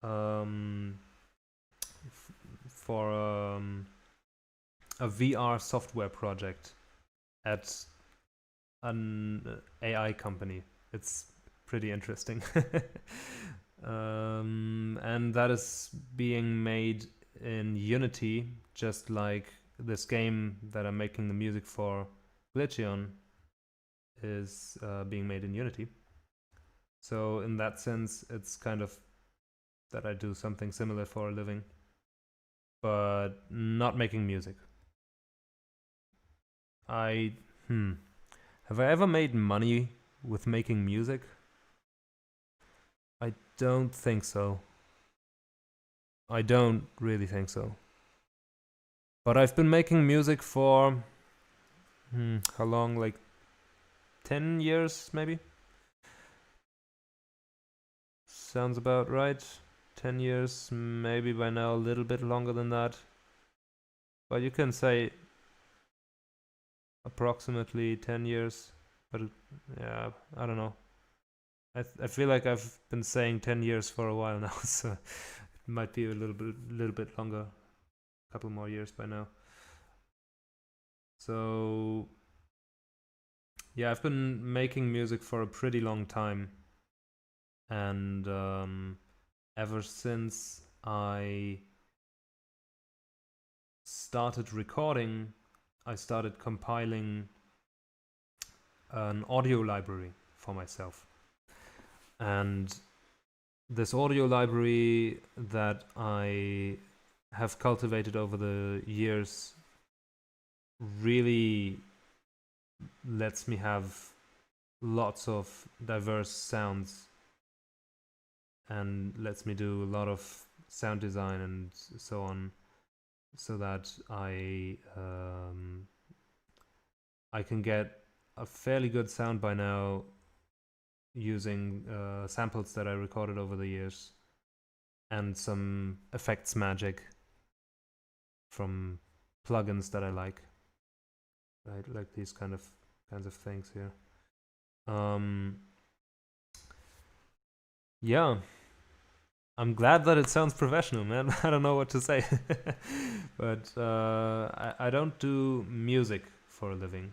for a VR software project at an AI company. It's pretty interesting. And that is being made in Unity, just like this game that I'm making the music for, Glitcheon, is being made in Unity. So in that sense, it's kind of that I do something similar for a living, but not making music. Have I ever made money with making music? I don't think so. I don't really think so. But I've been making music for how long? Like 10 years, maybe? Sounds about right. 10 years, maybe by now a little bit longer than that. But you can say approximately 10 years. But yeah, I don't know. I feel like I've been saying 10 years for a while now, so it might be a little bit longer. A couple more years by now. So yeah, I've been making music for a pretty long time. And ever since I started recording, I started compiling an audio library for myself. And this audio library that I have cultivated over the years really lets me have lots of diverse sounds and lets me do a lot of sound design and so on, so that I can get a fairly good sound by now using samples that I recorded over the years and some effects magic from plugins that I like. Right, like these kinds of things here. Yeah, I'm glad that it sounds professional, man. I don't know what to say. But I don't do music for a living.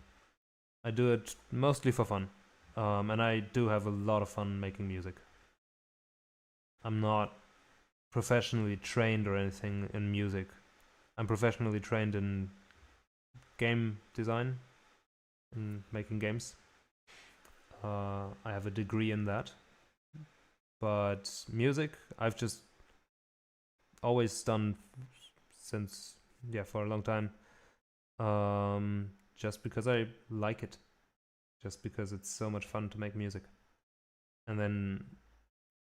I do it mostly for fun. And I do have a lot of fun making music. I'm not professionally trained or anything in music. I'm professionally trained in game design and making games. I have a degree in that. But music, I've just always done since, for a long time. Just because I like it. Just because it's so much fun to make music. And then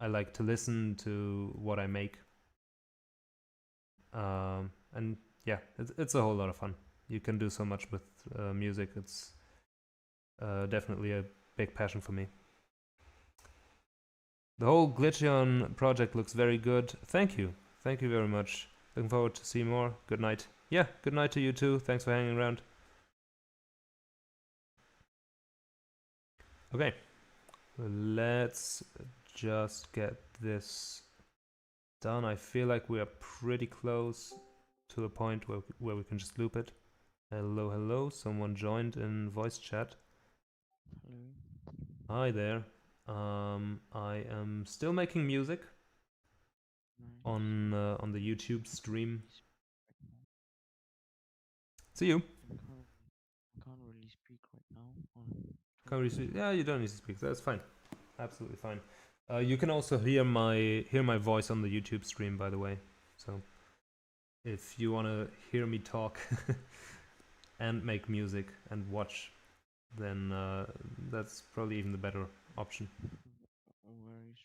I like to listen to what I make. And yeah, it's a whole lot of fun. You can do so much with music. It's definitely a big passion for me. The whole Glitcheon project looks very good. Thank you. Thank you very much. Looking forward to see more. Good night. Yeah, good night to you too. Thanks for hanging around. Okay. Let's just get this done. I feel like we are pretty close to the point where we can just loop it. Hello, hello. Someone joined in voice chat. Hello. Hi there. I am still making music on the YouTube stream. See you. I can't really speak right now. Can't really speak. Yeah, you don't need to speak. That's fine. Absolutely fine. You can also hear my voice on the YouTube stream, by the way. So if you want to hear me talk and make music and watch, then that's probably even the better option. Where are you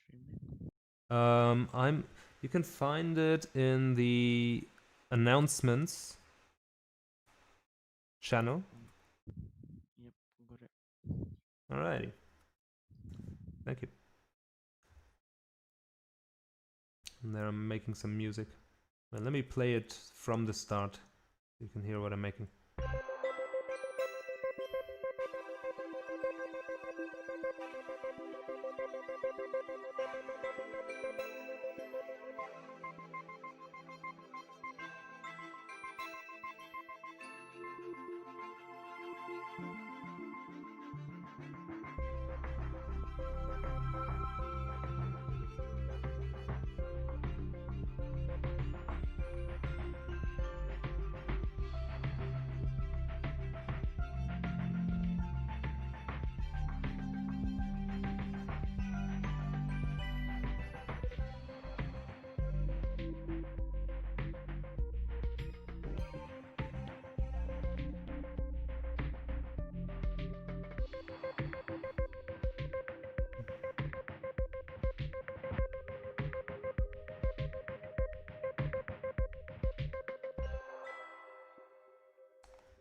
streaming? You can find it in the announcements channel. Alrighty. Thank you. And there I'm making some music. Well, let me play it from the start. You can hear what I'm making.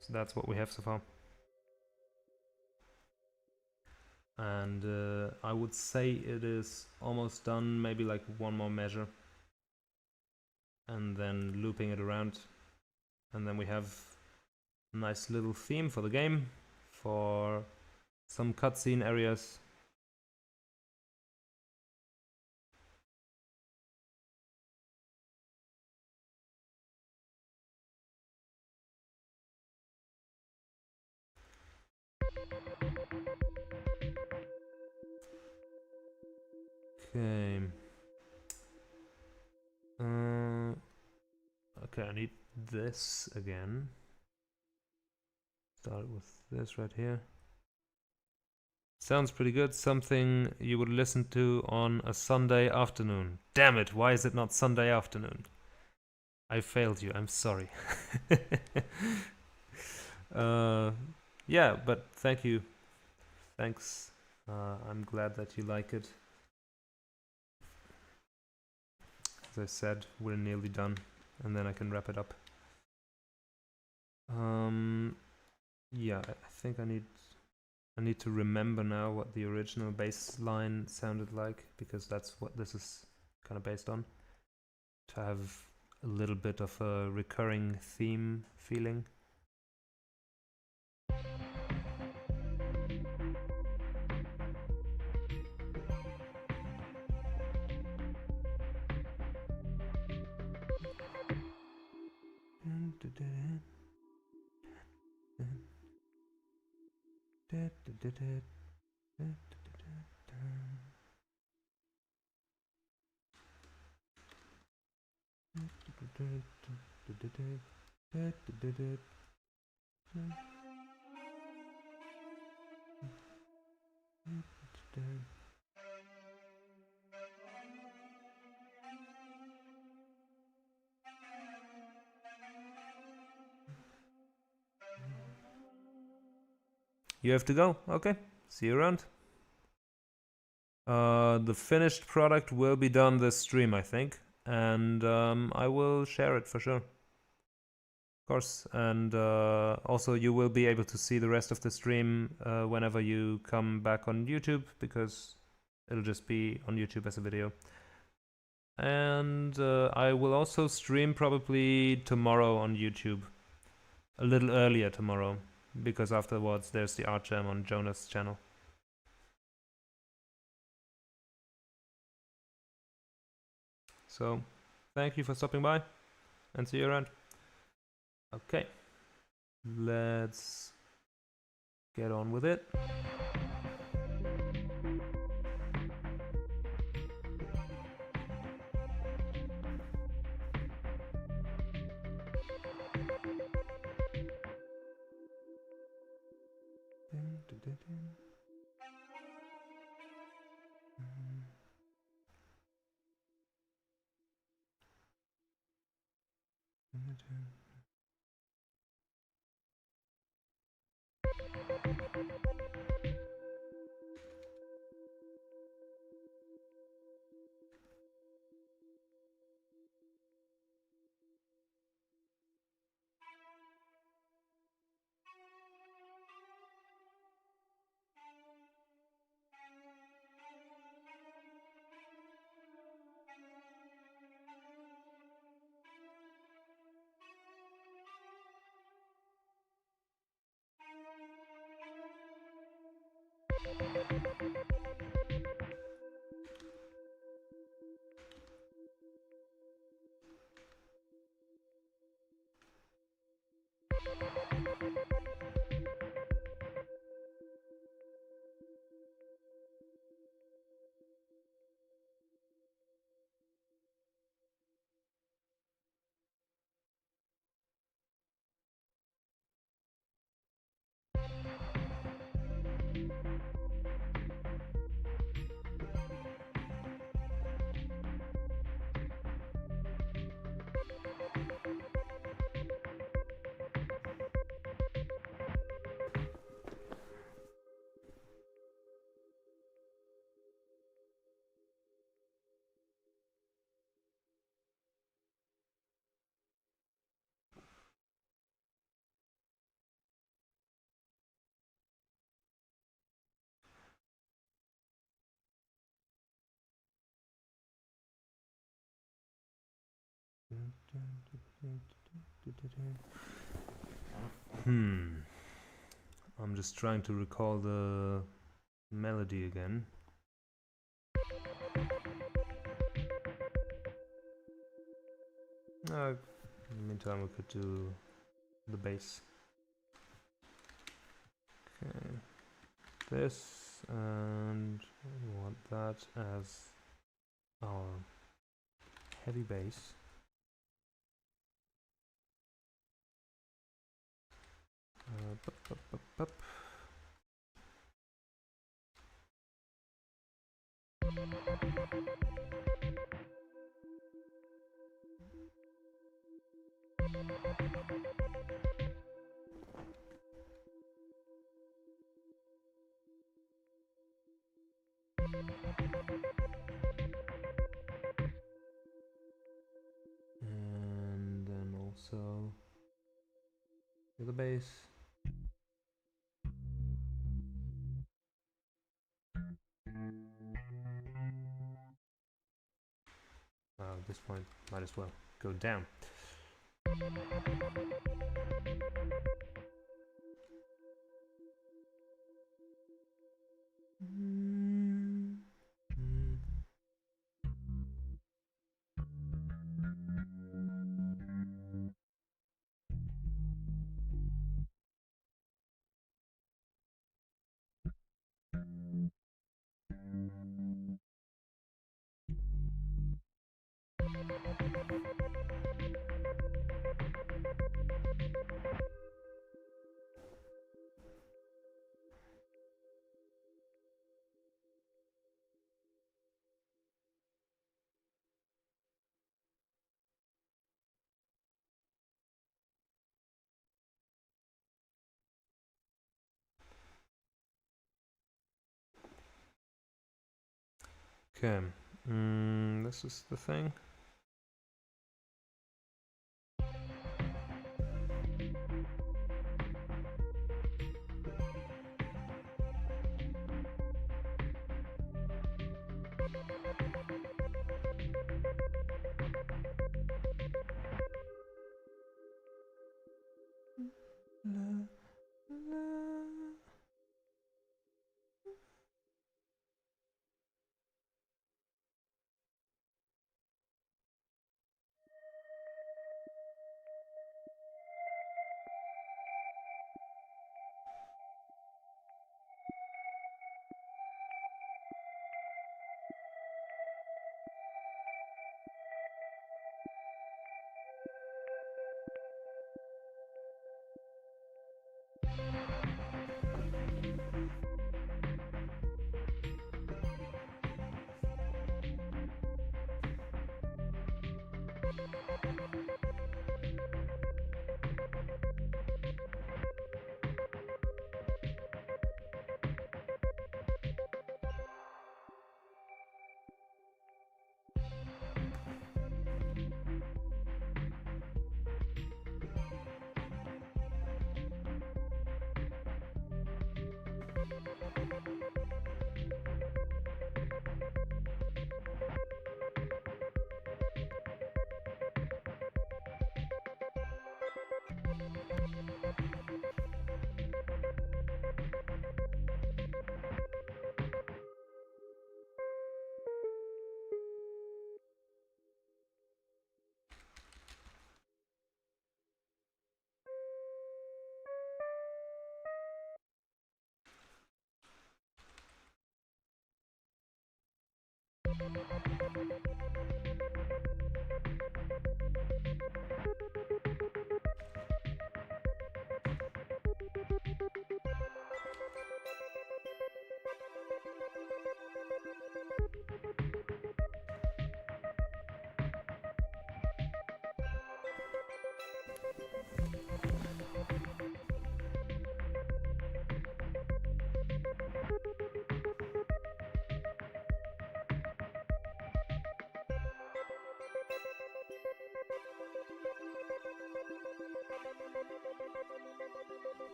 So that's what we have so far. And I would say it is almost done, maybe like one more measure. And then looping it around. And then we have a nice little theme for the game, for some cutscene areas. Okay. Okay, I need this again. Start with this right here. Sounds pretty good. Something you would listen to on a Sunday afternoon. Damn it, why is it not Sunday afternoon? I failed you, I'm sorry. Yeah, but thank you. Thanks. I'm glad that you like it. As I said, we're nearly done, and then I can wrap it up. Yeah, I think I need to remember now what the original bass line sounded like, because that's what this is kind of based on. To have a little bit of a recurring theme feeling. You have to go? Okay. See you around. The finished product will be done this stream, I think. And I will share it for sure. Of course. And also you will be able to see the rest of the stream whenever you come back on YouTube, because it'll just be on YouTube as a video. And I will also stream probably tomorrow on YouTube. A little earlier tomorrow, because afterwards there's the art jam on Jonas' channel. So, thank you for stopping by, and see you around. Okay, let's get on with it. I'm just trying to recall the melody again. In the meantime, we could do the bass. Okay, this, and we want that as our heavy bass. Bup, bup, bup, bup. And then also the bass. At this point, might as well go down. Okay, this is the thing.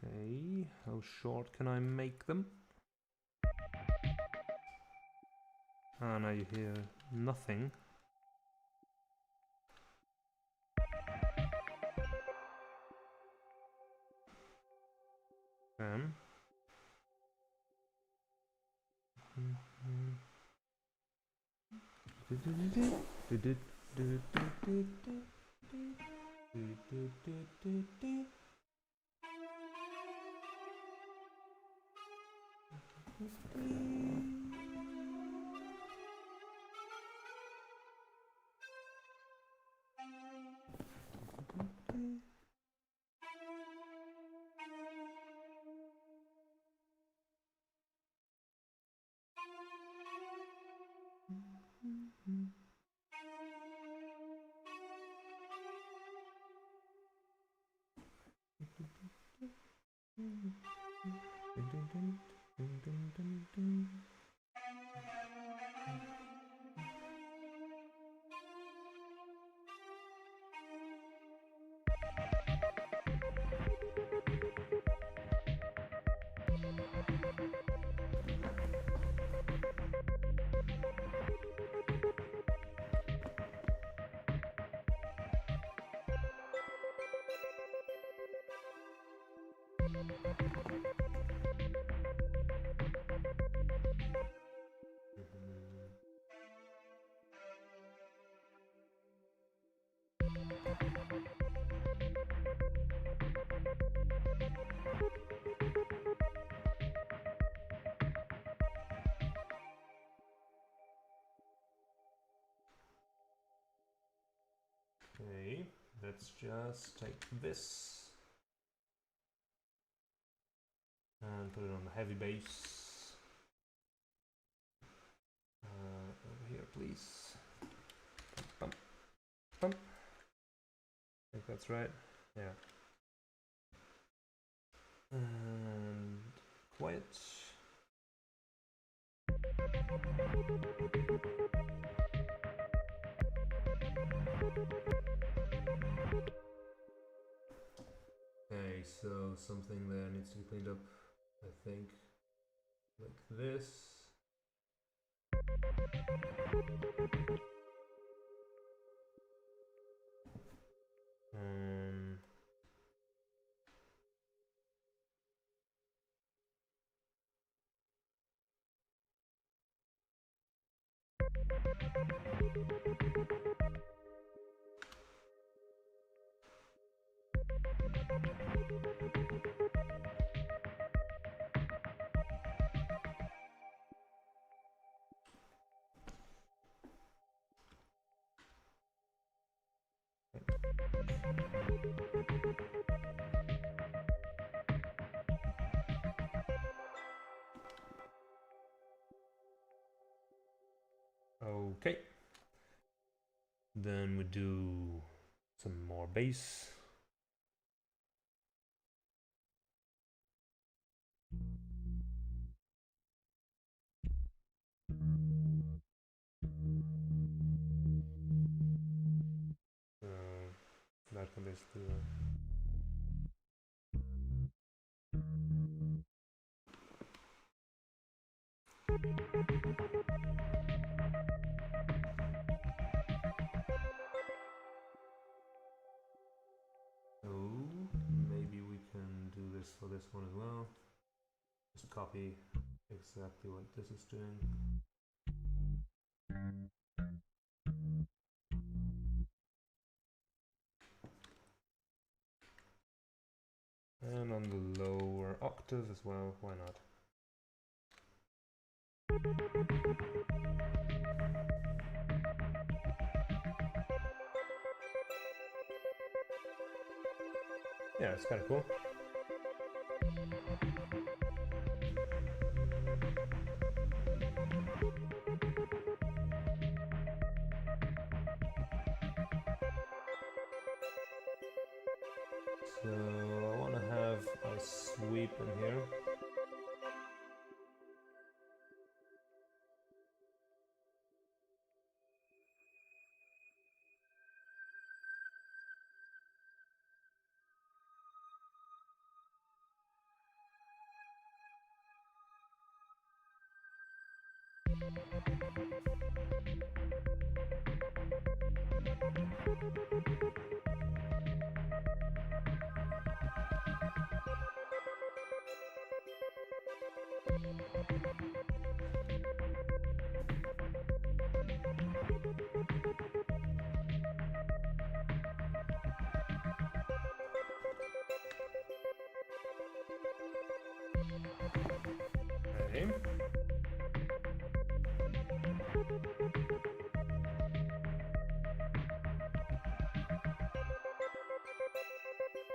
Okay, how short can I make them? Ah, now you hear nothing. Okay, let's just take this and put it on the heavy bass. that's right. Yeah. And quiet. Okay, so something there needs to be cleaned up, I think, like this. Okay. Then we do some more bass. That can basically maybe we can do this for this one as well. Just copy exactly what this is doing. And on the lower octave as well, why not? Yeah, it's kind of cool. So I want to have a sweep in here. Okay.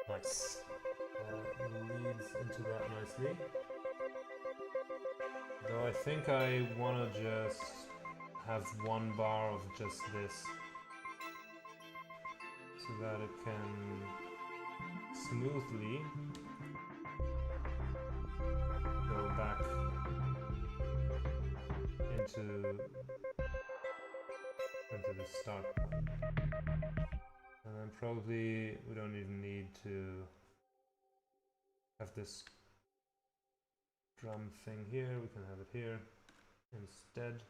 Nice. Leads into that nicely. Though I think I want to just have one bar of just this so that it can smoothly go back into the start point. And then probably we don't even need to have this drum thing here, we can have it here instead.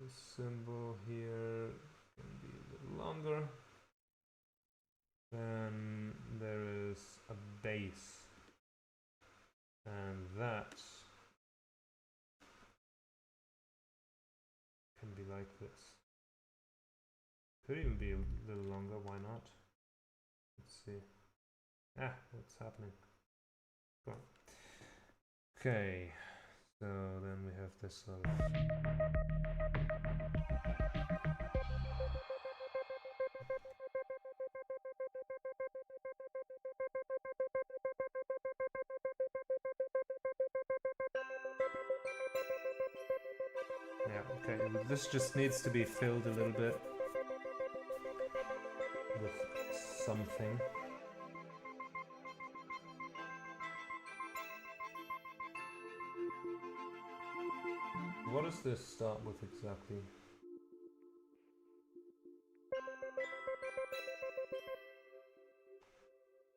The symbol here can be a little longer. Then there is a bass, and that can be like this. Could even be a little longer, why not? Let's see. What's happening? Go on. Okay, so then we have this sort of okay, this just needs to be filled a little bit with something. What does this start with exactly?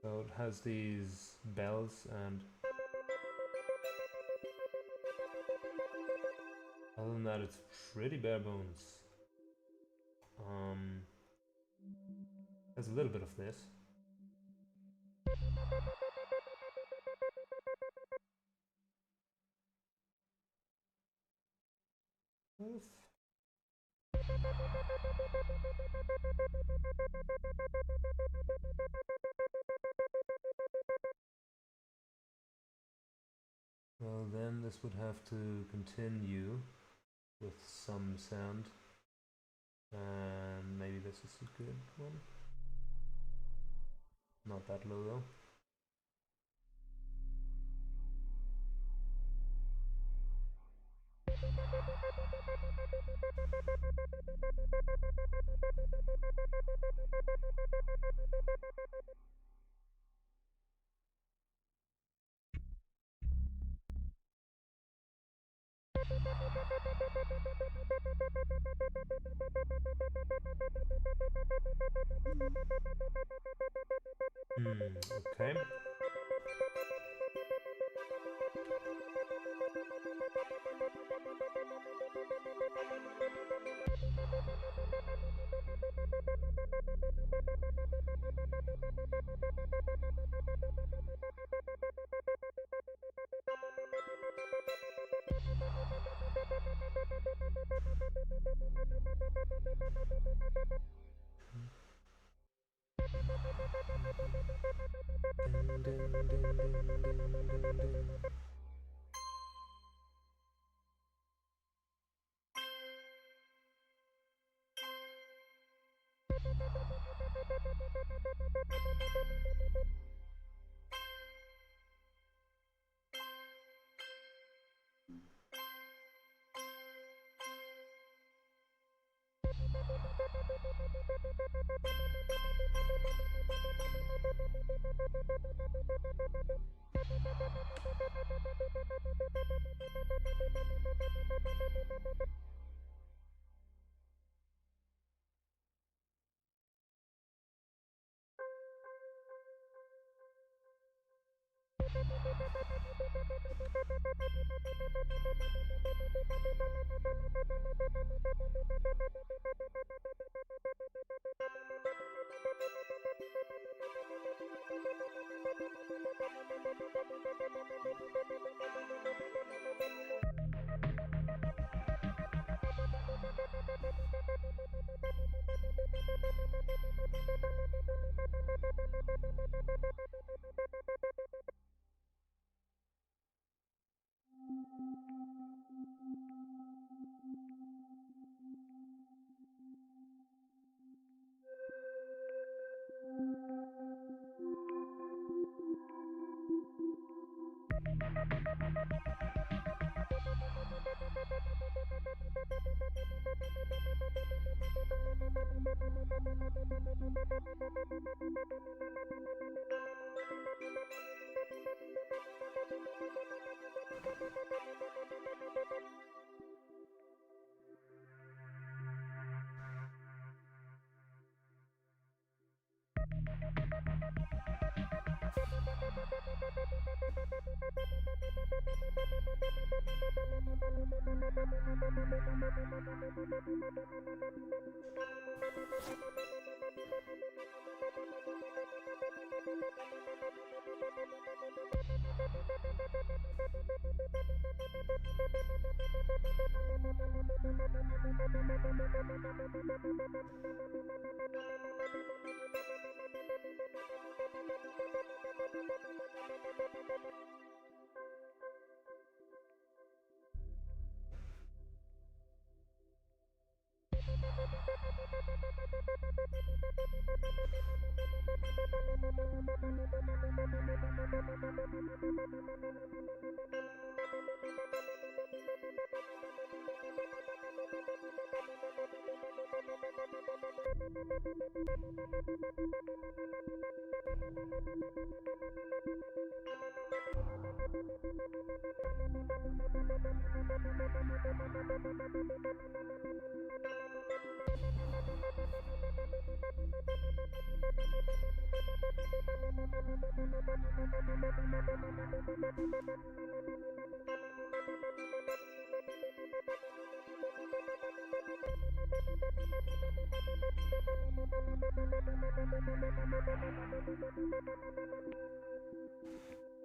So it has these bells, and other than that it's pretty bare bones. There's a little bit of this. Oof. Well, then this would have to continue with some sound. And maybe this is a good one. Not that low though. Okay. Ding, ding, ding, ding, ding, ding, ding.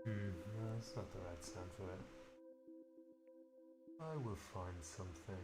No, that's not the right sound for it. I will find something.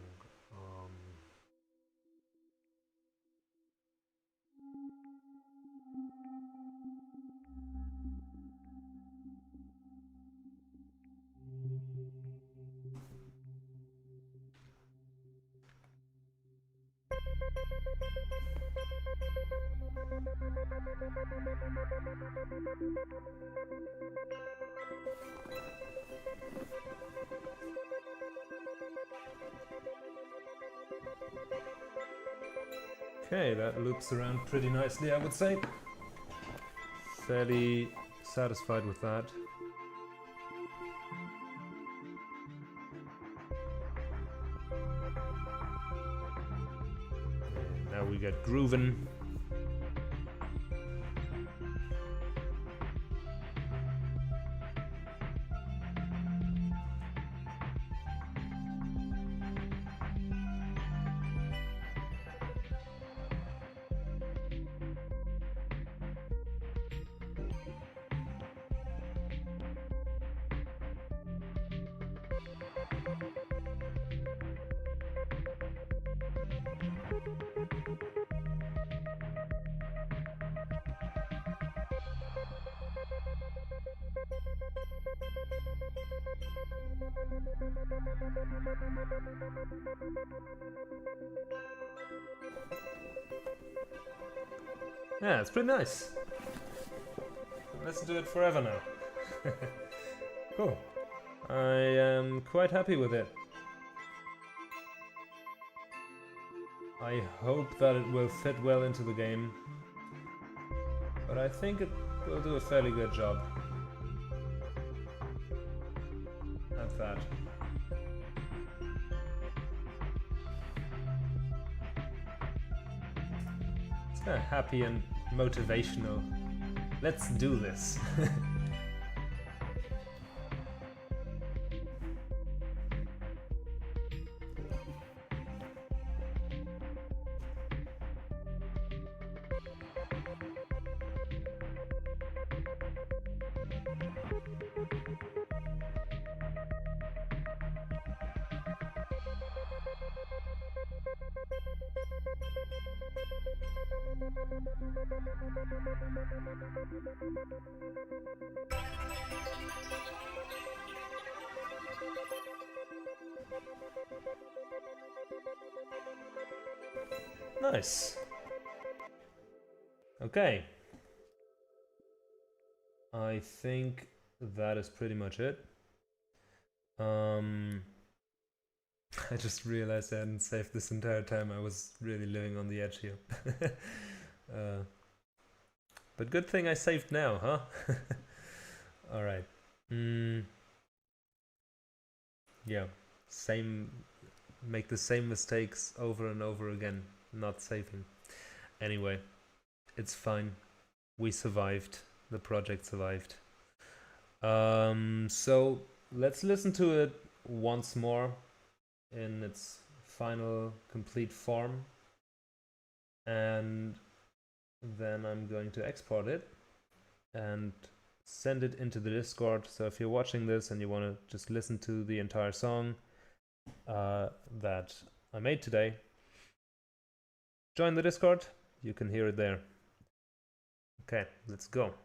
Okay, that loops around pretty nicely, I would say. Fairly satisfied with that. And now we get groovin'. Yeah, it's pretty nice. Let's do it forever now. Cool. I am quite happy with it. I hope that it will fit well into the game, but I think it will do a fairly good job at that. It's kind of happy and motivational. Let's do this. Nice. Okay. I think that is pretty much it. I just realized I hadn't saved this entire time. I was really living on the edge here. But good thing I saved now, huh? Alright. Yeah. Make the same mistakes over and over again. Not saving. Anyway, it's fine. We survived. The project survived. So let's listen to it once more in its final complete form, and then I'm going to export it and send it into the Discord. So if you're watching this and you want to just listen to the entire song that I made today, join the Discord. You can hear it there. Okay, let's go.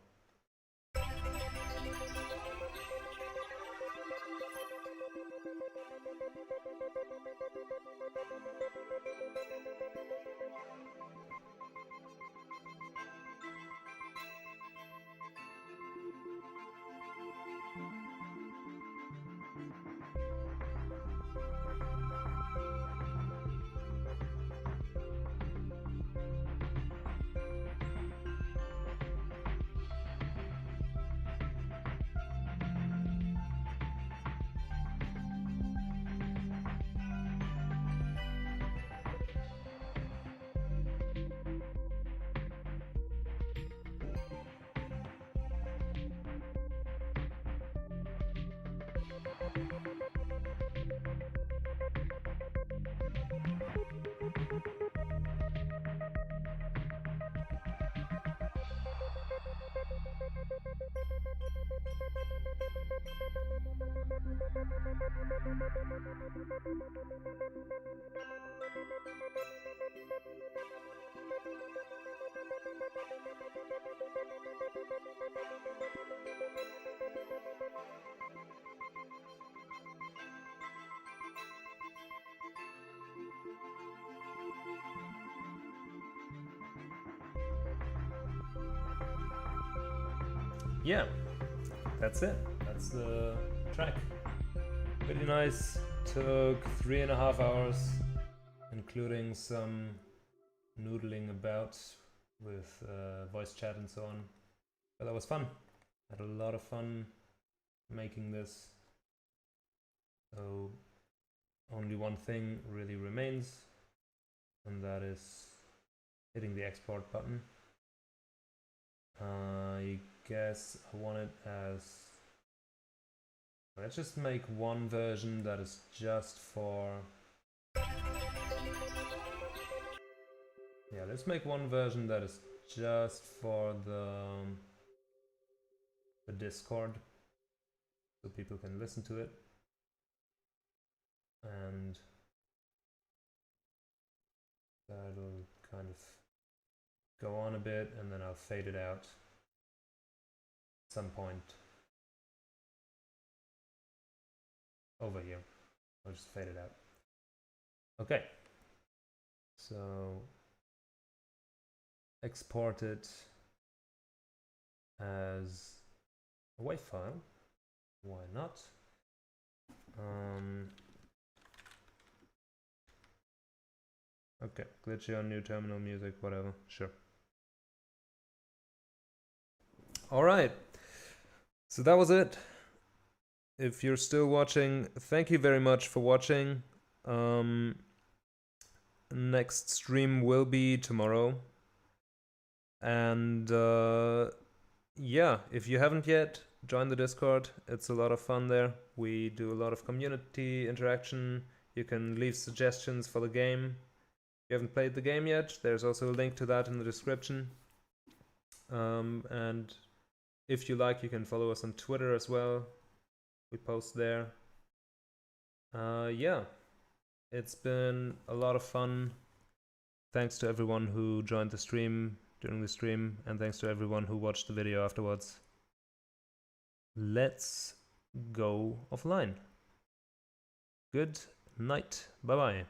Yeah, that's it. That's the track. Pretty nice. Took 3.5 hours, including some noodling about with voice chat and so on. But that was fun. Had a lot of fun making this. So only one thing really remains, and that is hitting the export button. I guess I want it as... Let's just make one version that is just for... Yeah, let's make one version that is just for the Discord, so people can listen to it. And that'll kind of go on a bit, and then I'll fade it out at some point over here. I'll just fade it out. Okay. So export it as a WAV file. Why not? Okay, Glitcheon, new terminal music, whatever, sure. Alright, so that was it. If you're still watching, thank you very much for watching. Next stream will be tomorrow. And yeah, if you haven't yet, join the Discord. It's a lot of fun there. We do a lot of community interaction. You can leave suggestions for the game. If you haven't played the game yet, there's also a link to that in the description. And if you like, you can follow us on Twitter as well. We post there. Yeah, it's been a lot of fun. Thanks to everyone who joined the stream during the stream, and thanks to everyone who watched the video afterwards. Let's go offline. Good night. Bye-bye.